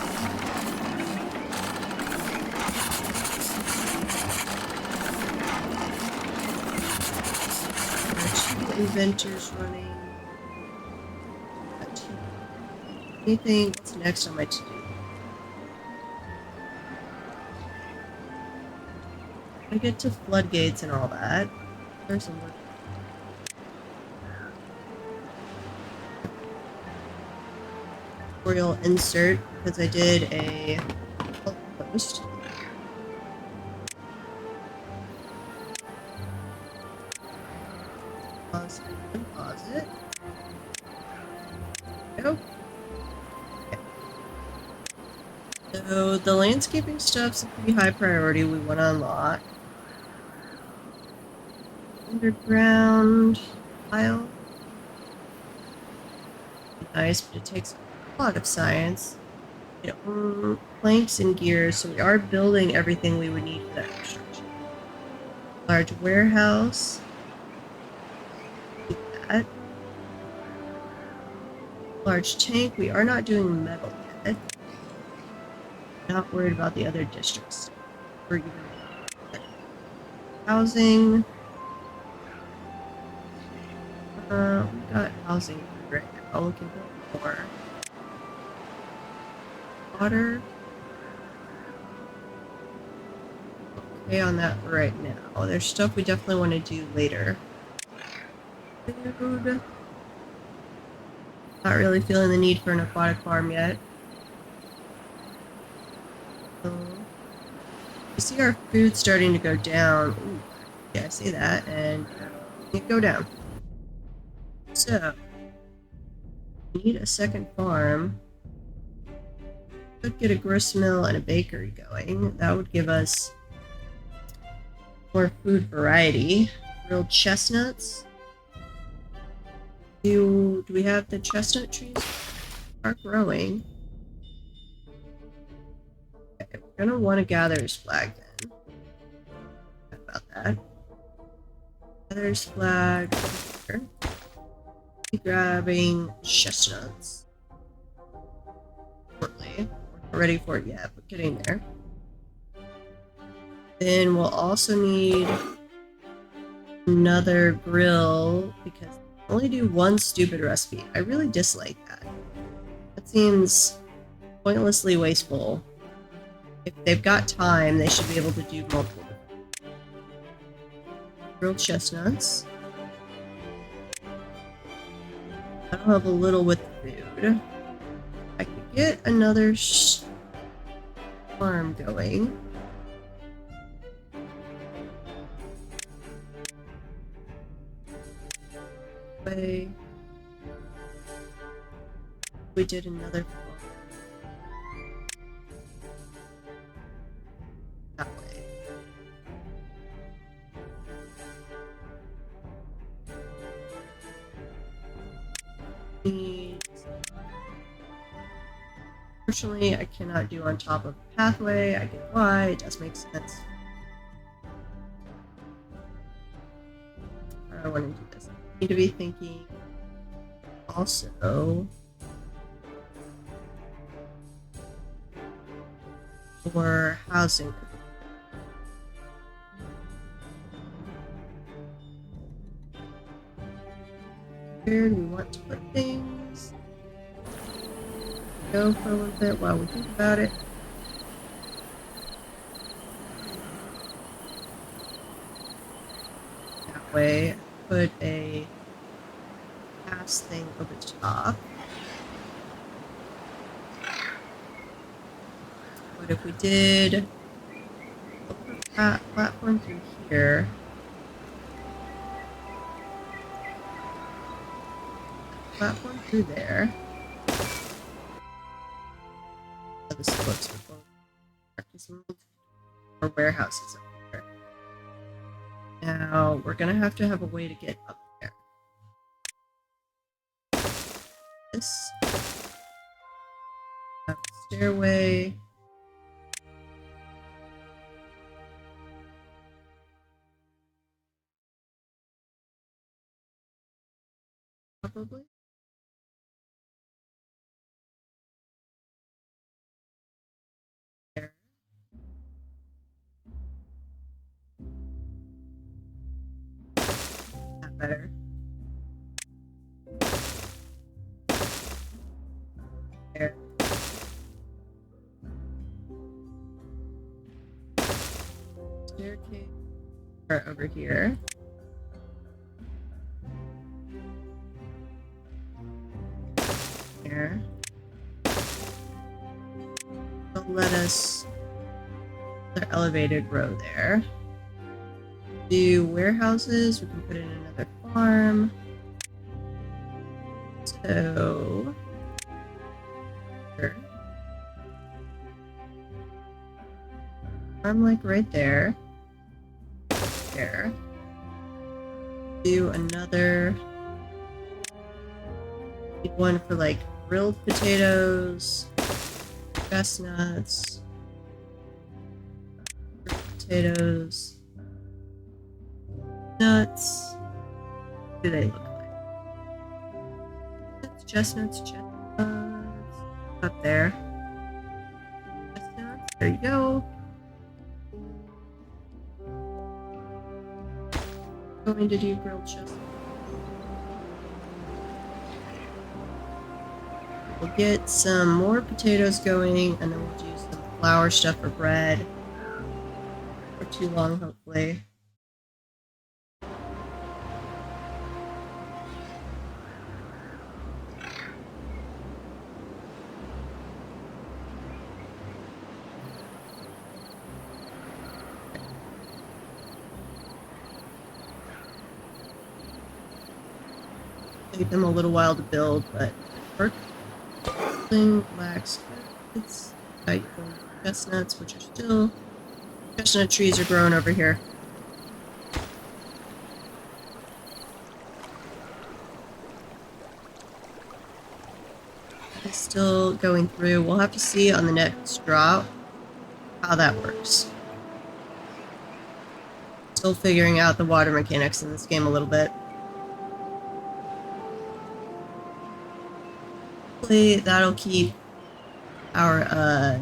There are 2 inventors running. Anything? What's next on my to-do? I get to floodgates and all that. There's some work. Tutorial insert because I did a post. Pause and pause it. Go. Okay. So the landscaping stuff's a pretty high priority. We want to unlock. Underground tile. Nice, but it takes a lot of science. You know, planks and gears, so we are building everything we would need for that construction. Large warehouse. That. Large tank. We are not doing metal yet. Not worried about the other districts. We're even housing. We got housing right now. We can build more. Water. Okay on that right now. There's stuff we definitely want to do later. Food. Not really feeling the need for an aquatic farm yet. So, you see our food starting to go down. Ooh, yeah, I see that, and it go down. So, we need a second farm. Could get a grist mill and a bakery going. That would give us more food variety. Grilled chestnuts. Do we have the chestnut trees? Are growing. Okay, we're gonna want to gather's flag then. How about that? Gather's flag here. Grabbing chestnuts. Shortly. We're not ready for it yet, but getting there. Then we'll also need another grill because I only do one stupid recipe. I really dislike that. That seems pointlessly wasteful. If they've got time, they should be able to do multiple. Grilled chestnuts. I'll have a little with food. I could get another farm going. way. We did another floor that way. Unfortunately, I cannot do on top of a pathway. I get why. It does make sense. How do I want to do this? I need to be thinking also for housing. Where do we want to put things? Go for a little bit while we think about it. That way, put a pass thing over the top. What if we did a platform through here? Platform through there. Oh, this looks for or warehouses up here. Now we're gonna have to have a way to get up there. This stairway. Probably. There. That better. There. Staircase. Or over here. There. They'll let us another elevated row there. Do warehouses, we can put in another farm. So farm like right there. There. Do another one for like grilled potatoes, chestnuts, grilled potatoes, nuts. What do they look like? Chestnuts. Up there. Chestnuts. There you go. Going to do grilled chestnuts. We'll get some more potatoes going, and then we'll do some flour stuff for bread. For too long, hopefully. Take them a little while to build, but work. Building lacks it's like chestnuts, which are still chestnut trees are growing over here. It's still going through. We'll have to see on the next drop how that works. Still figuring out the water mechanics in this game a little bit. Hopefully that'll keep our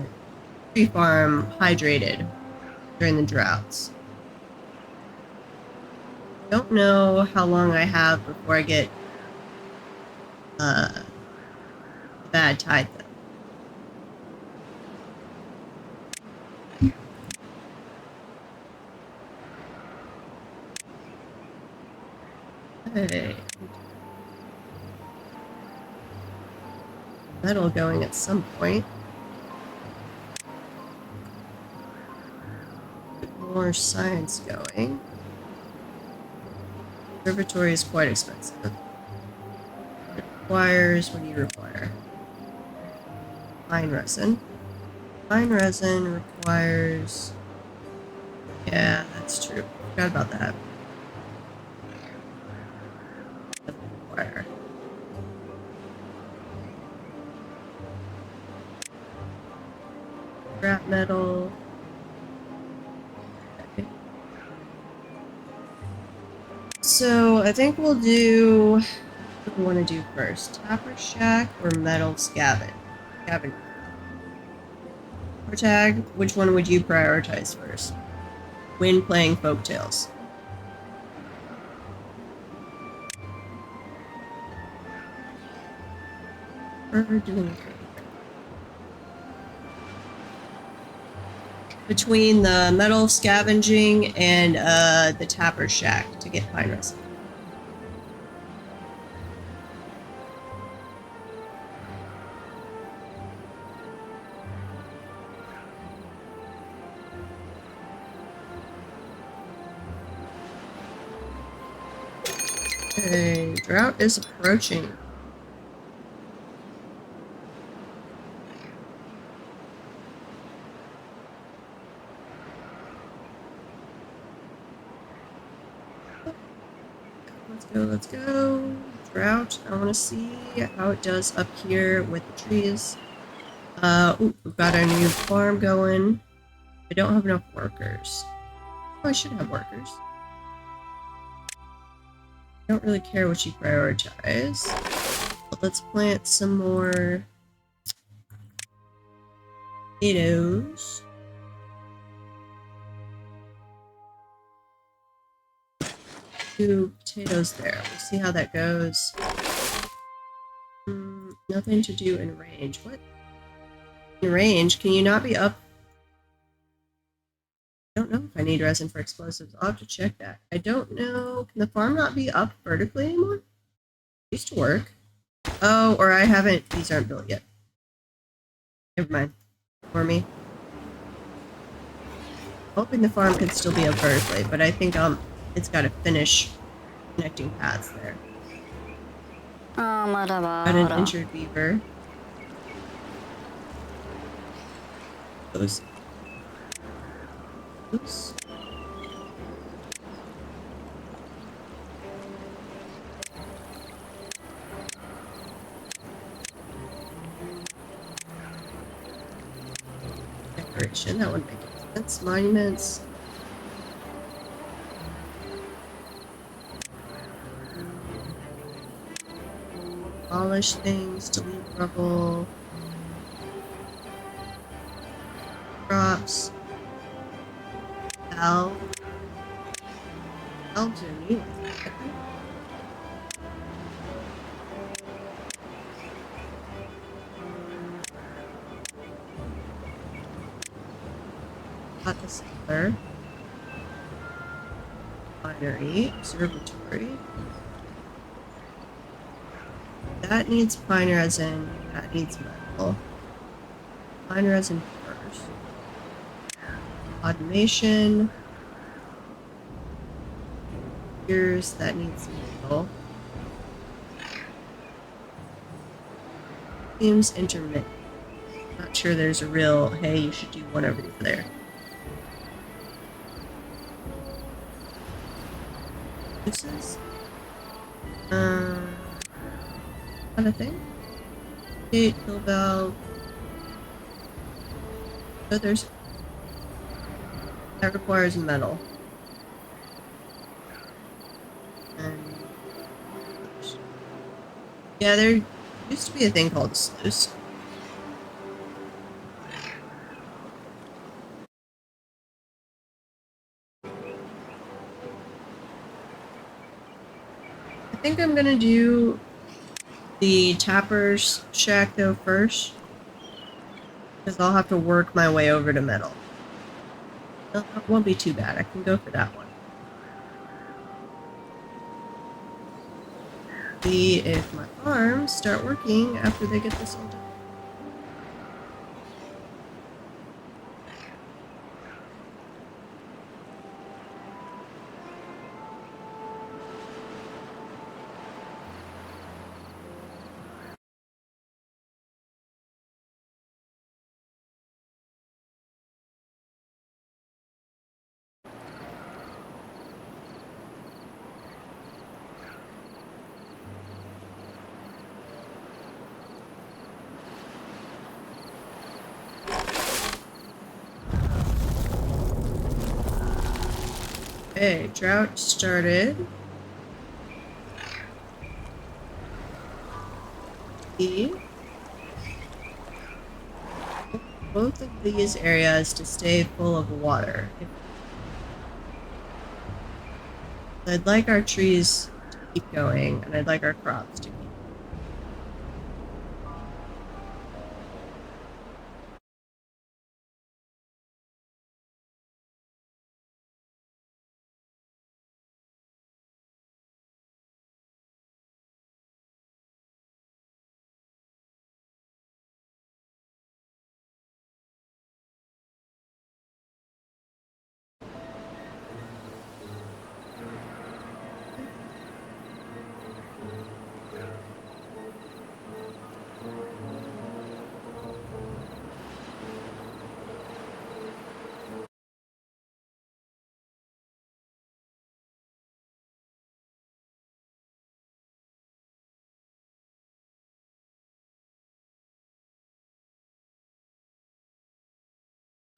tree farm hydrated during the droughts. Don't know how long I have before I get bad tide though. Okay. Metal going at some point. More science going. Observatory is quite expensive. requires, what do you require? Pine resin. Pine resin requires, yeah, that's true. Forgot about that. Require. Scrap metal. Okay. So I think we'll do, what do we want to do first? Tapper shack or metal scavenge? Or tag, which one would you prioritize first? When playing folktales. Or doing between the metal scavenging and the tapper shack to get pine resin. Okay, drought is approaching. Let's go. Drought. I want to see how it does up here with the trees. Ooh, we've got our new farm going. I don't have enough workers. Oh, I should have workers. I don't really care what you prioritize. But let's plant some more potatoes. 2 potatoes there. We'll see how that goes. Nothing to do in range. What? In range? Can you not be up? I don't know if I need resin for explosives. I'll have to check that. I don't know. Can the farm not be up vertically anymore? It used to work. Oh, or I haven't. These aren't built yet. Never mind. For me. Hoping the farm could still be up vertically, but I think it's got to finish connecting paths there. Got an injured beaver. Those. Oops. Decoration, that wouldn't make sense. Monuments. Polish things, delete rubble. Crops. Valve. Valves are new. Got the cellar. Winery. Observatory. That needs pine resin. That needs metal. Pine resin first. Automation. Here's that needs metal. Seems intermittent. Not sure there's a real, hey, you should do one over there. This is not a thing. Gate, pill valve. So there's that requires metal. And yeah, there used to be a thing called sluice. I think I'm gonna do the tapper's shack though first, because I'll have to work my way over to metal. It won't be too bad. I can go for that one. See if my farms start working after they get this all done. Okay, drought started. Both of these areas to stay full of water. I'd like our trees to keep going, and I'd like our crops to keep.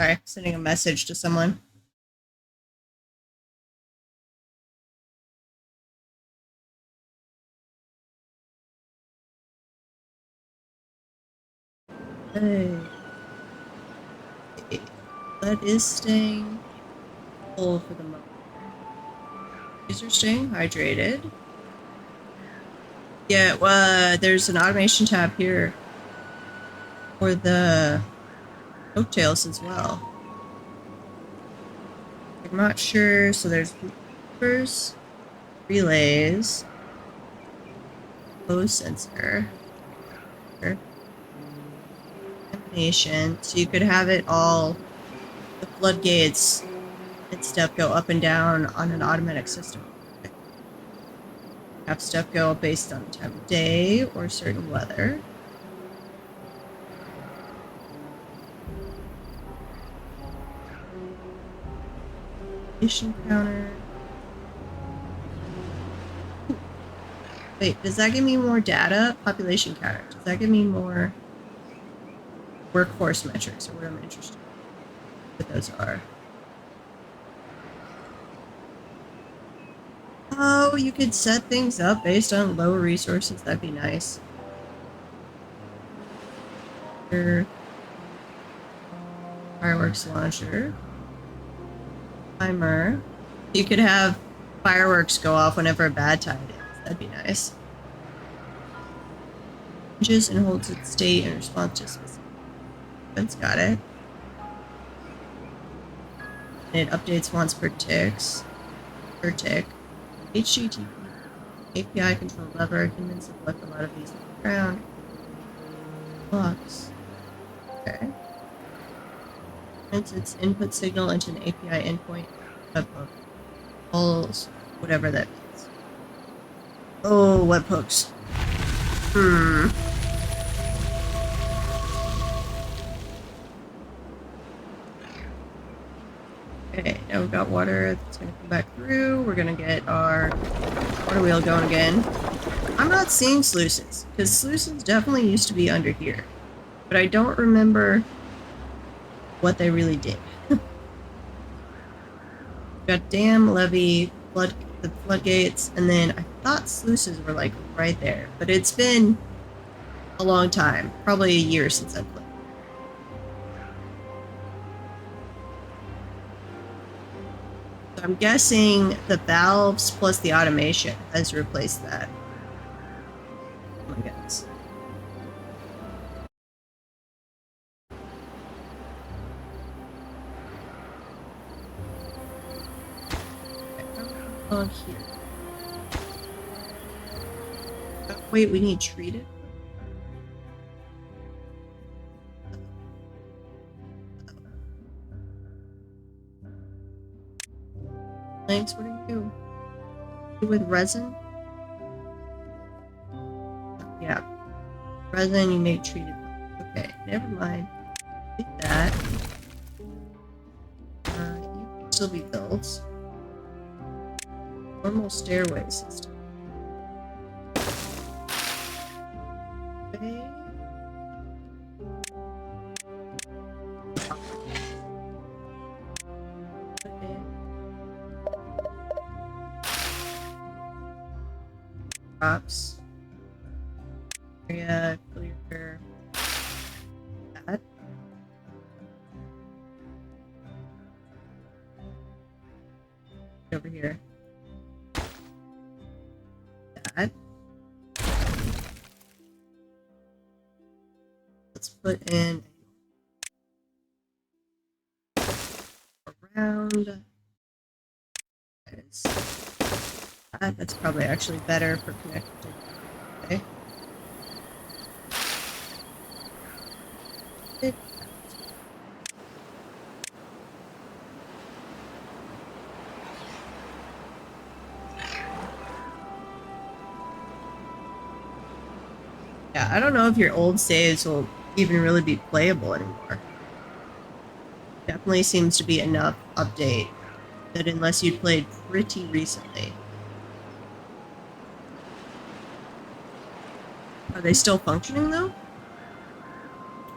Sorry, sending a message to someone. Hey. That is staying full for the moment. These are staying hydrated. Yeah, there's an automation tab here for the coattails as well. I'm not sure, so there's loopers, relays, flow sensor, combination, so you could have it all, the floodgates and stuff go up and down on an automatic system. Have stuff go based on time of day or certain weather. Population counter. Wait, does that give me more data? Population counter. Does that give me more workforce metrics or what I'm interested in? What those are? Oh, you could set things up based on low resources. That'd be nice. Fireworks launcher. Timer. You could have fireworks go off whenever a bad tide is. That'd be nice. Changes and holds its state in response to specific events. Got it. And it updates once per tick. HTTP API control lever. Humans have left a lot of these on the ground. Blocks. Okay. Its input signal into an API endpoint webhook. Pulls whatever that means. Oh, webhooks. Okay, now we've got water that's gonna come back through. We're gonna get our water wheel going again. I'm not seeing sluices, because sluices definitely used to be under here. But I don't remember what they really did. Got dam, levee, the floodgates, and then I thought sluices were like right there. But it's been a long time, probably a year since I played. So I'm guessing the valves plus the automation has replaced that. Oh my goodness. On here. Oh, wait, we need treated? Thanks, what are you? With resin? Yeah. Resin, you make treated. Okay, never mind. Get that. You can still be built. Normal stairway system. Okay. Crops. Area clear. That. Over here. That. Let's put in around. That's probably actually better for connecting. Okay. Yeah, I don't know if your old saves will even really be playable anymore. Definitely seems to be enough update that unless you played pretty recently. Are they still functioning though?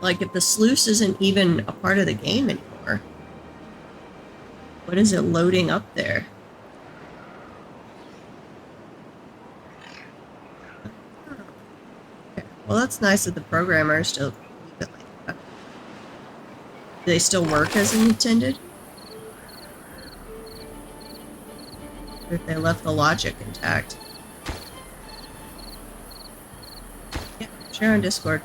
Like if the sluice isn't even a part of the game anymore, what is it loading up there? Okay. Well, that's nice that the programmers still leave it like that. Do they still work as intended? Or if they left the logic intact? Yeah, share on Discord.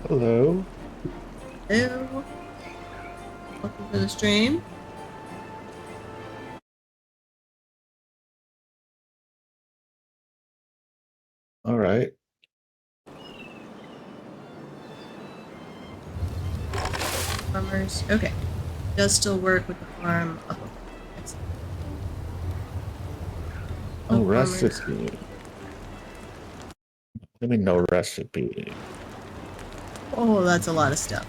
Hello.
Hello. Welcome to the stream.
All right.
Farmers. Okay. Does still work with the farm up.
Oh,
Farmers.
recipe. Let me know recipe.
Oh, that's a lot of stuff.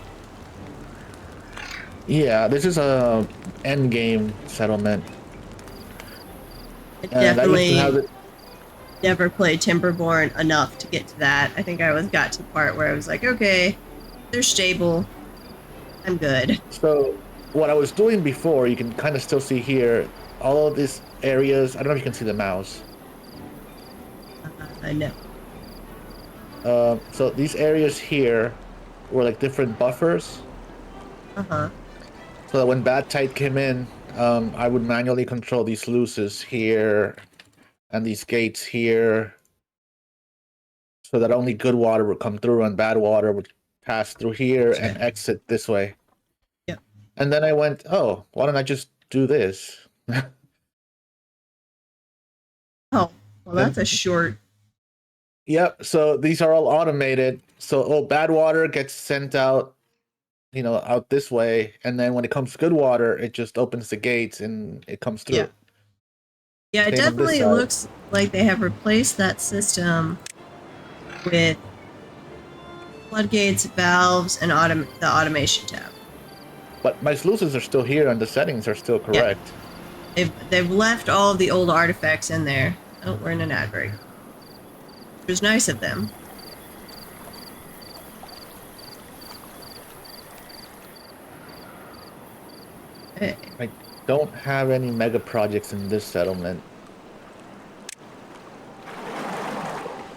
Yeah, this is a end game settlement.
I
And I used to
definitely
have it.
never played Timberborn enough to get to that. I think I got to the part where I was like, okay, they're stable. I'm good.
So what I was doing before, you can kind of still see here, all of these areas. I don't know if you can see the mouse.
No.
So these areas here were like different buffers.
Uh-huh.
So that when bad tide came in, I would manually control these sluices here and these gates here, so that only good water would come through and bad water would pass through here
Gotcha.
and exit this way.
Yep.
And then I went, oh, why don't I just do this?
Oh, well, that's a short.
Yep. So these are all automated. So, bad water gets sent out, out this way. And then when it comes to good water, it just opens the gates and it comes through.
Yeah. Yeah, it
Same on this
definitely
side.
looks like they have replaced that system with floodgates, valves, and the automation tab.
But my sluices are still here and the settings are still correct.
Yeah. They've left all of the old artifacts in there. Oh, we're in an ad break. It was nice of them. Okay.
I don't have any mega projects in this settlement.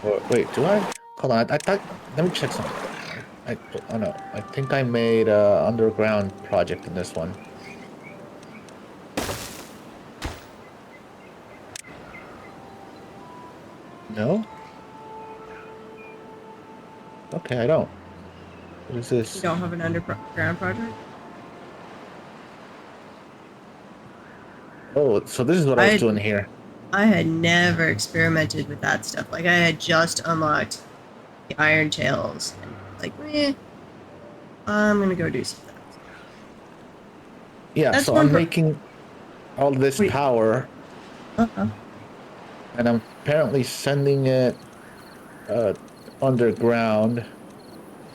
Or, wait, do I? Hold on, I thought. Let me check something. Oh no, I think I made a underground project in this one. No? Okay, I don't. What is this?
You don't have an underground project?
Oh, so this is what I was doing here.
I had never experimented with that stuff. Like, I had just unlocked the Iron Tails. And like, I'm gonna go do some things.
Yeah, so I'm making all this power.
Uh-huh.
And I'm apparently sending it underground.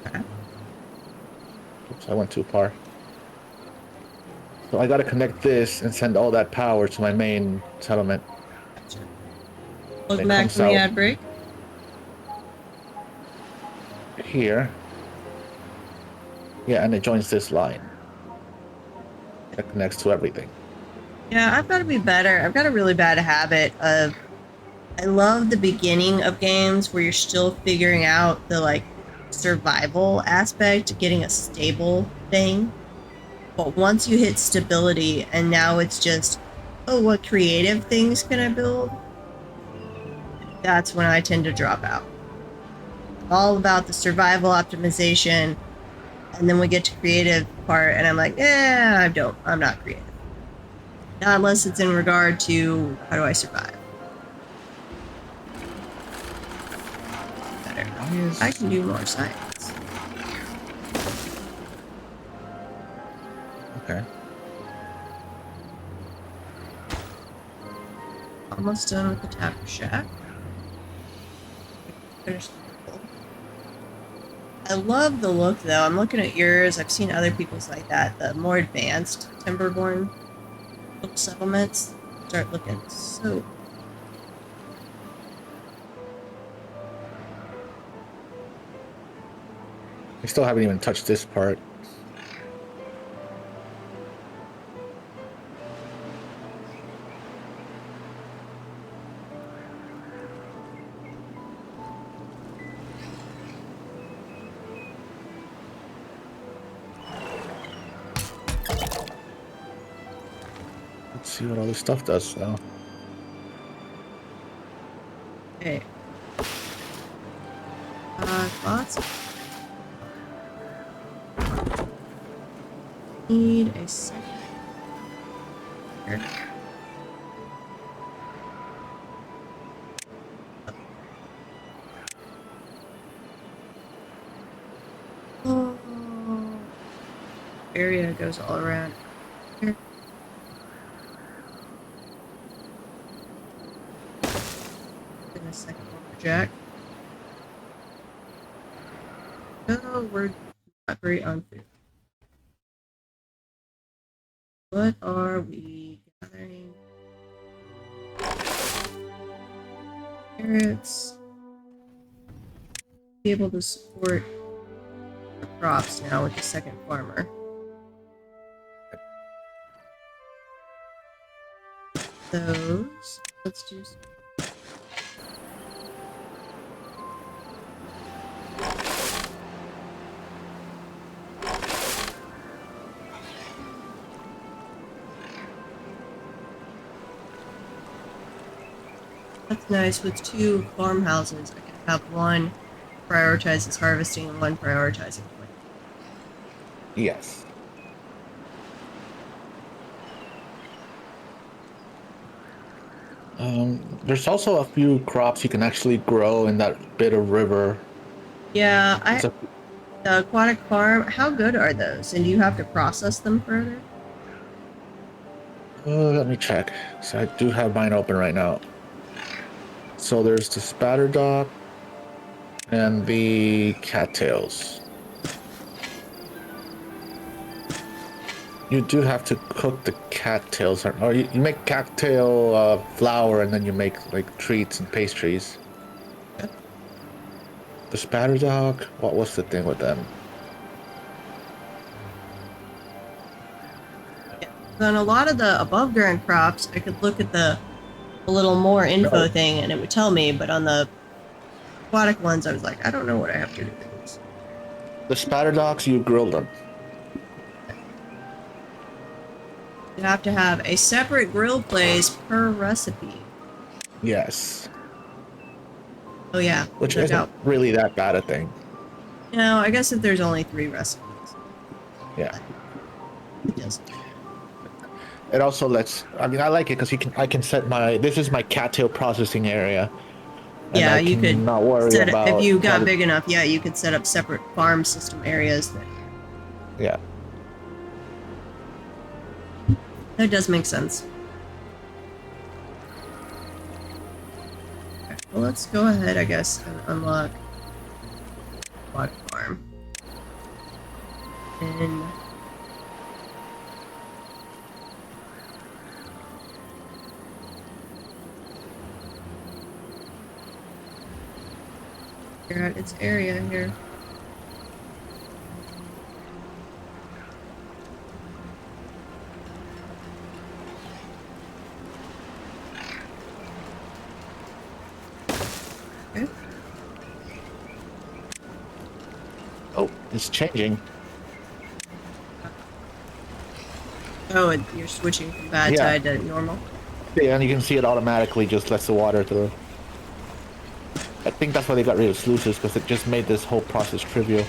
Okay. Oops, I went too far. So I gotta connect this and send all that power to my main settlement.
Gotcha.
It
Welcome back
comes
from the
out
ad break.
here. Yeah, and it joins this line. It connects to everything.
Yeah, I've got to be better. I've got a really bad habit of, I love the beginning of games where you're still figuring out the like survival aspect, getting a stable thing. But once you hit stability and now it's just, oh, what creative things can I build? That's when I tend to drop out. I'm all about the survival optimization, and then we get to creative part and I'm like, I'm not creative. Not unless it's in regard to how do I survive. Better. I can do more science.
Okay.
Almost done with the Tapper Shack. Finish the purple. I love the look though. I'm looking at yours. I've seen other people's like that. The more advanced Timberborn little settlements start looking so.
I still haven't even touched this part. Let's see what all this stuff does now.
Okay. Lots of. Need a second. Here. Oh. Area goes all around. Here. In a second lumberjack. Oh, we're not great on food. What are we gathering? Carrots. Be able to support our crops now with the second farmer. Those. Let's do some. That's nice. With two farmhouses, I can have one prioritizes harvesting and one prioritizing planting.
Yes. There's also a few crops you can actually grow in that bit of river.
Yeah,
It's a,
the aquatic farm. How good are those? And do you have to process them further?
let me check. So I do have mine open right now. So there's the spatter dock and the cattails. You do have to cook the cattails, or you make cattail flour and then you make like treats and pastries.
Yeah.
The spatter dock, what was the thing with them?
Yeah. On a lot of the above ground crops, I could look at the a little more info
No.
thing and it would tell me, but on the aquatic ones, I was like, I don't know what I have to do with these.
The spatter docks, you grill them.
You have to have a separate grill place per recipe.
Yes.
Oh yeah,
Which
no
isn't
doubt.
really that bad a thing.
No, I guess if there's only 3 recipes,
Yeah.
it doesn't.
It also lets, I mean, I like it because I can set this is my cattail processing area. And
Yeah,
I
you could
can not worry
set it, if
about
you got big enough. Yeah, you could set up separate farm system areas.
Yeah.
That does make sense. Okay, well, let's go ahead, I guess, and unlock aquatic farm. And Figure out its area here. Okay.
Oh, it's changing.
Oh, and you're switching from bad
Yeah.
tide to normal?
Yeah, and you can see it automatically just lets the water through. I think that's why they got rid of sluices, because it just made this whole process trivial.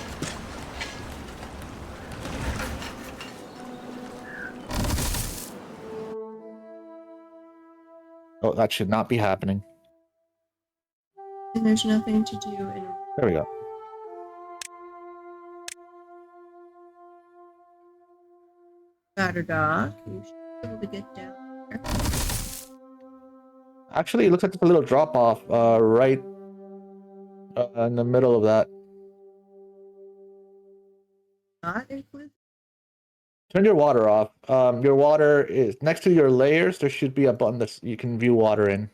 Oh, that should not be happening.
And there's nothing to do in
There we go.
Batter Dock. You should be able to get down there.
Actually, it looks like there's a little drop off right in the middle of that.
Not include.
Turn your water off. Your water is next to your layers. There should be a button that you can view water in.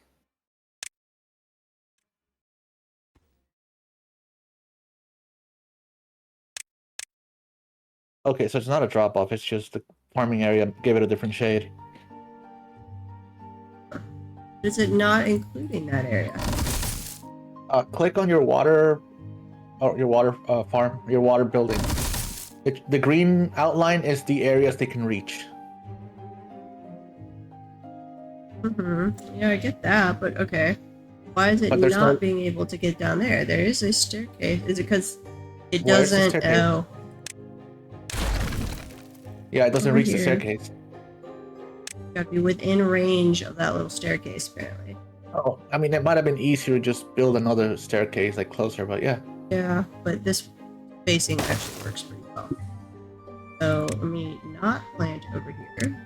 Okay, so it's not a drop off. It's just the farming area. Give it a different shade.
Is it not including that area?
Click on your water, or your water farm, your water building. The green outline is the areas they can reach.
Mm-hmm. Yeah, I get that, but okay. Why is it
But there's
not
no-
being able to get down there? There is a staircase. Is it because it
Where's the
doesn't?
staircase?
Oh,
Yeah, it doesn't
Over
reach the
here.
staircase.
got to be within range of that little staircase, apparently.
Oh, I mean, it might have been easier to just build another staircase like closer, but yeah.
Yeah, but this spacing actually works pretty well. So let me not plant over here.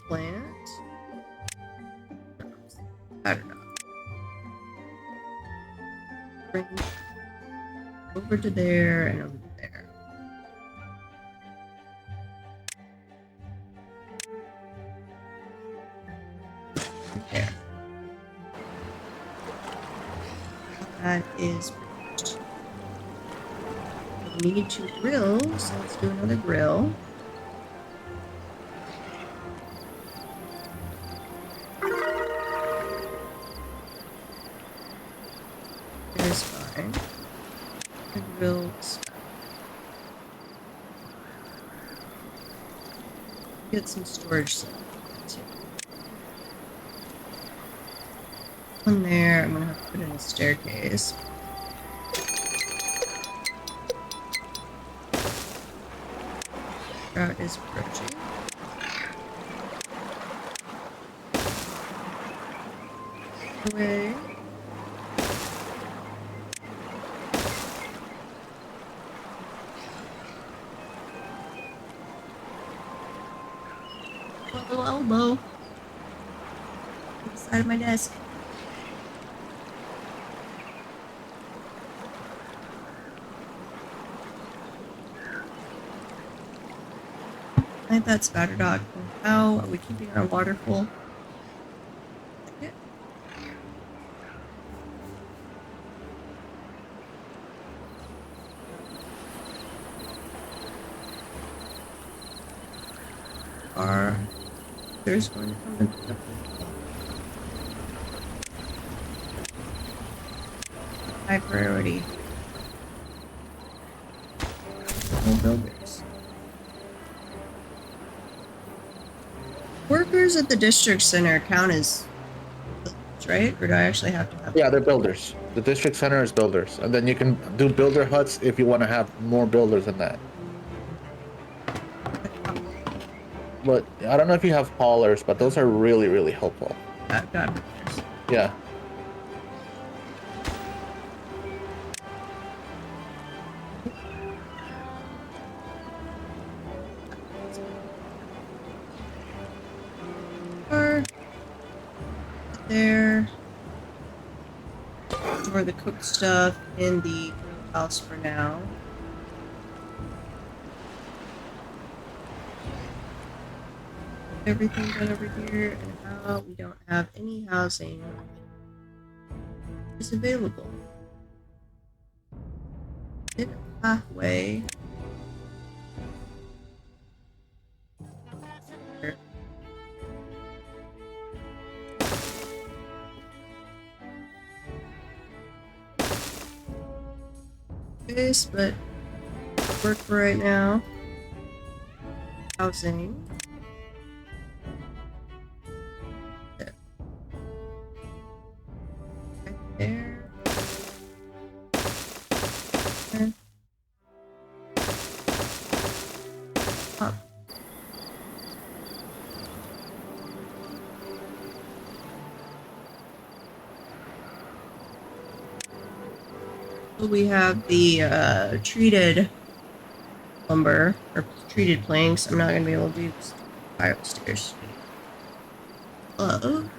Plant. I don't know. Bring over to there and over to there. Right there. That is perfect. We need to grill, so let's do another grill. There's fine. The grill's get some storage stuff. One there, I'm gonna have to put in a staircase. Drought is approaching. Away. A little elbow. On the side of my desk. I think that's Batter Dog. How are we keeping our water full? Yeah. There's going to come in. High priority. No builders. Workers at the district center count as builders, right? Or do I actually have to have?
Yeah, they're builders. The district center is builders, and then you can do builder huts if you want to have more builders than that. But I don't know if you have haulers, but those are really, really helpful.
I've got builders.
Yeah.
Or there. Store the cooked stuff in the grill house for now. everything done over here, and how we don't have any housing is available. In a pathway. This, but work for right now. Housing. Right there. There. Up. So we have the treated lumber, or treated planks. I'm not going to be able to do spiral stairs. Uh-oh.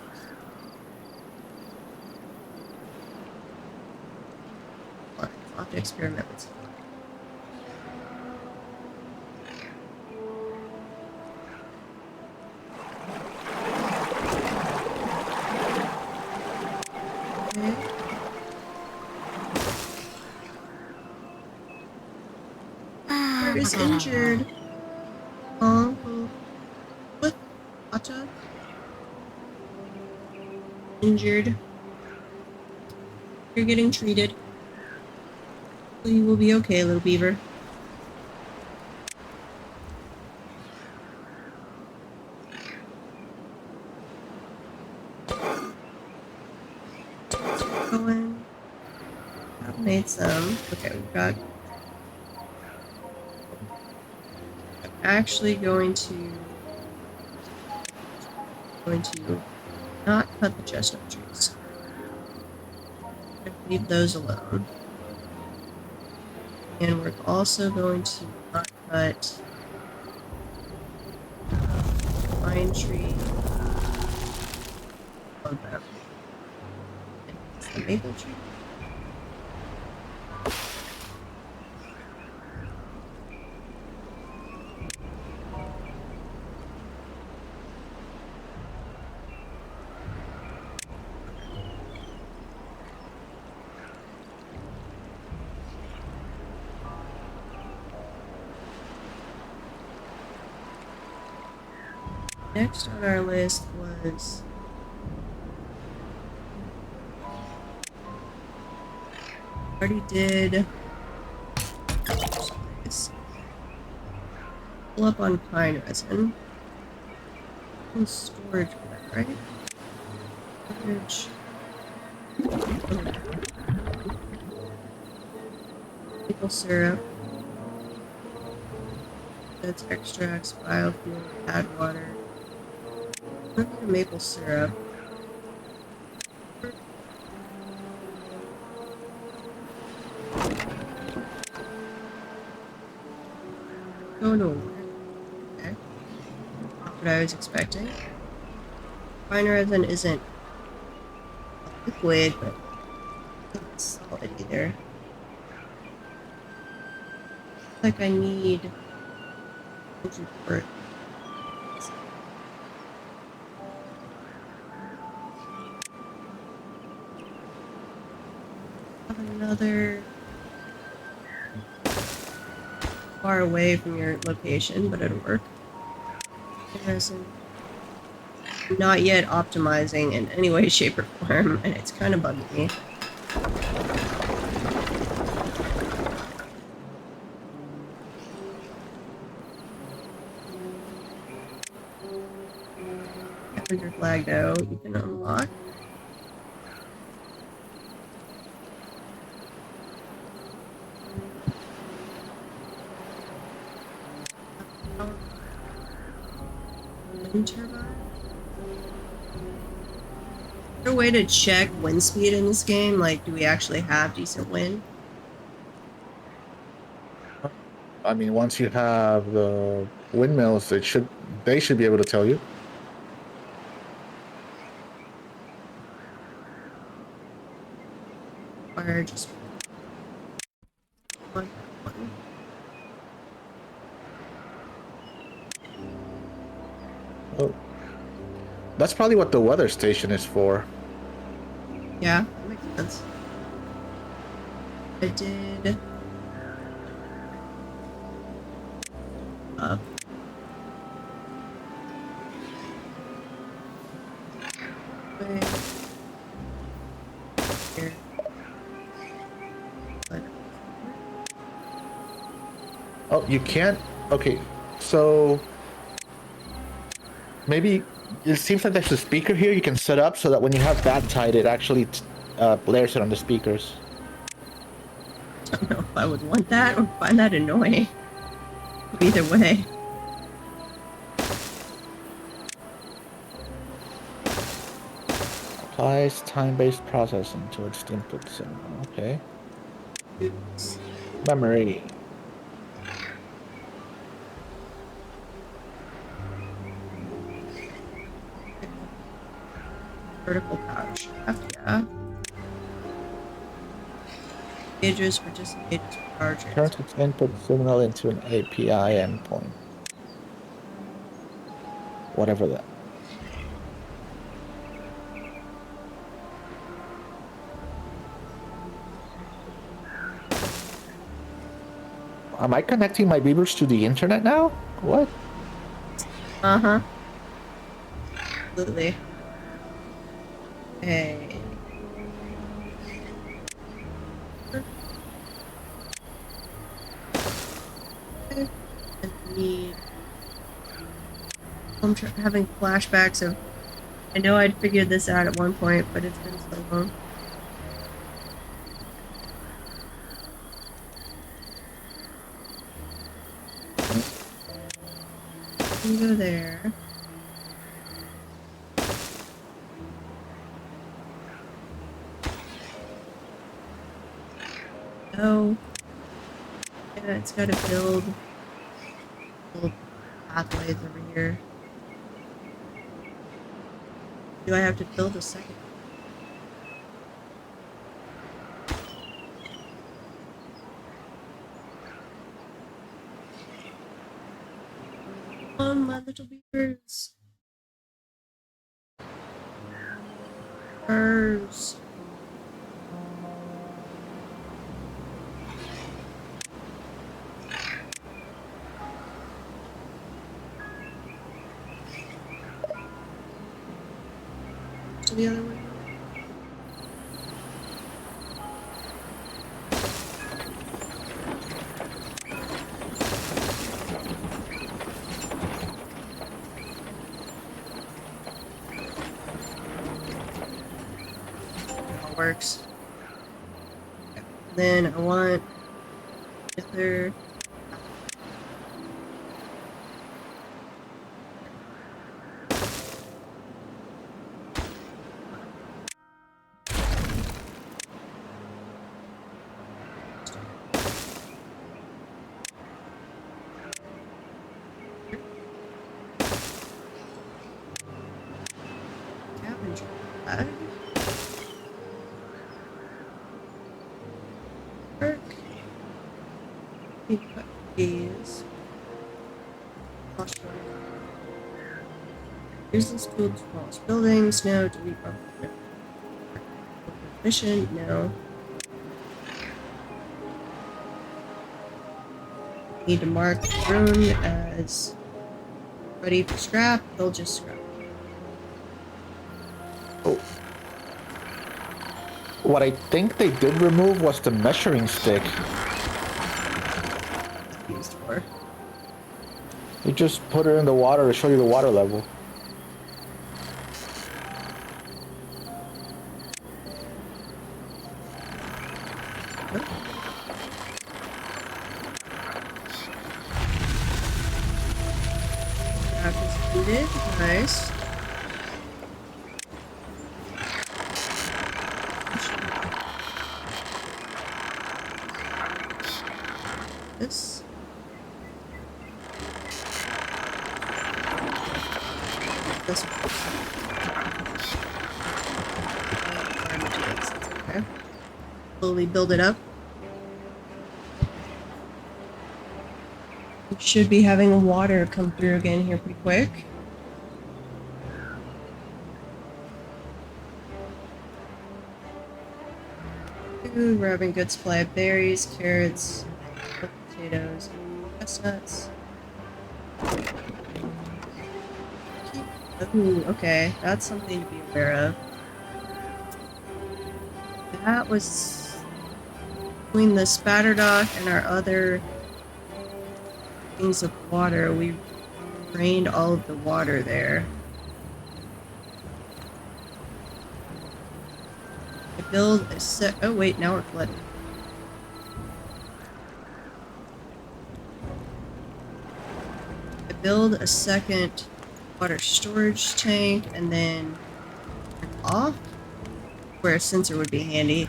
I'll have to experiment with some. Okay. Is injured. Oh, what? Acha? Injured. You're getting treated. You will be okay, little beaver. Going. I've made some. Okay, we've got. I'm actually going to not cut the chestnut trees. Leave those alone. And we're also going to not cut pine tree on them. It's the maple tree. Next on our list was already did pull up on pine resin. Storage for that, right? Storage. Maple syrup. That's extracts, biofuel, add water. Maple syrup. Oh no. Okay. Not what I was expecting. Pine resin isn't liquid, but it's solid either. Like I need for it. Another far away from your location, but it'll work. Resin. Not yet optimizing in any way, shape, or form, and it's kind of bugging me. Your flag, though, you can unlock. Wind turbine. Is there a way to check wind speed in this game? Like, do we actually have decent wind?
I mean, once you have the windmills, they should be able to tell you.
Or just one.
Oh. that's probably what the weather station is for.
Yeah, that makes sense. I did. Up. Wait. Here.
Oh, you can't? Okay, so maybe it seems like there's a speaker here you can set up so that when you have that tied, it actually blares it on the speakers.
I don't know if I would want that or find that annoying. Either way.
Applies time-based processing to its input signal. Okay.
Oops.
Memory.
Vertical power shaft, yeah. Gauges for disengages for power
Turns
transfer.
its input signal into an API endpoint. Whatever that. Am I connecting my beavers to the internet now? What?
Uh-huh. Absolutely. Okay. And I need... I'm having flashbacks of... I know I'd figured this out at one point, but it's been so long. You go there. Oh. Yeah, it's gotta build little pathways over here. Do I have to build a second? Come on, my little beavers. Beavers. To the other way. All works. Then I want another. Scavenger bag. Work. Put these. Use this tool to demolish buildings. No. Delete efficient. No. Need to mark the room as ready for scrap. They'll just scrap.
Oh. What I think they did remove was the measuring stick.
Used for.
You just put it in the water to show you the water level.
That is booted. Nice. This. This one. Okay. Slowly build it up. We should be having water come through again here pretty quick. food. We're having good supply of berries, carrots, potatoes, chestnuts. Ooh, okay. That's something to be aware of. That was between the spatter dock and our other things of water. We drained all of the water there. I build a set. Oh wait, now we're flooded. I build a second water storage tank and then turn off, where a sensor would be handy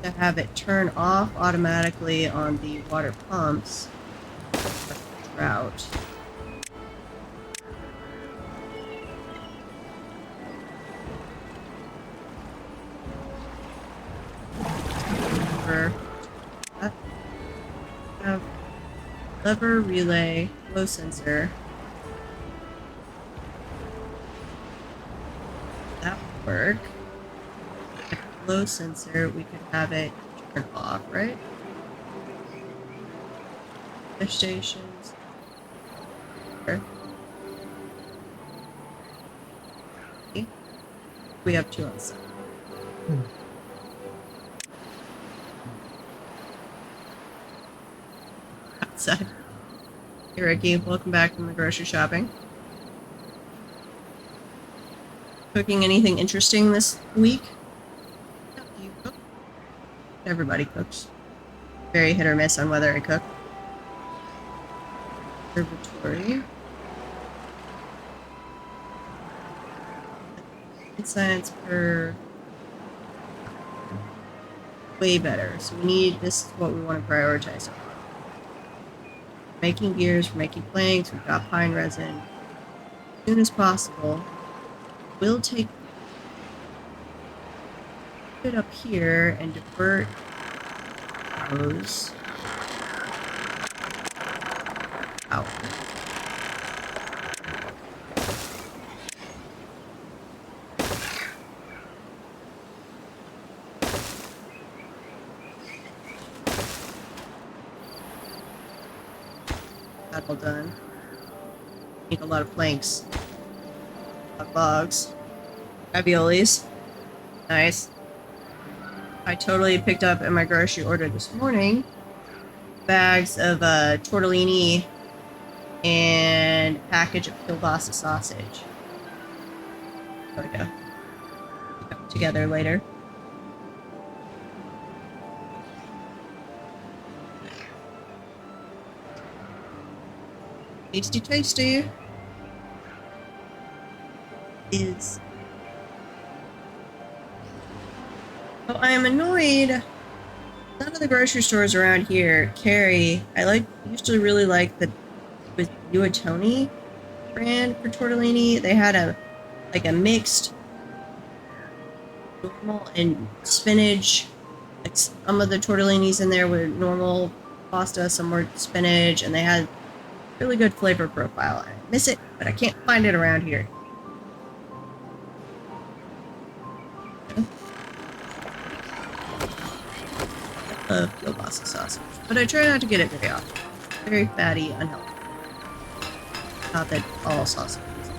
to have it turn off automatically on the water pumps. Drought. Have lever, relay, flow sensor. That would work. With flow sensor, we could have it turn off, right? Fish stations. Sure. Okay. We have 2 on site. Outside. Hey Ricky, welcome back from the grocery shopping. Cooking anything interesting this week? Do you cook? Everybody cooks. Very hit or miss on whether I cook. Observatory. Science per way better. So we need, this is what we want to prioritize. Making gears, we're making planks, we've got pine resin. As soon as possible. We'll take it up here and divert those out. All done. Need a lot of planks. A lot of logs. Raviolis. Nice. I totally picked up in my grocery order this morning bags of tortellini and a package of kielbasa sausage. There we go. Come together later. Tasty, tasty. Is. Oh, I am annoyed. None of the grocery stores around here carry. I used to really like the with Uatoni brand for tortellini. They had a mixed normal and spinach. Like some of the tortellinis in there were normal pasta, some were spinach, and they had really good flavor profile. I miss it, but I can't find it around here. I love kielbasa sausage, but I try not to get it very often. Very fatty, unhealthy. Not that all sausage is.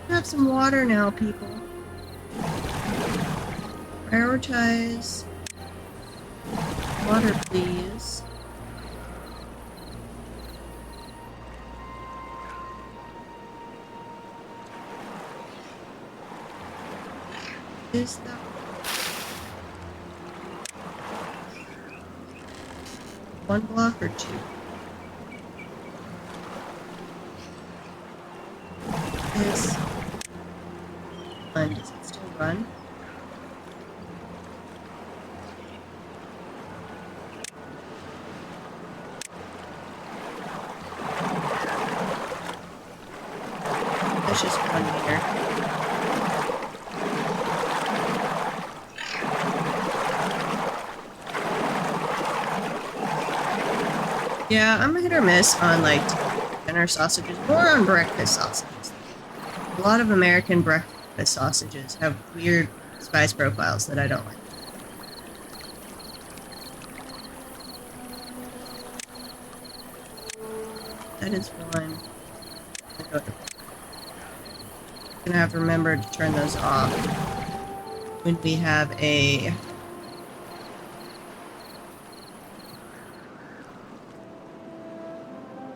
Have some water now, people. Prioritize water, please. Is that one block or 2? This one, does it still run? That's just 1 meter. Yeah, I'm a hit or miss on dinner sausages or on breakfast sausages. A lot of American The sausages have weird spice profiles that I don't like. That is one. I'm gonna have to remember to turn those off when we have a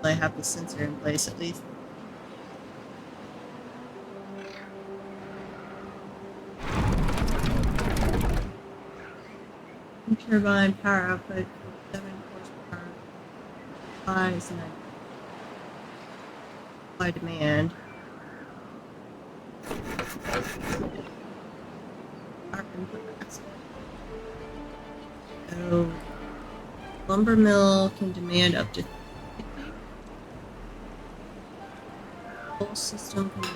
I have the sensor in place at least. Turbine power output 7 horsepower. Supply is 9. Supply demand. Power input capacity. So lumber mill can demand up to 50. Whole system can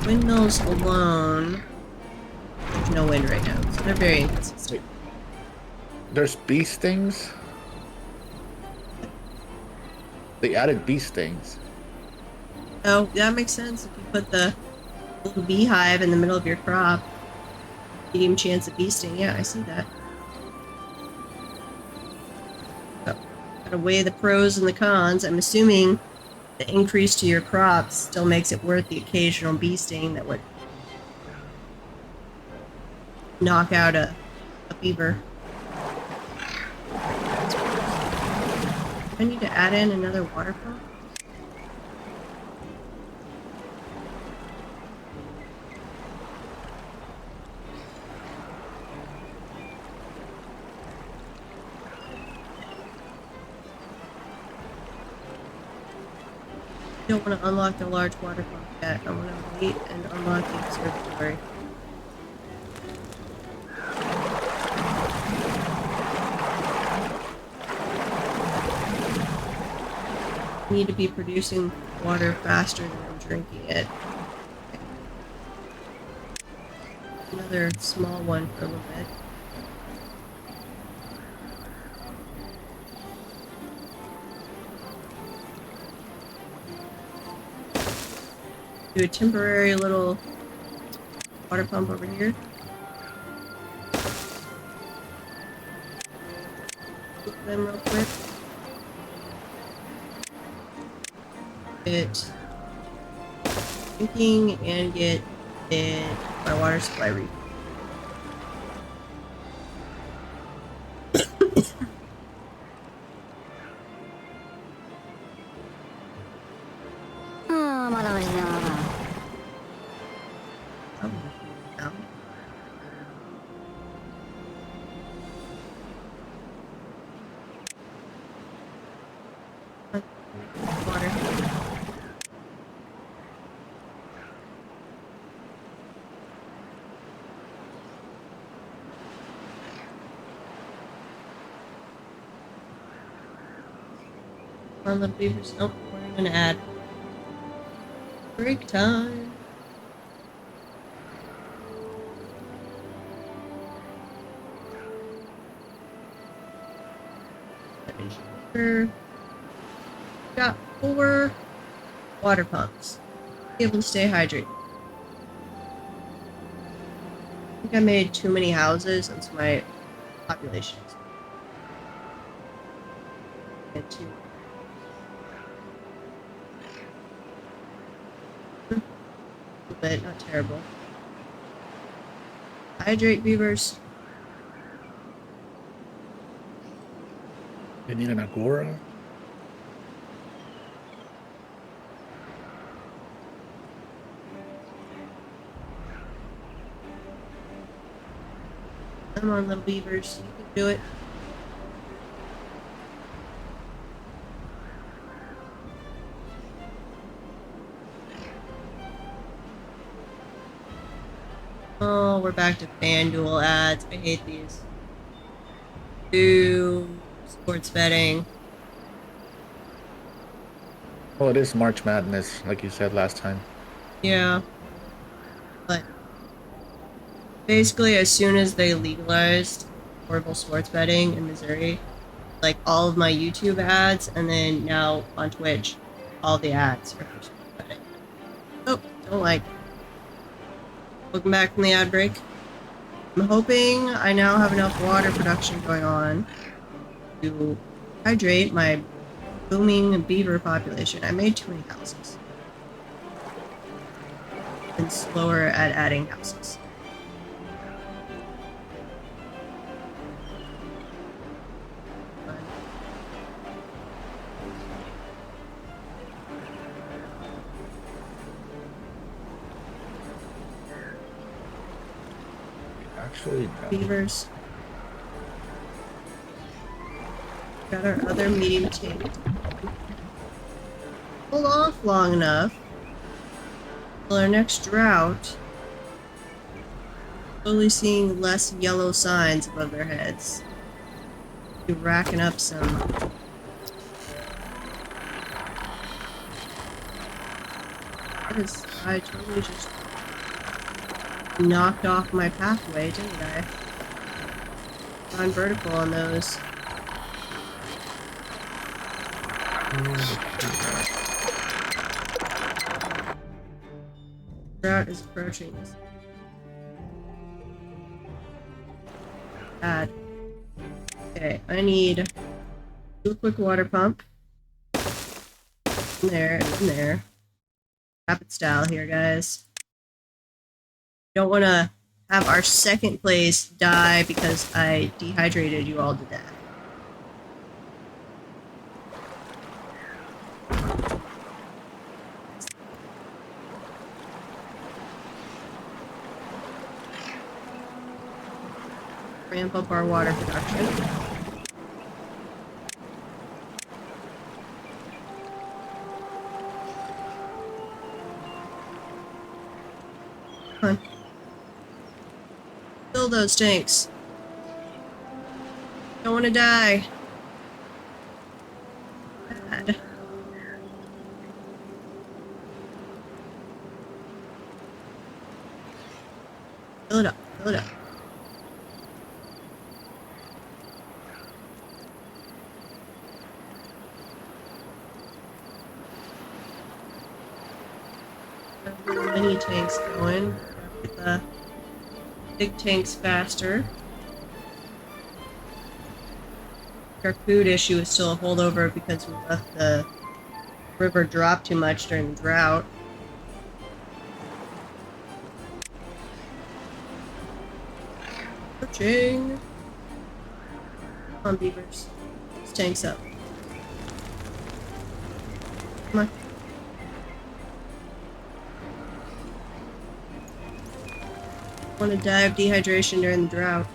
windmills alone. There's no wind right now, so they're very inconsistent.
There's bee stings. They added bee stings.
Oh, that makes sense. If you put the little beehive in the middle of your crop, medium chance of bee sting. Yeah, I see that. So, gotta weigh the pros and the cons. I'm assuming the increase to your crops still makes it worth the occasional bee sting that would knock out a beaver. I need to add in another water pump. I don't want to unlock the large water pump yet. I want to wait and unlock the observatory. I need to be producing water faster than I'm drinking it. Another small one for a little bit. Do a temporary little water pump over here. Flip them real quick. Get drinking and get my water supply refilled.
Oh, まだ無理だな。
Now. Water. Come on, little beavers. Nope, we're gonna add break time. Here. Got 4 water pumps. Be able to stay hydrated. I think I made too many houses, and so my population is too. A little bit, not terrible. Hydrate beavers.
They need an agora.
Come on, little beavers. You can do it. Oh, we're back to FanDuel ads. I hate these. Do sports betting.
Well, it is March Madness, like you said last time.
Yeah. But basically, as soon as they legalized portable sports betting in Missouri, like all of my YouTube ads and then now on Twitch, all the ads. Oh, don't like. Welcome back from the ad break. I'm hoping I now have enough water production going on to hydrate my booming beaver population. I made too many houses. And slower at adding houses.
Actually, no.
Beavers. Got our other medium tank. Hold off long enough till our next drought. Slowly seeing less yellow signs above their heads. Be racking up some. That is, I totally just knocked off my pathway, didn't I? Gone vertical on those. Drought is approaching us. Bad. Okay, I need do a quick water pump. In there, in there. Rapid style here, guys. Don't want to have our second place die because I dehydrated you all to death. Ramp up our water production. Come on. Fill those tanks. Don't want to die. Bad. Fill it up. Fill it up. Mini tanks going. Get the big tanks faster. Our food issue is still a holdover because we left the river drop too much during the drought. Approaching. Come on, beavers. These tanks up. Come on. Want to die of dehydration during the drought.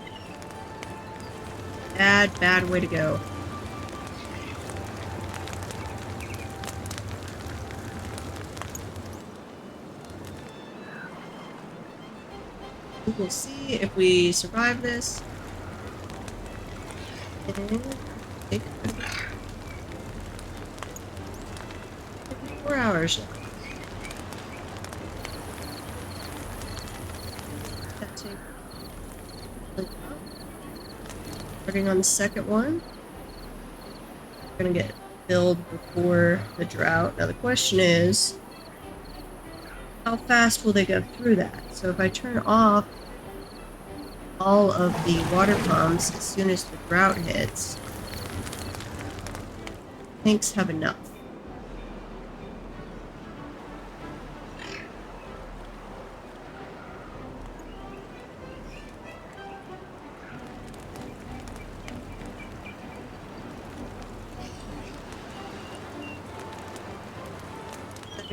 Bad way to go. We'll see if we survive this. And take 4 hours. Starting on the second one. We're gonna get filled before the drought. Now the question is, how fast will they go through that? So if I turn off all of the water pumps as soon as the drought hits, tanks have enough.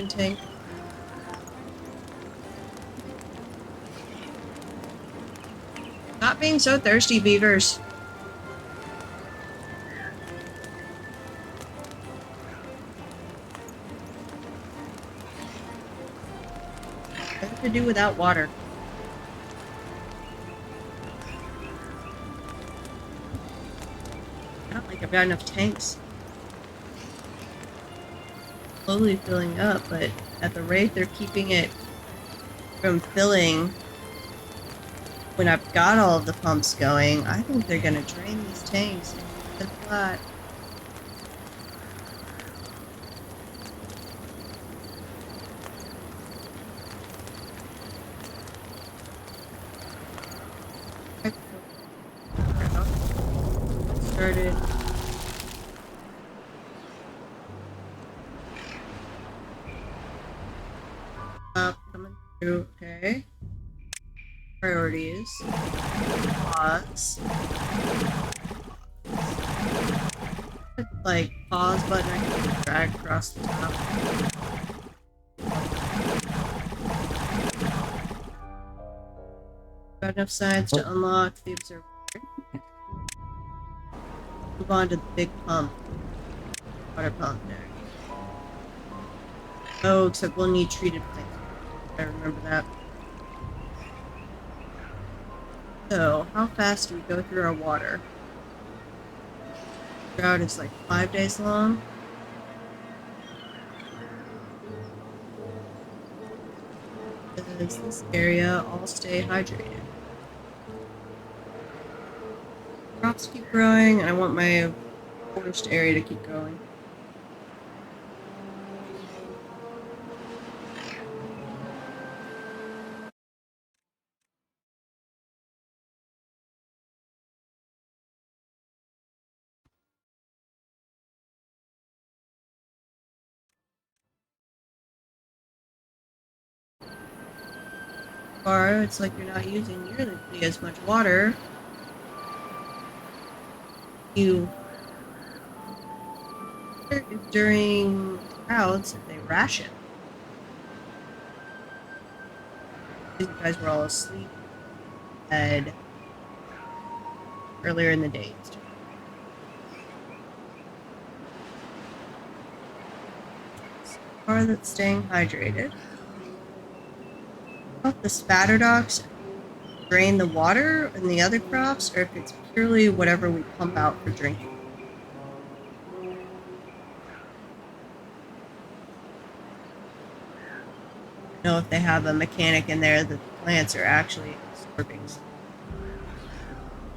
Tank. Stop being so thirsty, beavers. What to do without water? I don't think I've got enough tanks. Slowly filling up, but at the rate they're keeping it from filling when I've got all of the pumps going, I think they're gonna drain these tanks and flat. started. Coming through. Okay. Priorities. Pause. Like pause button I can drag across the top. Got enough science to unlock the observatory. Move on to the big pump. Water pump there. Oh, except we'll need treated plants. I remember that. So, how fast do we go through our water? The drought is like 5 days long. Does this area all stay hydrated? Crops keep growing, and I want my forest area to keep growing. Or it's like you're not using nearly as much water. You if during droughts if they ration. You guys were all asleep and earlier in the day. Or that's staying hydrated. If the spatter docks drain the water in the other crops, or if it's purely whatever we pump out for drinking. I don't know if they have a mechanic in there that the plants are actually absorbing.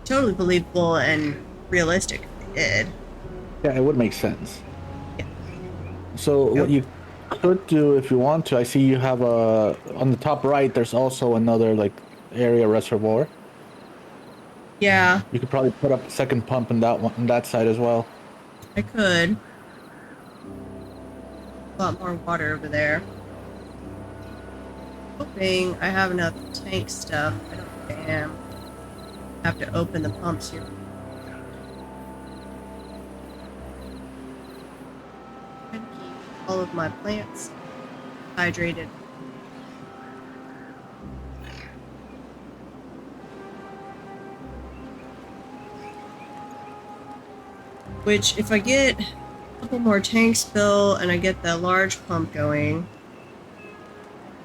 Totally believable and realistic if they did.
Yeah, it would make sense.
Yeah.
So what you could do if you want to, I see you have a on the top right. There's also another like area reservoir.
Yeah,
You could probably put up a second pump in that one on that side as well.
I could. A lot more water over there. Hoping I have enough tank stuff. I don't think I am. I have to open the pumps here. And keep all of my plants hydrated. Which, if I get a couple more tanks built and I get the large pump going,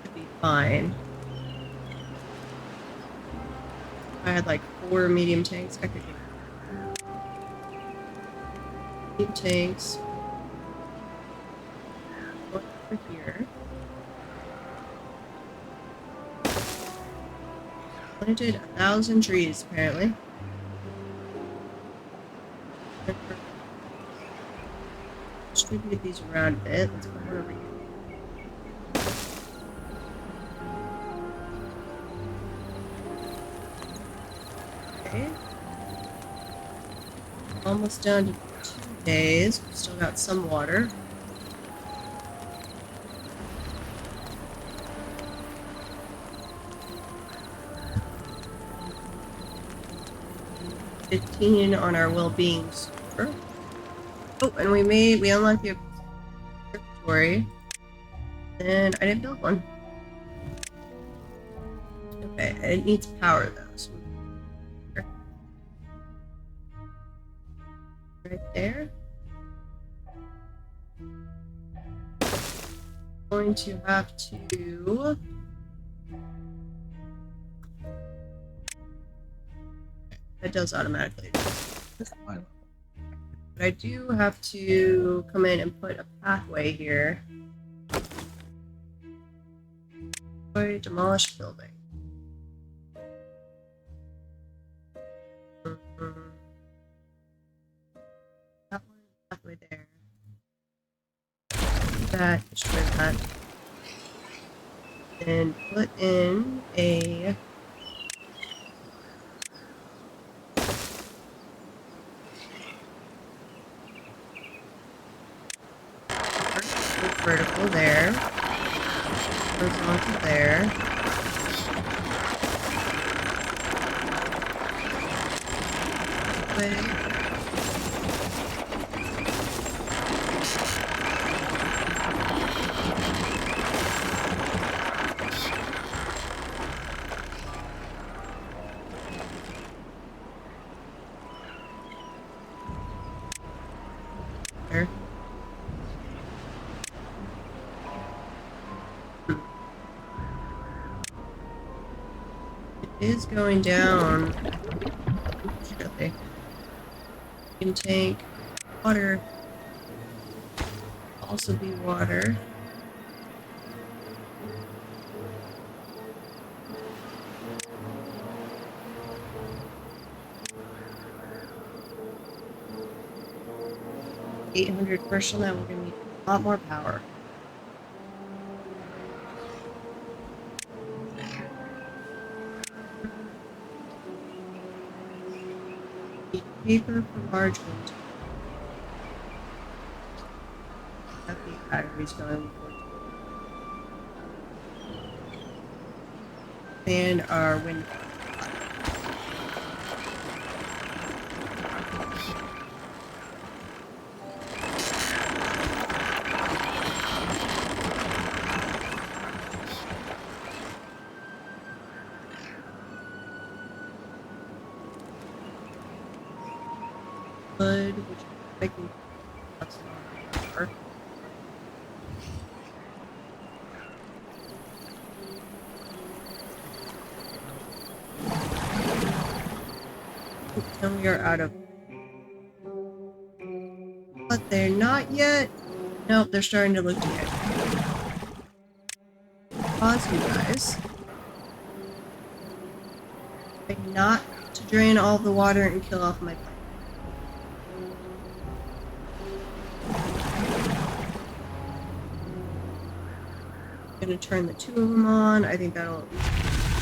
should be fine. If I had like 4 medium tanks, I could get medium tanks. Go over here. Planted 1,000 trees, apparently. Distribute these around a bit. Let's put one over here. Okay. Almost down to 2 days. We've still got some water. $15 on our well-being score. Oh, and we unlocked the observatory. And I didn't build one. Okay, it needs power though. So right there. Going to have to that does automatically. But I do have to come in and put a pathway here. Demolish building. That one, pathway there. That, destroy that. And put in a Horizontal there. Way. There. It is going down. Surely. You can tank water. Also be water. $800 commercial now. We're gonna need a lot more power. Need paper for large wind. Have the batteries going for it. And our wind. Wood, which I can that's power. And we are out of. But they're not yet. Nope, they're starting to look dead. Pause, you guys. Try not to drain all the water and kill off my plant. I'm gonna turn the two of them on. I think that'll at least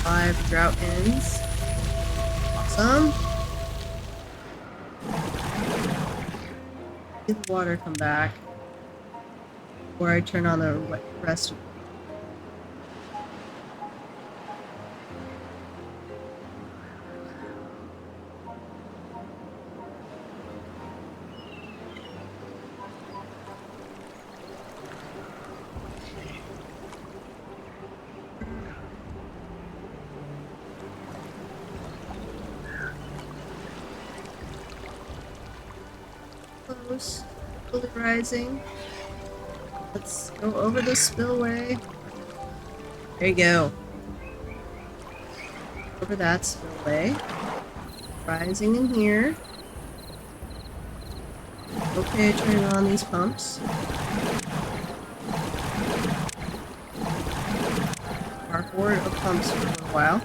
5 drought ends. Awesome. See the water come back before I turn on the rest of it. Close. Fully rising. Let's go over the spillway. There you go. Over that spillway. Rising in here. Okay, turning on these pumps. Our horde of pumps for a little while.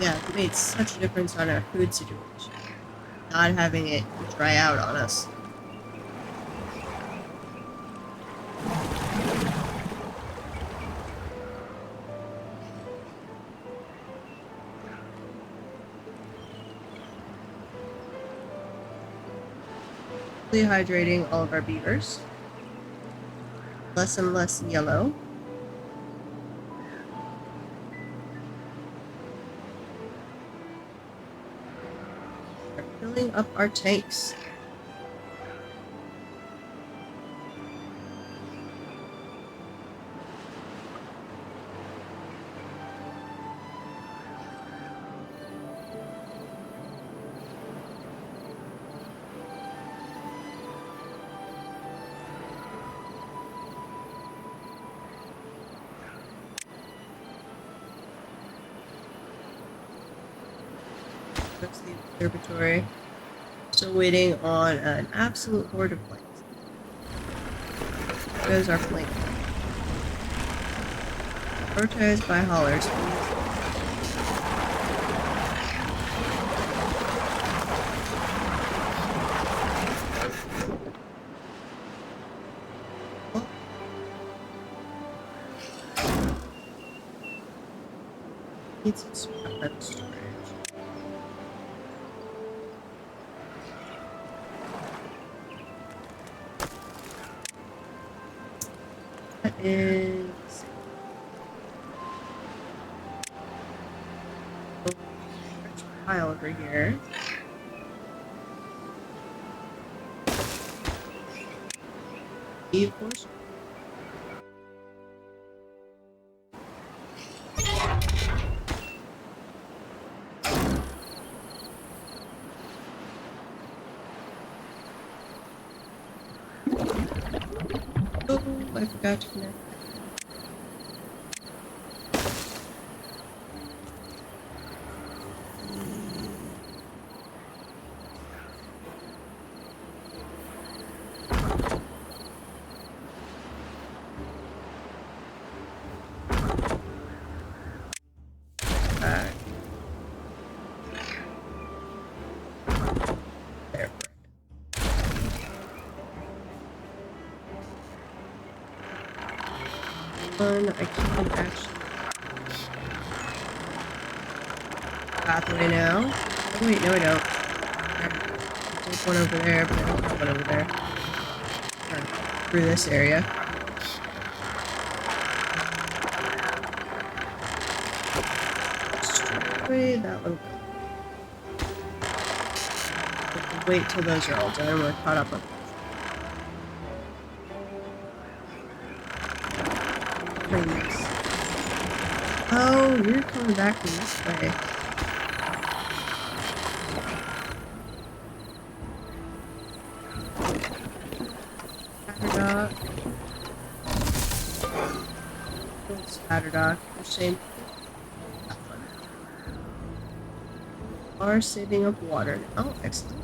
Yeah, it made such a difference on our food situation. Not having it dry out on us. Hydrating all of our beavers. Less and less yellow. We're filling up our tanks. That's the observatory. Still waiting on an absolute horde of planes. There's our plane. Prioritized by haulers. Need some scrap storage. That is a pile over here. Of course. Oh, I forgot to connect. Back. There. One, I can't actually pathway now. Oh wait, no I don't. There's one over there, but I don't have one over there. Or through this area. Destroy that little. Wait till those are all done. We're caught up on. Please. Oh, you're coming back from this way. Spatterdock. Spatterdock. You're saying that one. Are saving up water. Oh, excellent.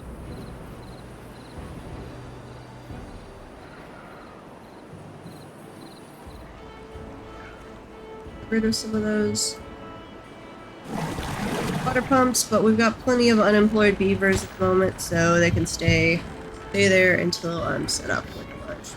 Get rid of some of those water pumps, but we've got plenty of unemployed beavers at the moment, so they can stay there until I'm set up with lunch.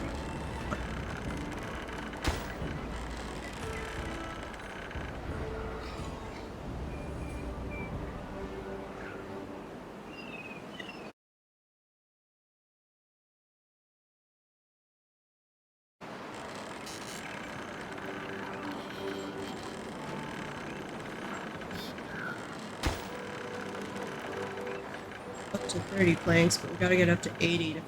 Up to 30 planks, but we gotta get up to 80 to.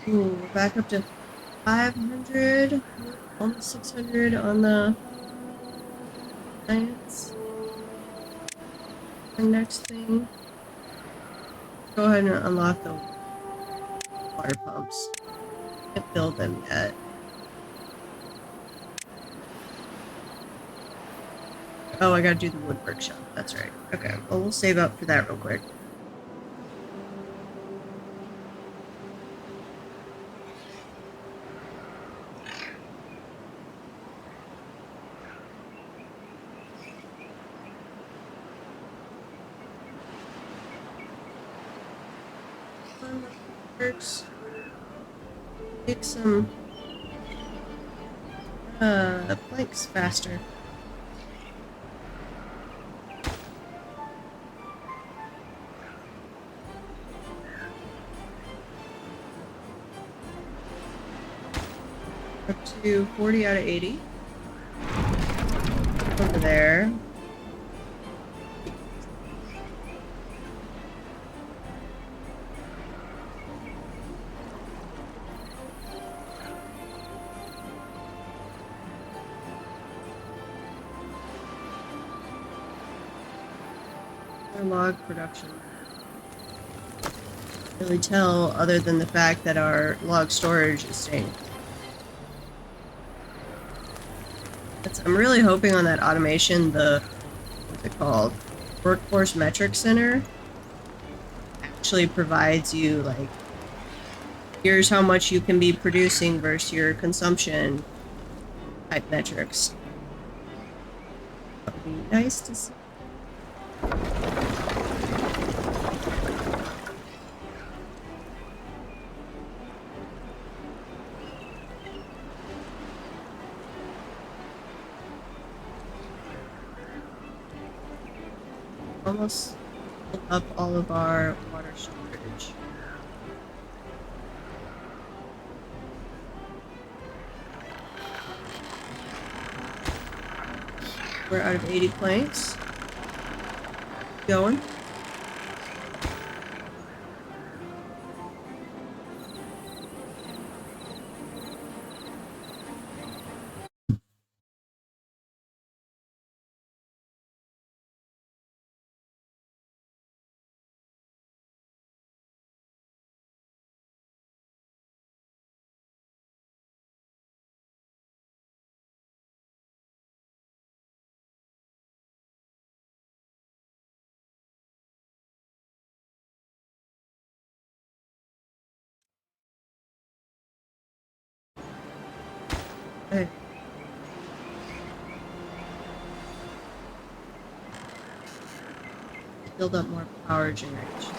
Ooh, we're back up to 500, almost 600 on the science. The next thing, go ahead and unlock the water pumps. Can't build them yet. Oh, I gotta do the wood workshop. That's right. Okay, well, we'll save up for that real quick. Works. Make some planks faster. Up to 40 out of 80. Over there. Log production. Really tell other than the fact that our log storage is staying. I'm really hoping on that automation, what's it called? Workforce Metric Center actually provides you like, here's how much you can be producing versus your consumption type metrics. That would be nice to see. almost filled up all of our water storage. We're out of 80 planks. Going. Okay. Build up more power generation.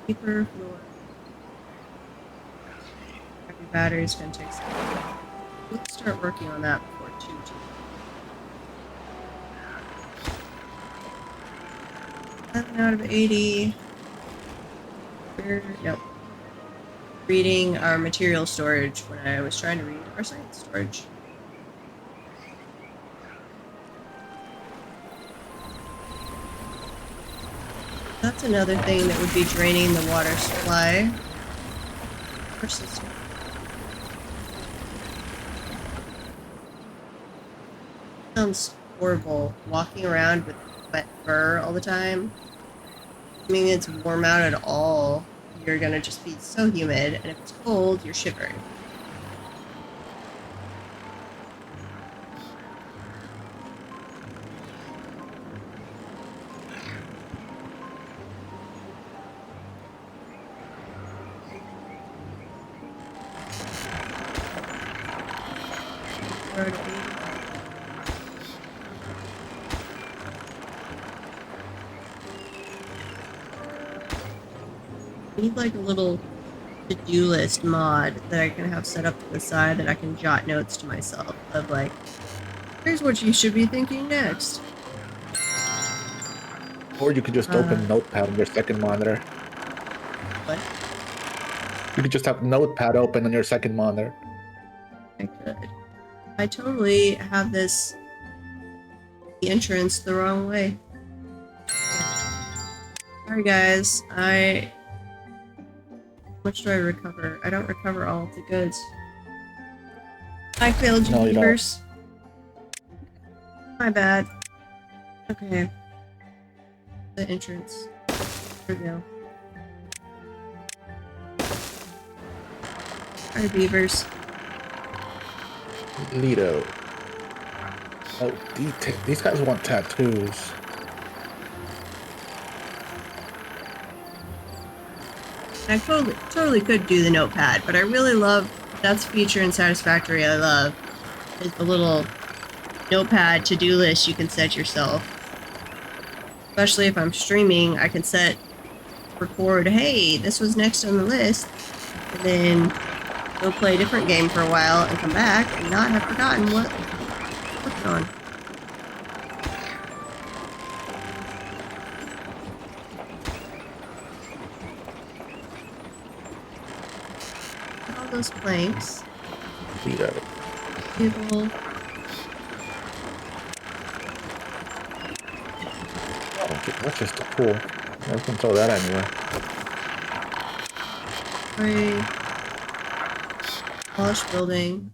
Deeper floor. Every battery's gonna take some time. Let's start working on that before 2G. 7 out of 80. Nope. Reading our material storage when I was trying to read our science storage. That's another thing that would be draining the water supply. Our system. Sounds horrible. Walking around with wet fur all the time. I mean, it's warm out at all. You're gonna just be so humid, and if it's cold, you're shivering. I need like a little to-do list mod that I can have set up to the side that I can jot notes to myself of like, here's what you should be thinking next.
Or you could just open Notepad on your second monitor.
What?
You could just have Notepad open on your second monitor.
I could. I totally have this the entrance the wrong way. Sorry guys, how much do I recover? I don't recover all of the goods. I failed you, beavers. My bad. Okay. The entrance. There we go. Sorry, beavers.
Lido. Oh, these guys want tattoos.
I totally could do the notepad, but I really love, that's a feature in Satisfactory I love, is the little notepad to-do list you can set yourself. Especially if I'm streaming, I can record, hey, this was next on the list, and then go play a different game for a while and come back and not have forgotten what I'm working on. All those planks.
Lido.
Table.
That's just a pool. I can throw that anywhere.
Polished building.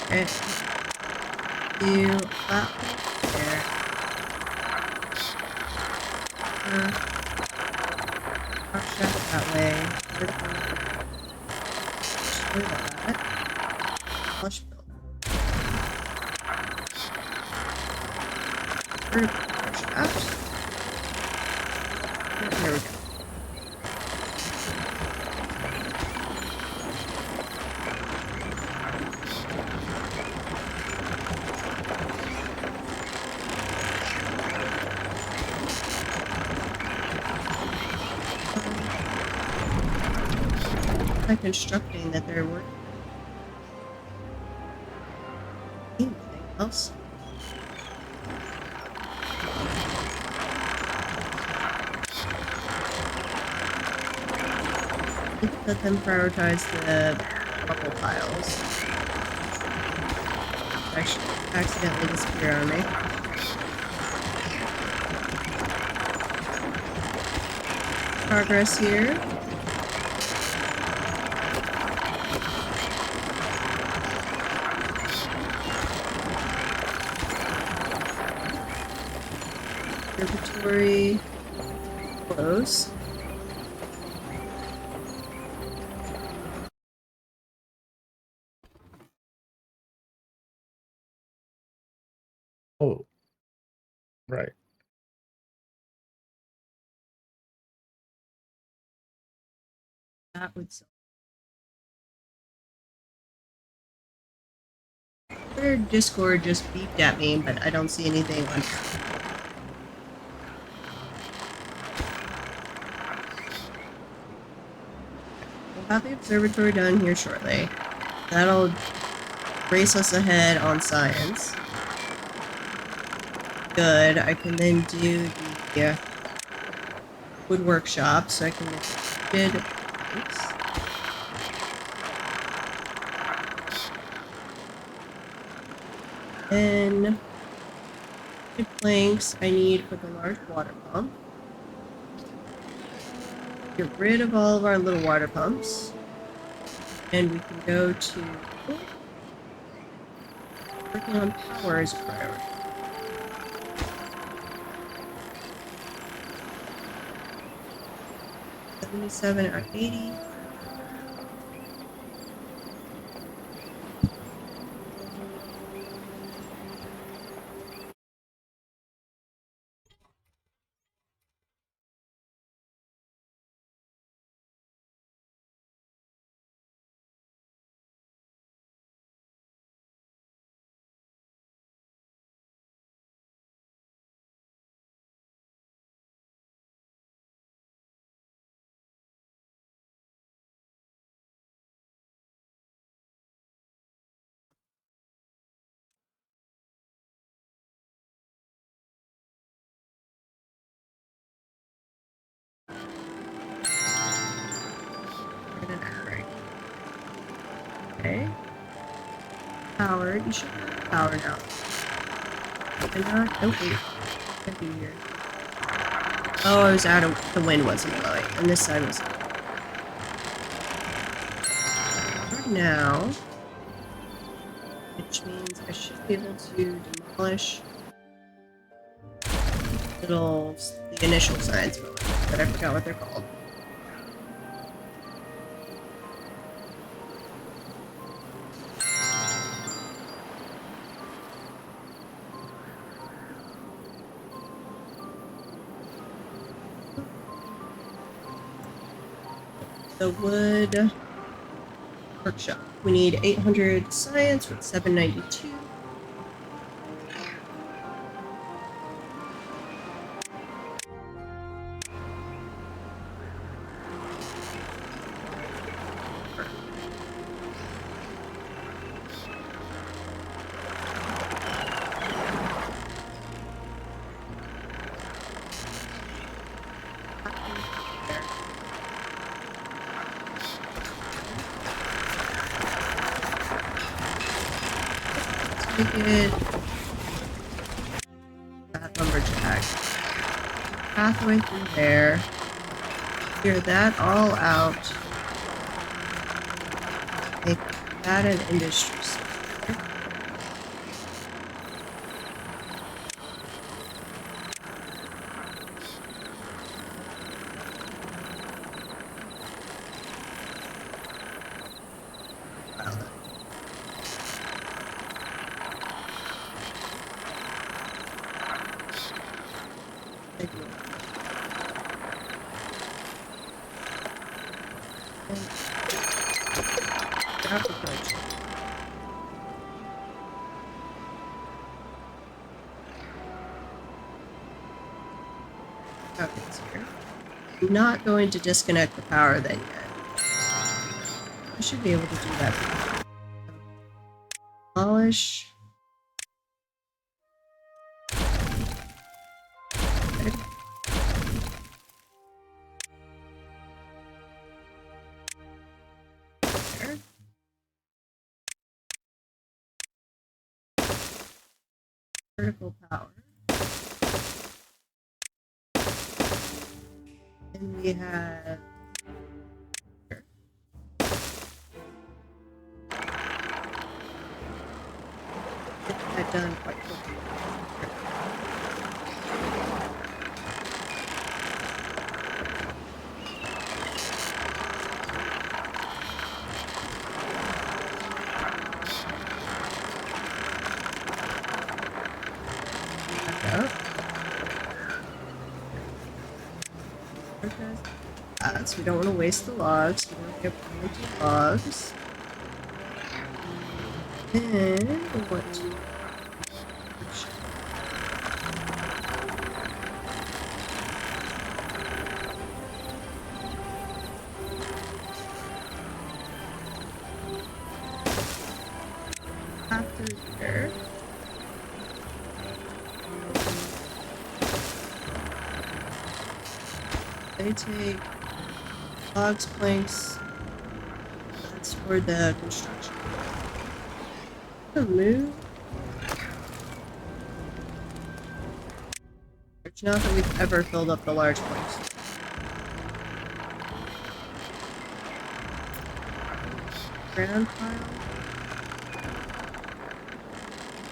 Okay. Do that there. I'll check that way. That. Flush build. Shaft. There we go. They're constructing that they're working. Anything else? Let them prioritize the rubble piles. Actually, accidentally disappear on me. Progress here. Observatory close.
Oh, right.
That would suck. Their Discord just beeped at me, but I don't see anything on here. We'll have the observatory done here shortly. That'll race us ahead on science. Good. I can then do the wood workshop, so I can get good planks. Then good planks I need for the large water pump. Get rid of all of our little water pumps. And we can go to working on power as a priority. $77 out of 80. Okay. Powered. You should be powered now. Am I not? Oh, wait. Could be here. Oh, I was out of. The wind wasn't blowing, and this side was. For now. Which means I should be able to demolish the initial science buildings, but I forgot what they're called. The wood workshop. We need 800 science with 792. Take it. That lumberjack. Pathway through there. Clear that all out. Make that an industry center. I'm not going to disconnect the power then yet. I should be able to do that. Demolish. Good. There. Vertical power. And we have get that done quite quickly. Back up. So we don't want to waste the logs. We don't have plenty of logs. And what? After there. They take logs, planks. That's for the construction. Move. It's not that we've ever filled up the large planks. Ground pile.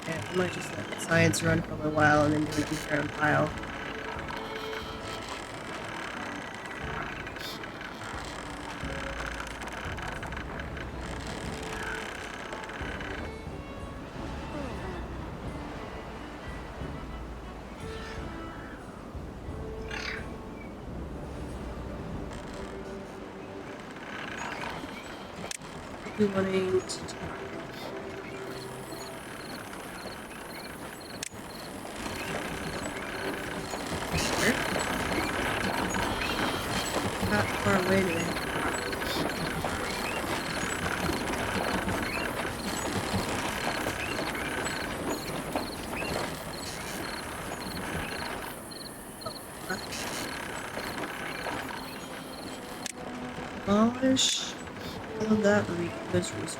Yeah, I might just let science run for a little while and then do an underground pile. Be wanting to not far away today. Demolish all of that was resource.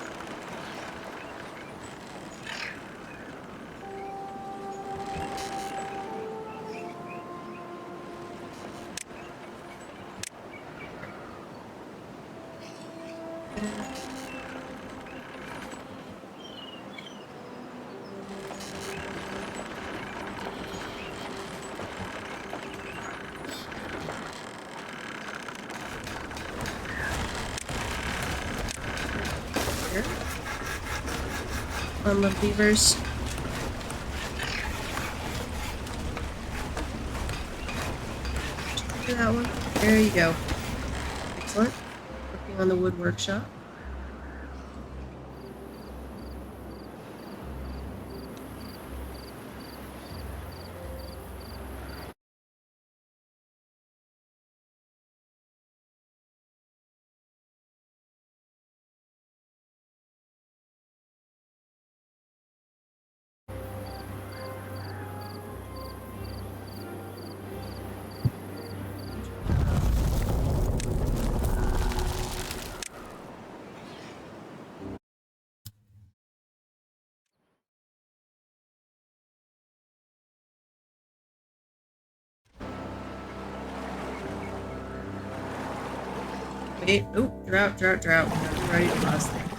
Here. On the beavers. Do that one. There you go. Excellent. Working on the wood workshop. Wait, oh, drought. Gotta be ready to pause things.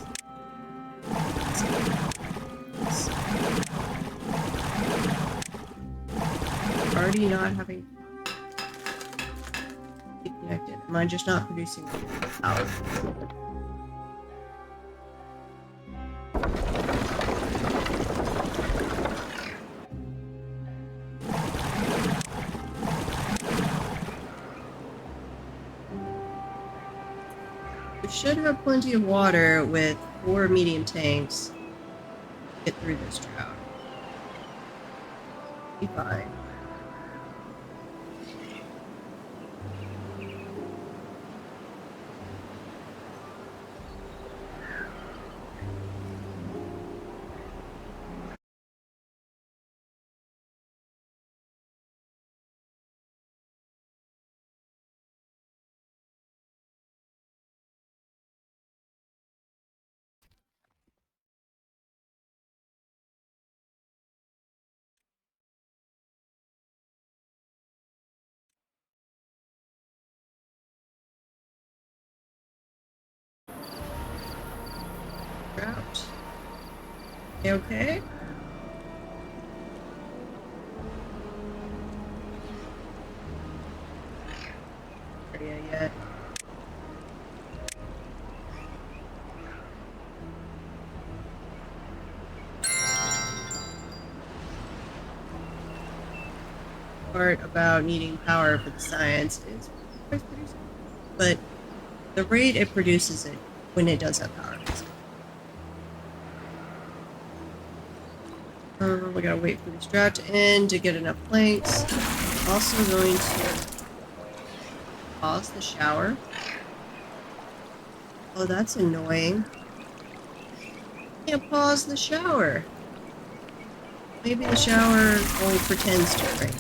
Already not having be connected. Am I just not producing power? We should have plenty of water with 4 medium tanks to get through this drought. Be fine. You okay? Area yet? Part about needing power for the science is producing, but the rate it produces it when it does have power. We gotta wait for this drought to end to get enough planks. Also going to pause the shower. Oh, that's annoying. Can't pause the shower. Maybe the shower only pretends to rain.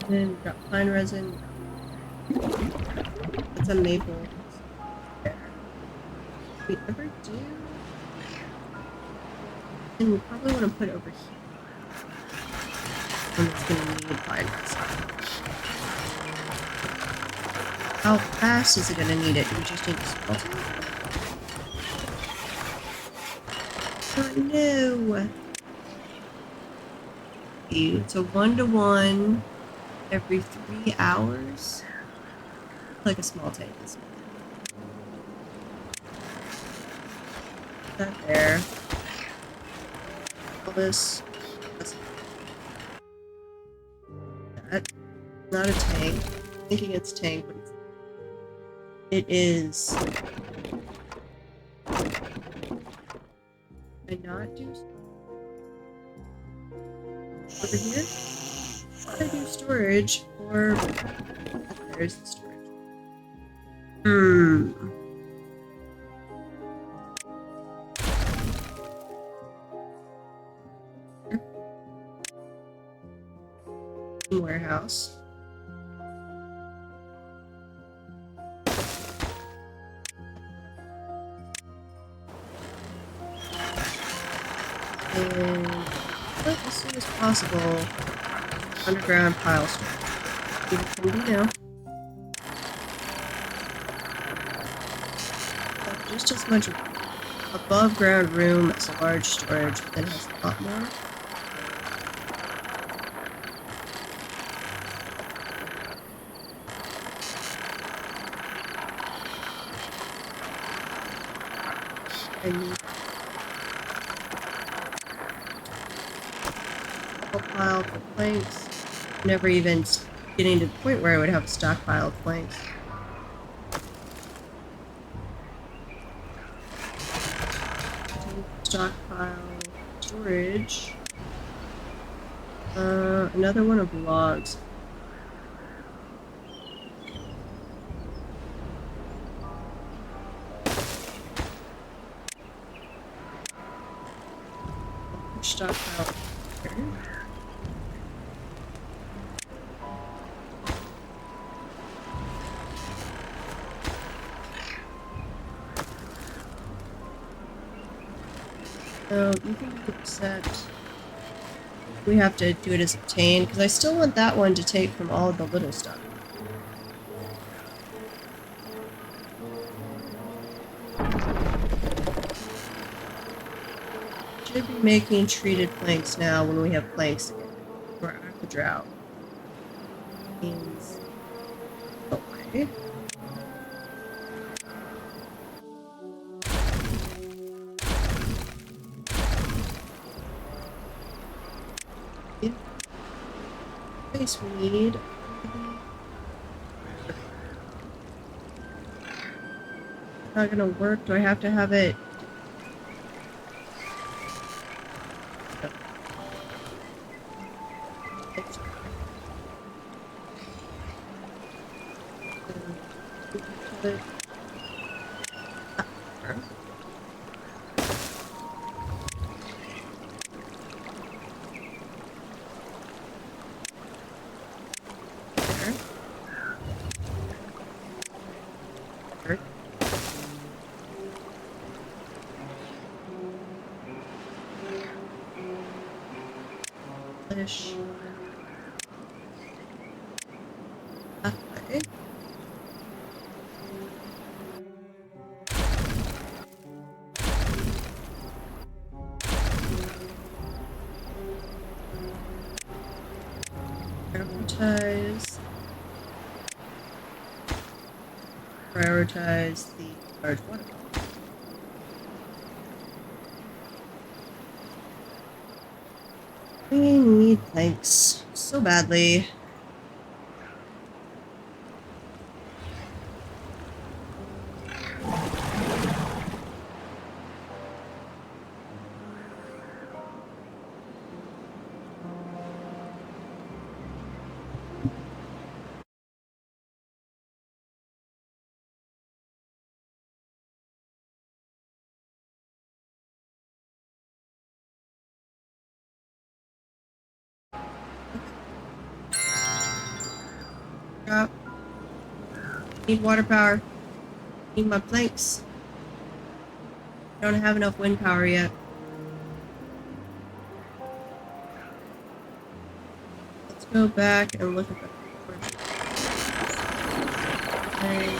Then we've got pine resin. That's a maple. We ever do? And we probably want to put over here. And it's gonna need pine resin. How fast is it gonna need it? Do we just need to smelt it? Oh no! It's a 1-to-1 every 3 hours. Like a small tank. That there. All this. That's not a tank. I'm thinking it's tank, but it is. Can I not do over here? I do storage or there's the storage. Warehouse. And as soon as possible, underground pile storage. It can be now. Just as much above ground room as a large storage, but then has a lot more. I need a pile for planks. Never even getting to the point where I would have a stockpile of planks. Stockpile storage. Another one of logs. Stockpile here. So you can accept. We have to do it as obtained because I still want that one to take from all of the little stuff. Should be making treated planks now when we have planks again. We're at the drought. Means okay. Space we need. Not gonna work. Do I have to have it? Fish. Okay. Prioritize the large water. We need planks so badly. Drop. Need water power. Need my planks. I don't have enough wind power yet. Let's go back and look at the okay.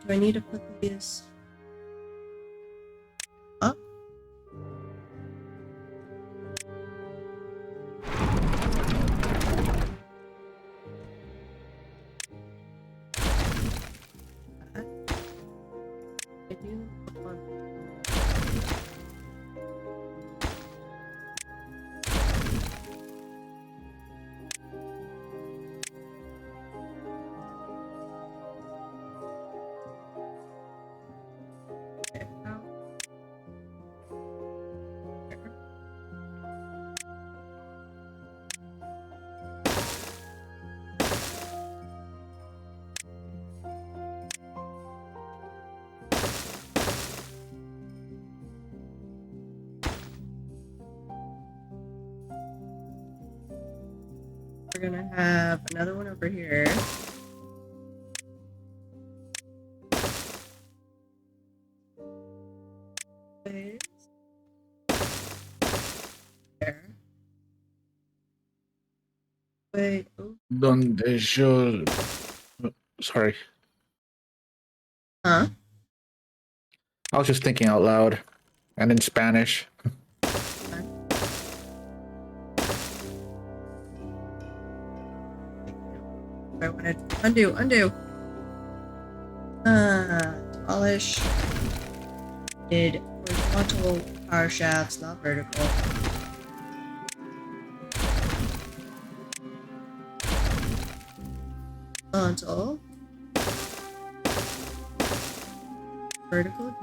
Do I need to put these up? I do want it out there. We're gonna have another one over here. There. Wait. Oh.
Donde yo... Sorry.
Huh?
I was just thinking out loud and in Spanish.
I wanted undo. Polish. Did horizontal power shafts, not vertical. Horizontal. Vertical.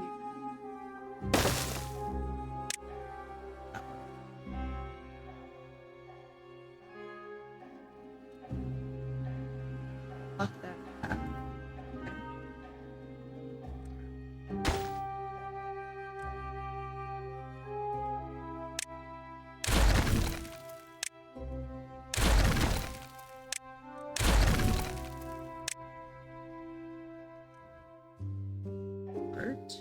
Lock that up. Vert.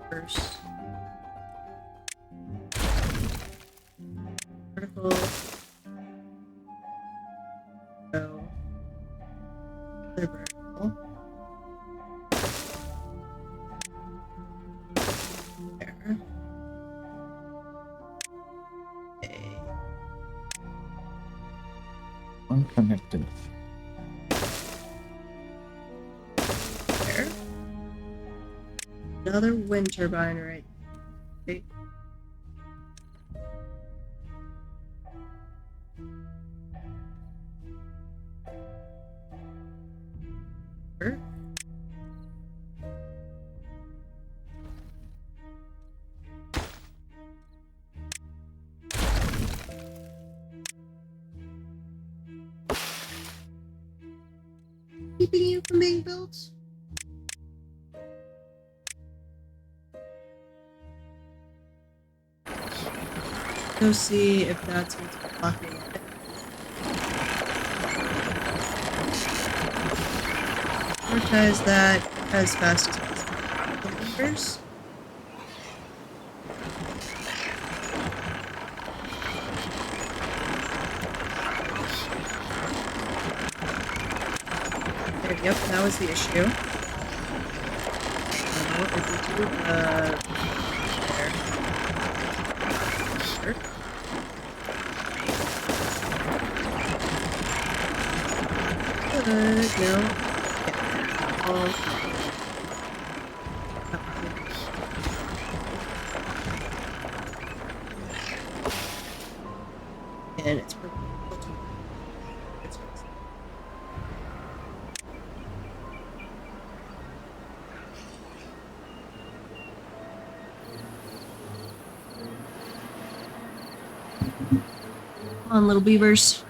First. Vertical. Go. Other vertical. There. Okay.
Unconnected.
There. Another wind turbine right there. There. keeping you from being built? Go see if that's what's blocking it. Prioritize that as fast as possible. The levers. There, yep, that was the issue. What did we do? There. Good, no. Yeah. Oh. And it's perfect. Come on, little beavers.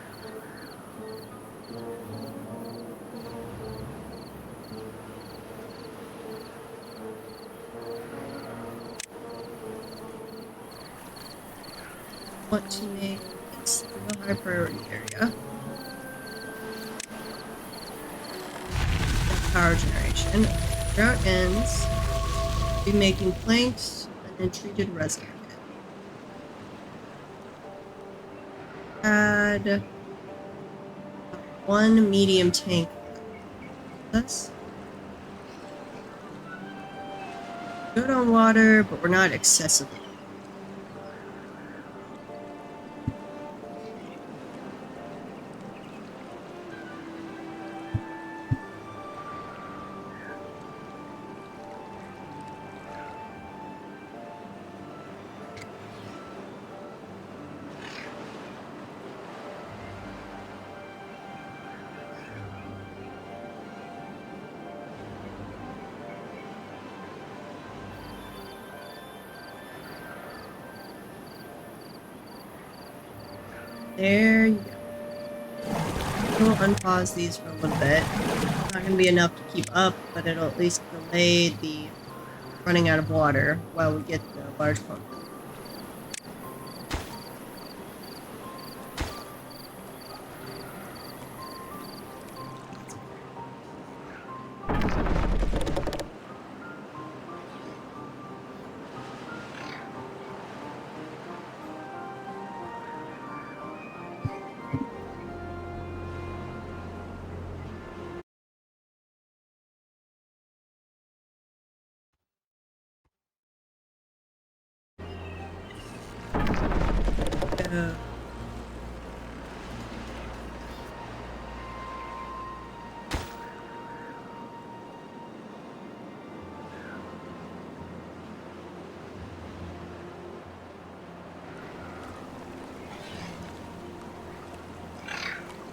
Want to make this a high priority area. Power generation. Drought ends. Be making planks and then treated resin. Add one medium tank. That's good on water, but we're not excessively. There you go. We'll unpause these for a little bit. It's not going to be enough to keep up, but it'll at least delay the running out of water while we get the large pump.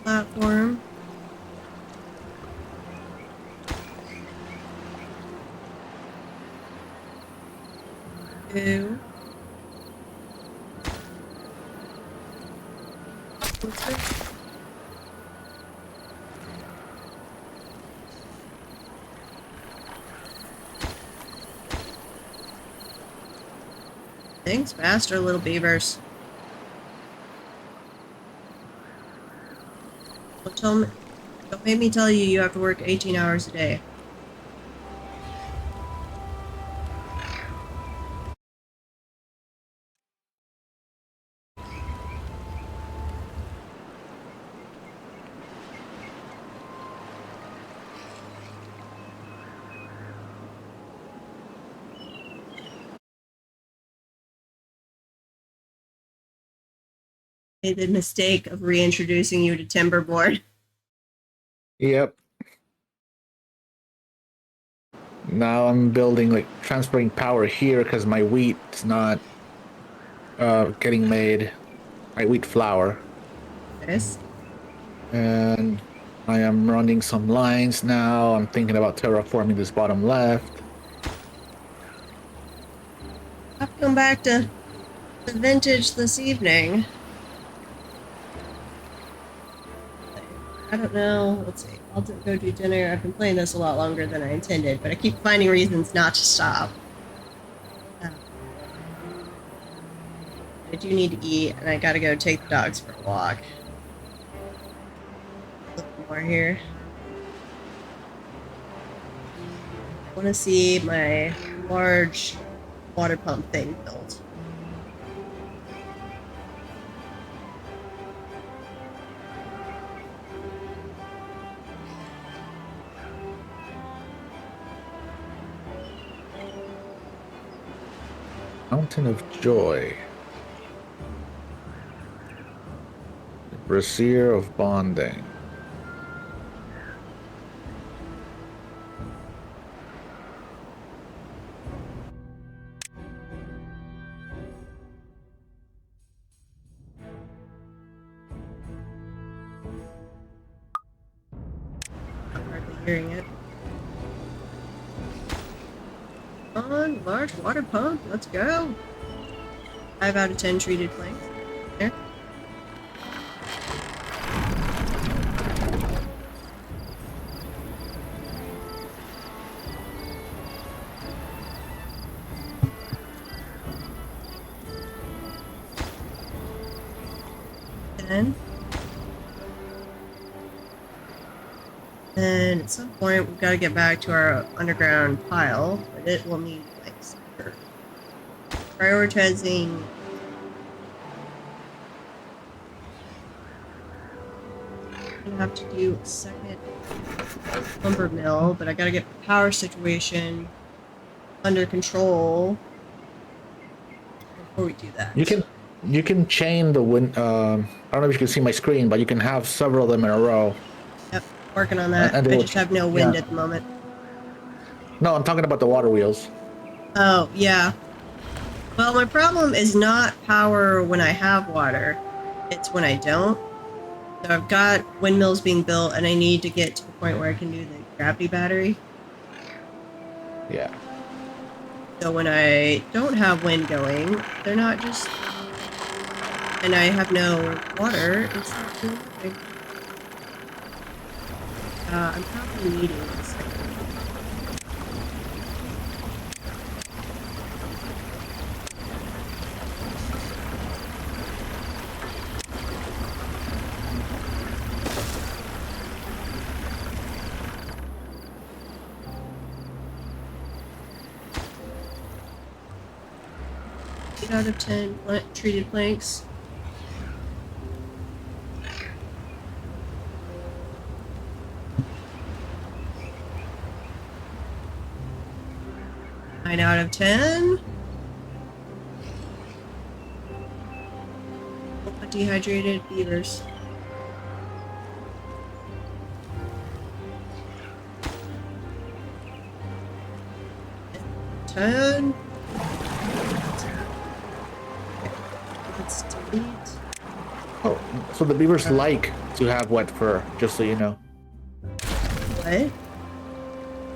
Platform. Two. What's this? Thanks, faster, little beavers. Don't make me tell you you have to work 18 hours a day. Made the mistake of reintroducing you to Timberborn.
Yep. Now I'm building, like, transferring power here because my wheat's not getting made. My wheat flour.
This.
And I am running some lines now. I'm thinking about terraforming this bottom left.
I've come back to the vintage this evening. I don't know. Let's see. I'll go do dinner. I've been playing this a lot longer than I intended, but I keep finding reasons not to stop. I do need to eat, and I gotta go take the dogs for a walk. A little more here. I want to see my large water pump thing built.
Mountain of Joy. The Brazier of Bonding.
I'm hardly hearing it. Come on, large water pump. Let's go. 5 out of 10 treated planks. There. And at some point, we've got to get back to our underground pile, but it will need planks. Prioritizing. I'm gonna have to do a second lumber mill, but I gotta get the power situation under control before we do that.
You can chain the wind. I don't know if you can see my screen, but you can have several of them in a row.
Yep, working on that.
And
I just have no wind at the moment.
No, I'm talking about the water wheels.
Oh, yeah. Well, my problem is not power when I have water. It's when I don't. So I've got windmills being built, and I need to get to the point where I can do the gravity battery.
Yeah.
So when I don't have wind going, they're not just... And I have no water, it's not doing anything. I'm probably needing a second. Out of 10 treated planks. Nine out of 10. Dehydrated beavers. 10. Let's delete.
Oh, so the beavers like to have wet fur, just so you know.
What?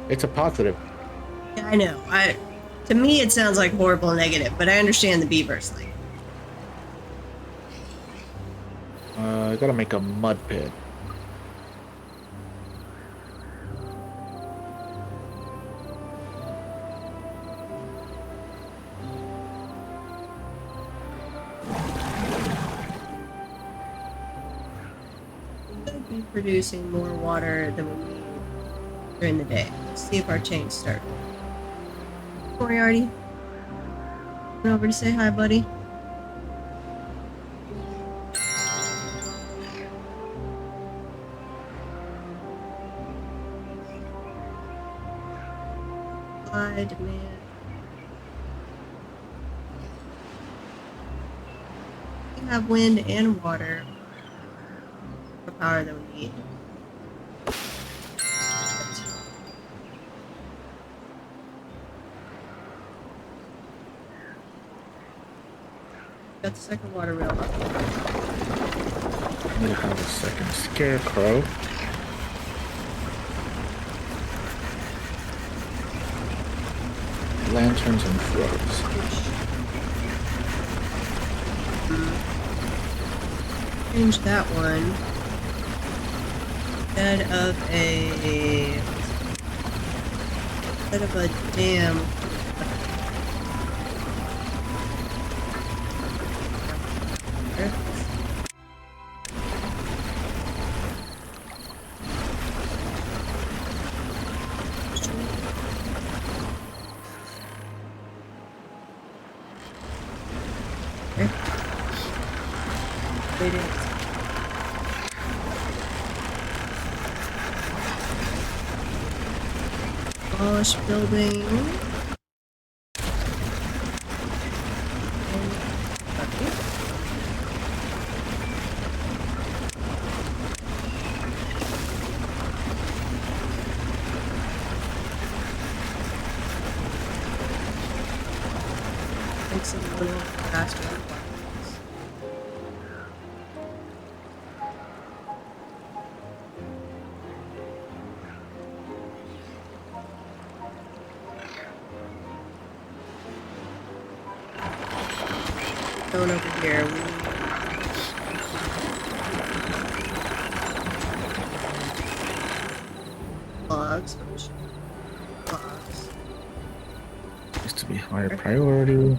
It's a positive.
Yeah, I know. To me, it sounds like horrible negative, but I understand the beavers like.
I gotta make a mud pit.
Should be producing more water than we need during the day. Let's see if our tanks start. Moriarty, come over to say hi, buddy. Supply, demand. We have wind and water. More power than we need. Got the second water rail up.
I'm gonna have a second scarecrow. Lanterns and throws.
Change that one. Instead of a dam. It is. Demolish building. Makes it a little faster. Going over here. Logs. Logs.
Needs to be higher priority.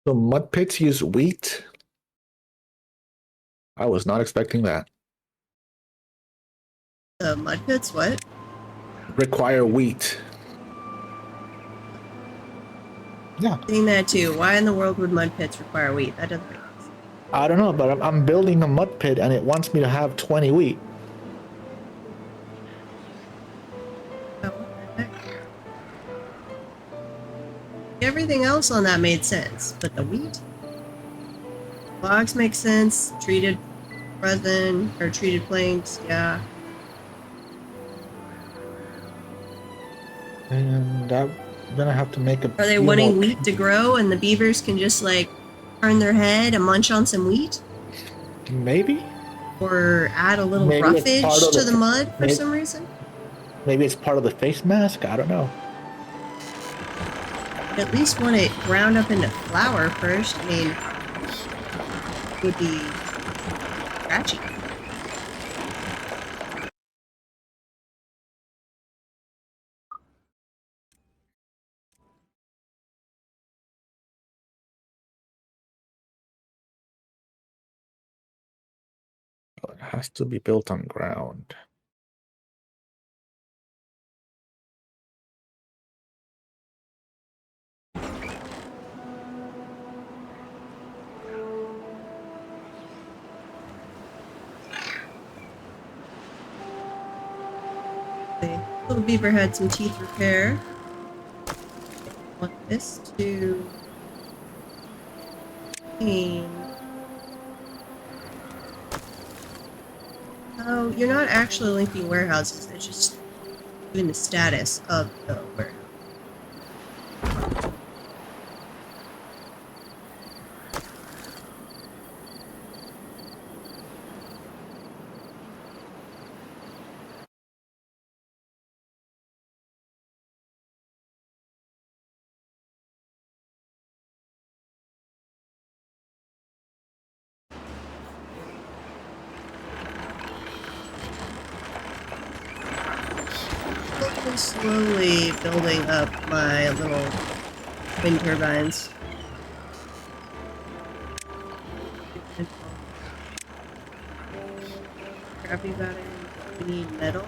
So mud pits use wheat? I was not expecting that.
The mud pits, what?
Require wheat. Yeah.
Seeing that too. Why in the world would mud pits require wheat? That doesn't make sense.
I don't know, but I'm building a mud pit and it wants me to have 20 wheat.
Oh, what the heck? Everything else on that made sense, but the wheat? Logs make sense. Treated resin or treated planks, yeah.
And I'm gonna have to make a.
Are they wanting wheat to grow and the beavers can just like turn their head and munch on some wheat?
Maybe?
Or add a little
Maybe it's part
roughage
of
to the mud for some reason?
Maybe it's part of the face mask? I don't know.
At least want it ground up into flour first. I mean, it would be scratchy.
It has to be built on ground.
The little beaver had some teeth repair. Want this to clean. Oh, you're not actually linking warehouses. It's just doing the status of the warehouse. Slowly building up my little wind turbines. Crappy battery. We need metal.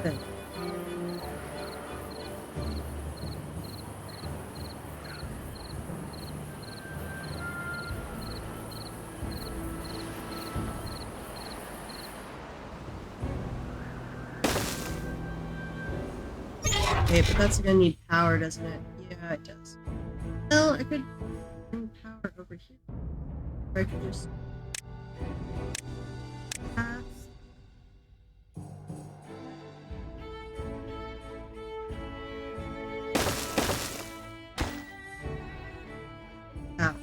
Good. Okay, but that's gonna need power, doesn't it? Yeah, it does. Well, I could bring power over here. Or I could just pass. Out.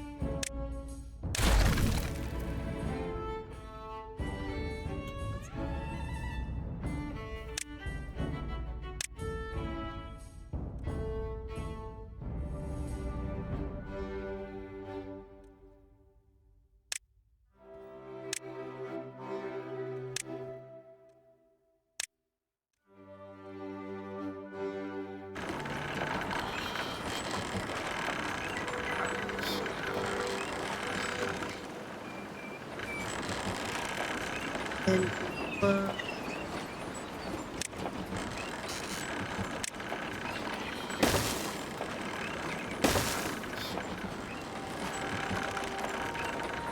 And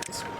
this way.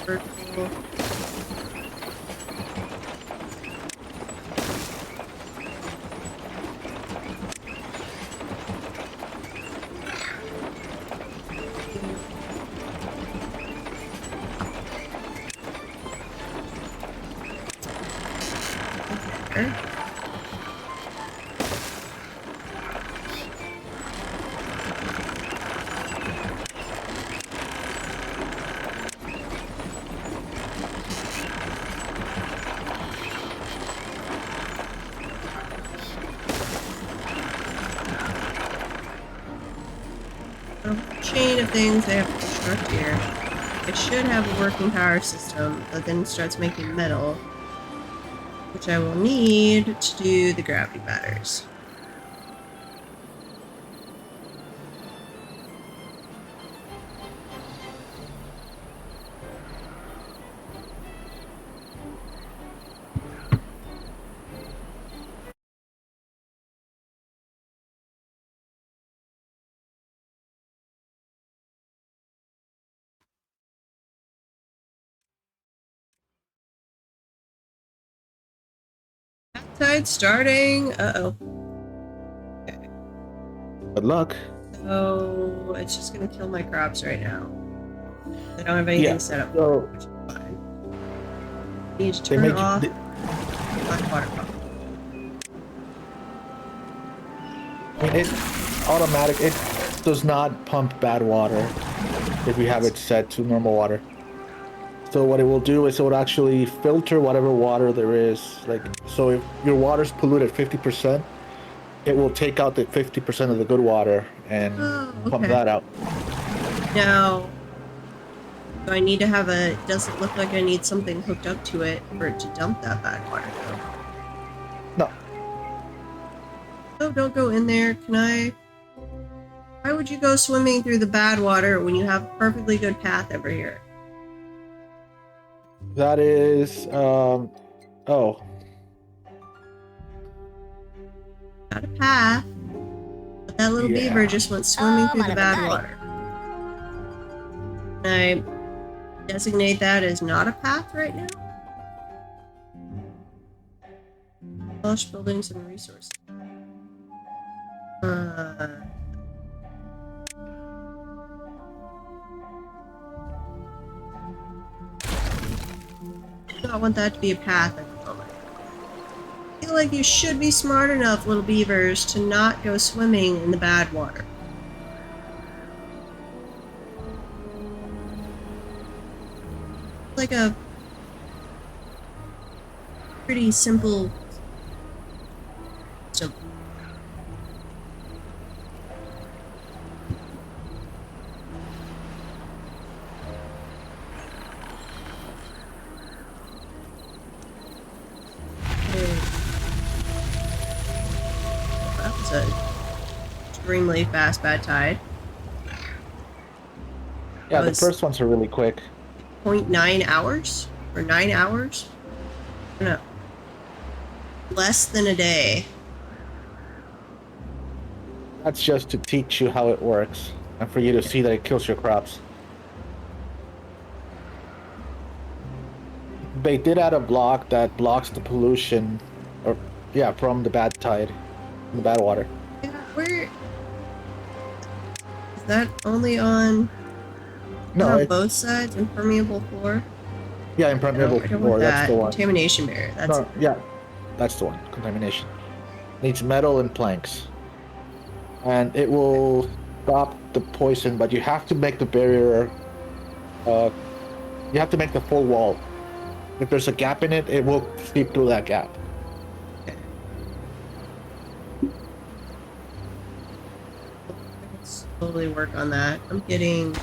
Vertical. There. A whole chain of things I have to construct here. It should have a working power system that then starts making metal, which I will need to do the gravity batters. Tide starting. Uh-oh.
Good luck.
So it's just gonna kill my crops right now. I don't have anything
Yeah,
set up,
so-
which is fine. I need to
They
turn
make
off
you.
black water pump.
I mean, it automatic. It does not pump bad water if you have it set to normal water. So what it will do is it will actually filter whatever water there is. Like, so if your water's polluted 50%, it will take out the 50% of the good water and
Oh,
pump
okay.
that out.
Now, do I need to have a? Does it look like I need something hooked up to it for it to dump that bad water? Though?
No,
Oh, don't go in there. Can I? Why would you go swimming through the bad water when you have a perfectly good path over here?
that is. Oh,
Got a path, but that little
Yeah.
beaver just went swimming through the bad
Malibandari.
water. Can I designate that as not a path right now? Lush buildings and resources. I don't want that to be a path at the moment. I feel like you should be smart enough, little beavers, to not go swimming in the bad water. Like a pretty simple. That was a extremely fast bad tide.
Yeah,
That
the
was
first ones are really quick.
0.9 hours or 9 hours. I don't know. Less than a day.
That's just to teach you how it works and for you to see that it kills your crops. They did add a block that blocks the pollution, or yeah, from the bad tide, the bad water.
Yeah, where is that only on?
No,
On
it,
both sides, impermeable floor.
yeah,
No,
impermeable
I don't want
floor. That's the
that.
one.
Contamination barrier. That's
No, yeah, that's the one. Contamination needs metal and planks, and it will stop the poison. But you have to make the barrier. You have to make the full wall. If there's a gap in it, it will seep through that gap.
okay. I can slowly work on that. I'm getting.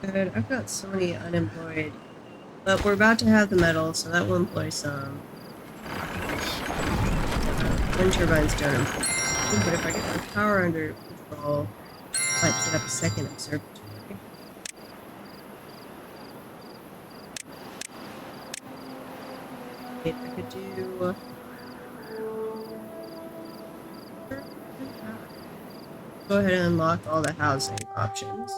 Good. I've got so many unemployed. But we're about to have the metal, so that will employ some. Wind turbines don't employ. But if I get my power under control, I might set up a second observatory. I could do. Go ahead and unlock all the housing options.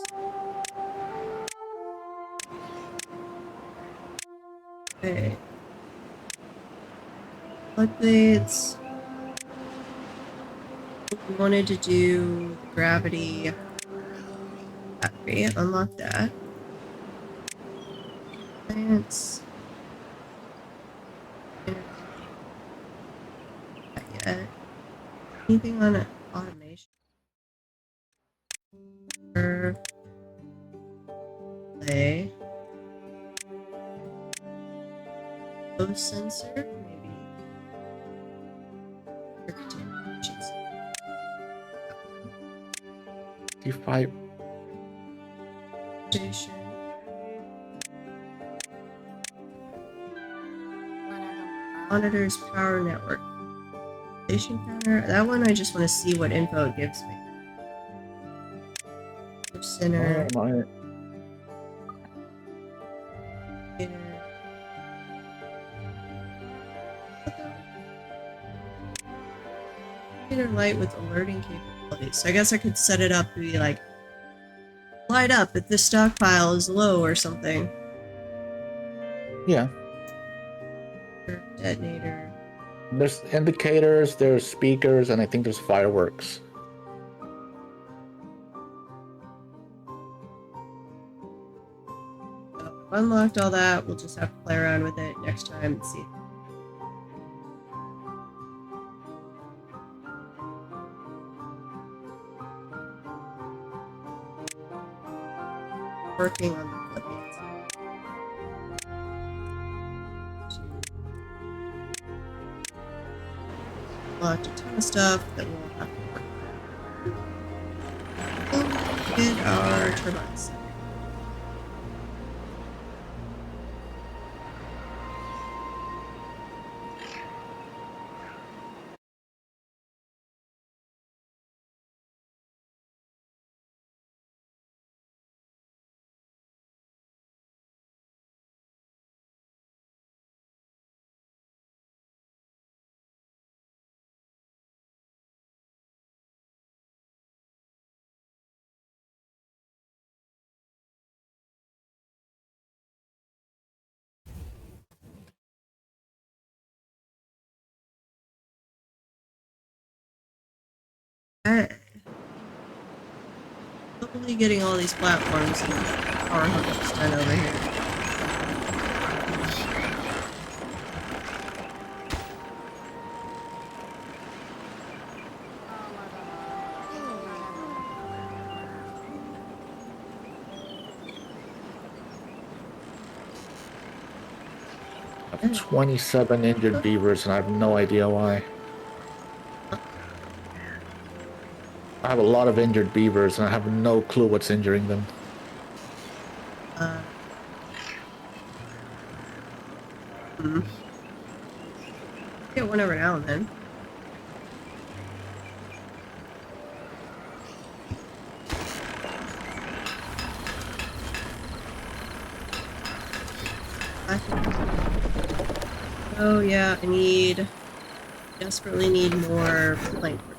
Okay. Updates. We wanted to do the gravity battery. Unlock that. Science. Not yet. Anything on automation? Play. Flow sensor, maybe.
D5.
Station. Monitors power network. Station counter. That one I just want to see what info it gives me. Center.
Oh, my.
Light with alerting capabilities. So I guess I could set it up to be like light up if the stockpile is low or something.
Yeah.
Detonator.
There's indicators, there's speakers, and I think there's fireworks.
So I've unlocked all that. We'll just have to play around with it next time and see. Working on the floodgates. Unlocked a ton of stuff that we'll have to work on. We'll get our turbines. Okay. Slowly getting all these platforms and power hookups done over here.
I have 27 injured beavers, and I have no idea why. I have a lot of injured beavers, and I have no clue what's injuring them.
Uh, hmm. Get one every now and then. Oh yeah, desperately need more plank production.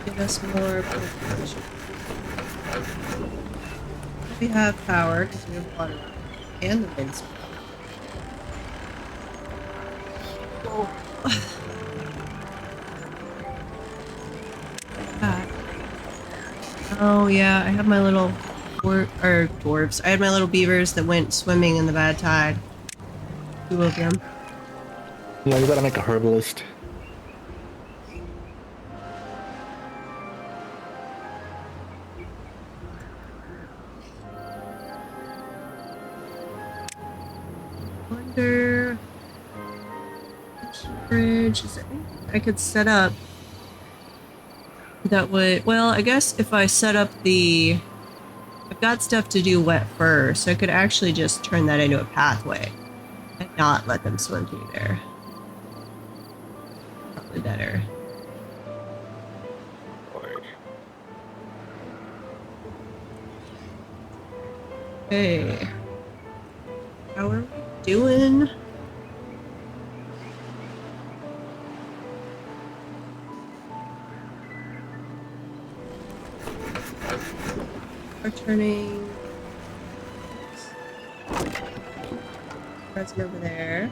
Give us more plank production. We have power because we have water and the wind speed. God. Oh yeah, I have my little dwarves. I had my little beavers that went swimming in the bad tide. 2 of them.
Yeah, you gotta make a herbalist.
Wonder. Bridge. Is there anything I could set up that would? Well, I guess if I set up the. I've got stuff to do wet fur, so I could actually just turn that into a pathway and not let them swim through there. Probably better. Okay. How are we doing? We're turning. That's over there.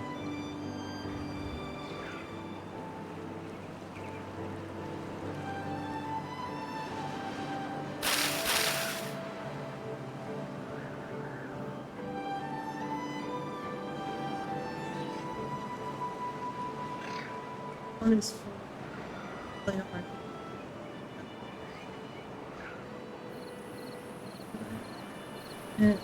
One is full. And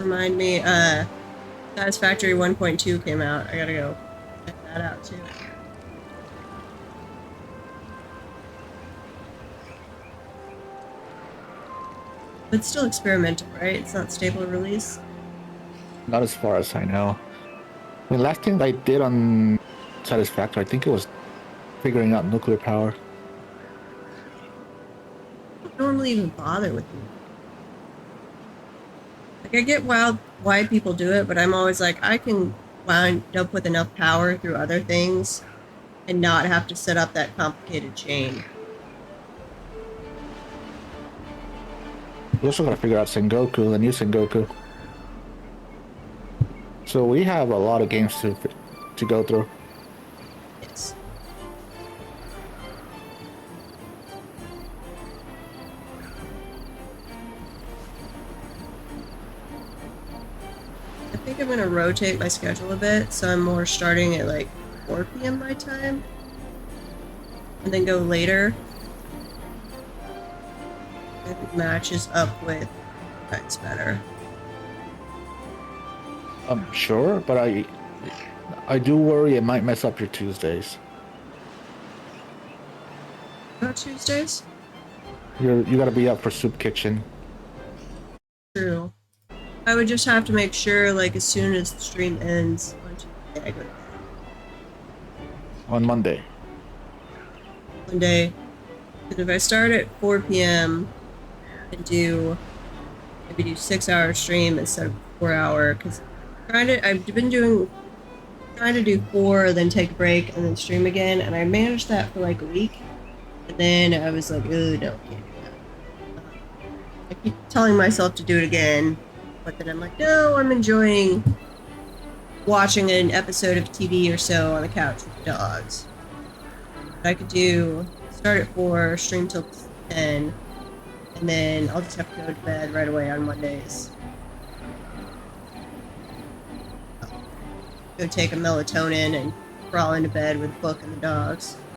remind me, Satisfactory 1.2 came out. I gotta go check that out too. But it's still experimental, right? It's not stable release.
Not as far as I know. The last thing I did on Satisfactory, I think it was figuring out nuclear power.
I don't normally even bother with them. Like, I get why people do it, but I'm always like, I can wind up with enough power through other things and not have to set up that complicated chain.
We also gotta figure out Sengoku, the new Sengoku. So we have a lot of games to go through.
Yes. I think I'm gonna rotate my schedule a bit, so I'm more starting at like 4 p.m. my time, and then go later. It matches up with that's better.
Sure, but I do worry it might mess up your Tuesdays.
About Tuesdays?
You gotta be up for Soup Kitchen.
True. I would just have to make sure, like, as soon as the stream ends on Tuesday, I go to bed.
On Monday.
Monday. And if I start at 4 p.m. and maybe do 6-hour stream instead of 4-hour, because I've been trying to do 4, then take a break, and then stream again, and I managed that for like a week, and then I was like, oh, no, can't do that. I keep telling myself to do it again, but then I'm like, no, I'm enjoying watching an episode of TV or so on the couch with the dogs. I could start at 4, stream till 10, and then I'll just have to go to bed right away on Mondays. Go take a melatonin and crawl into bed with a book and the dogs.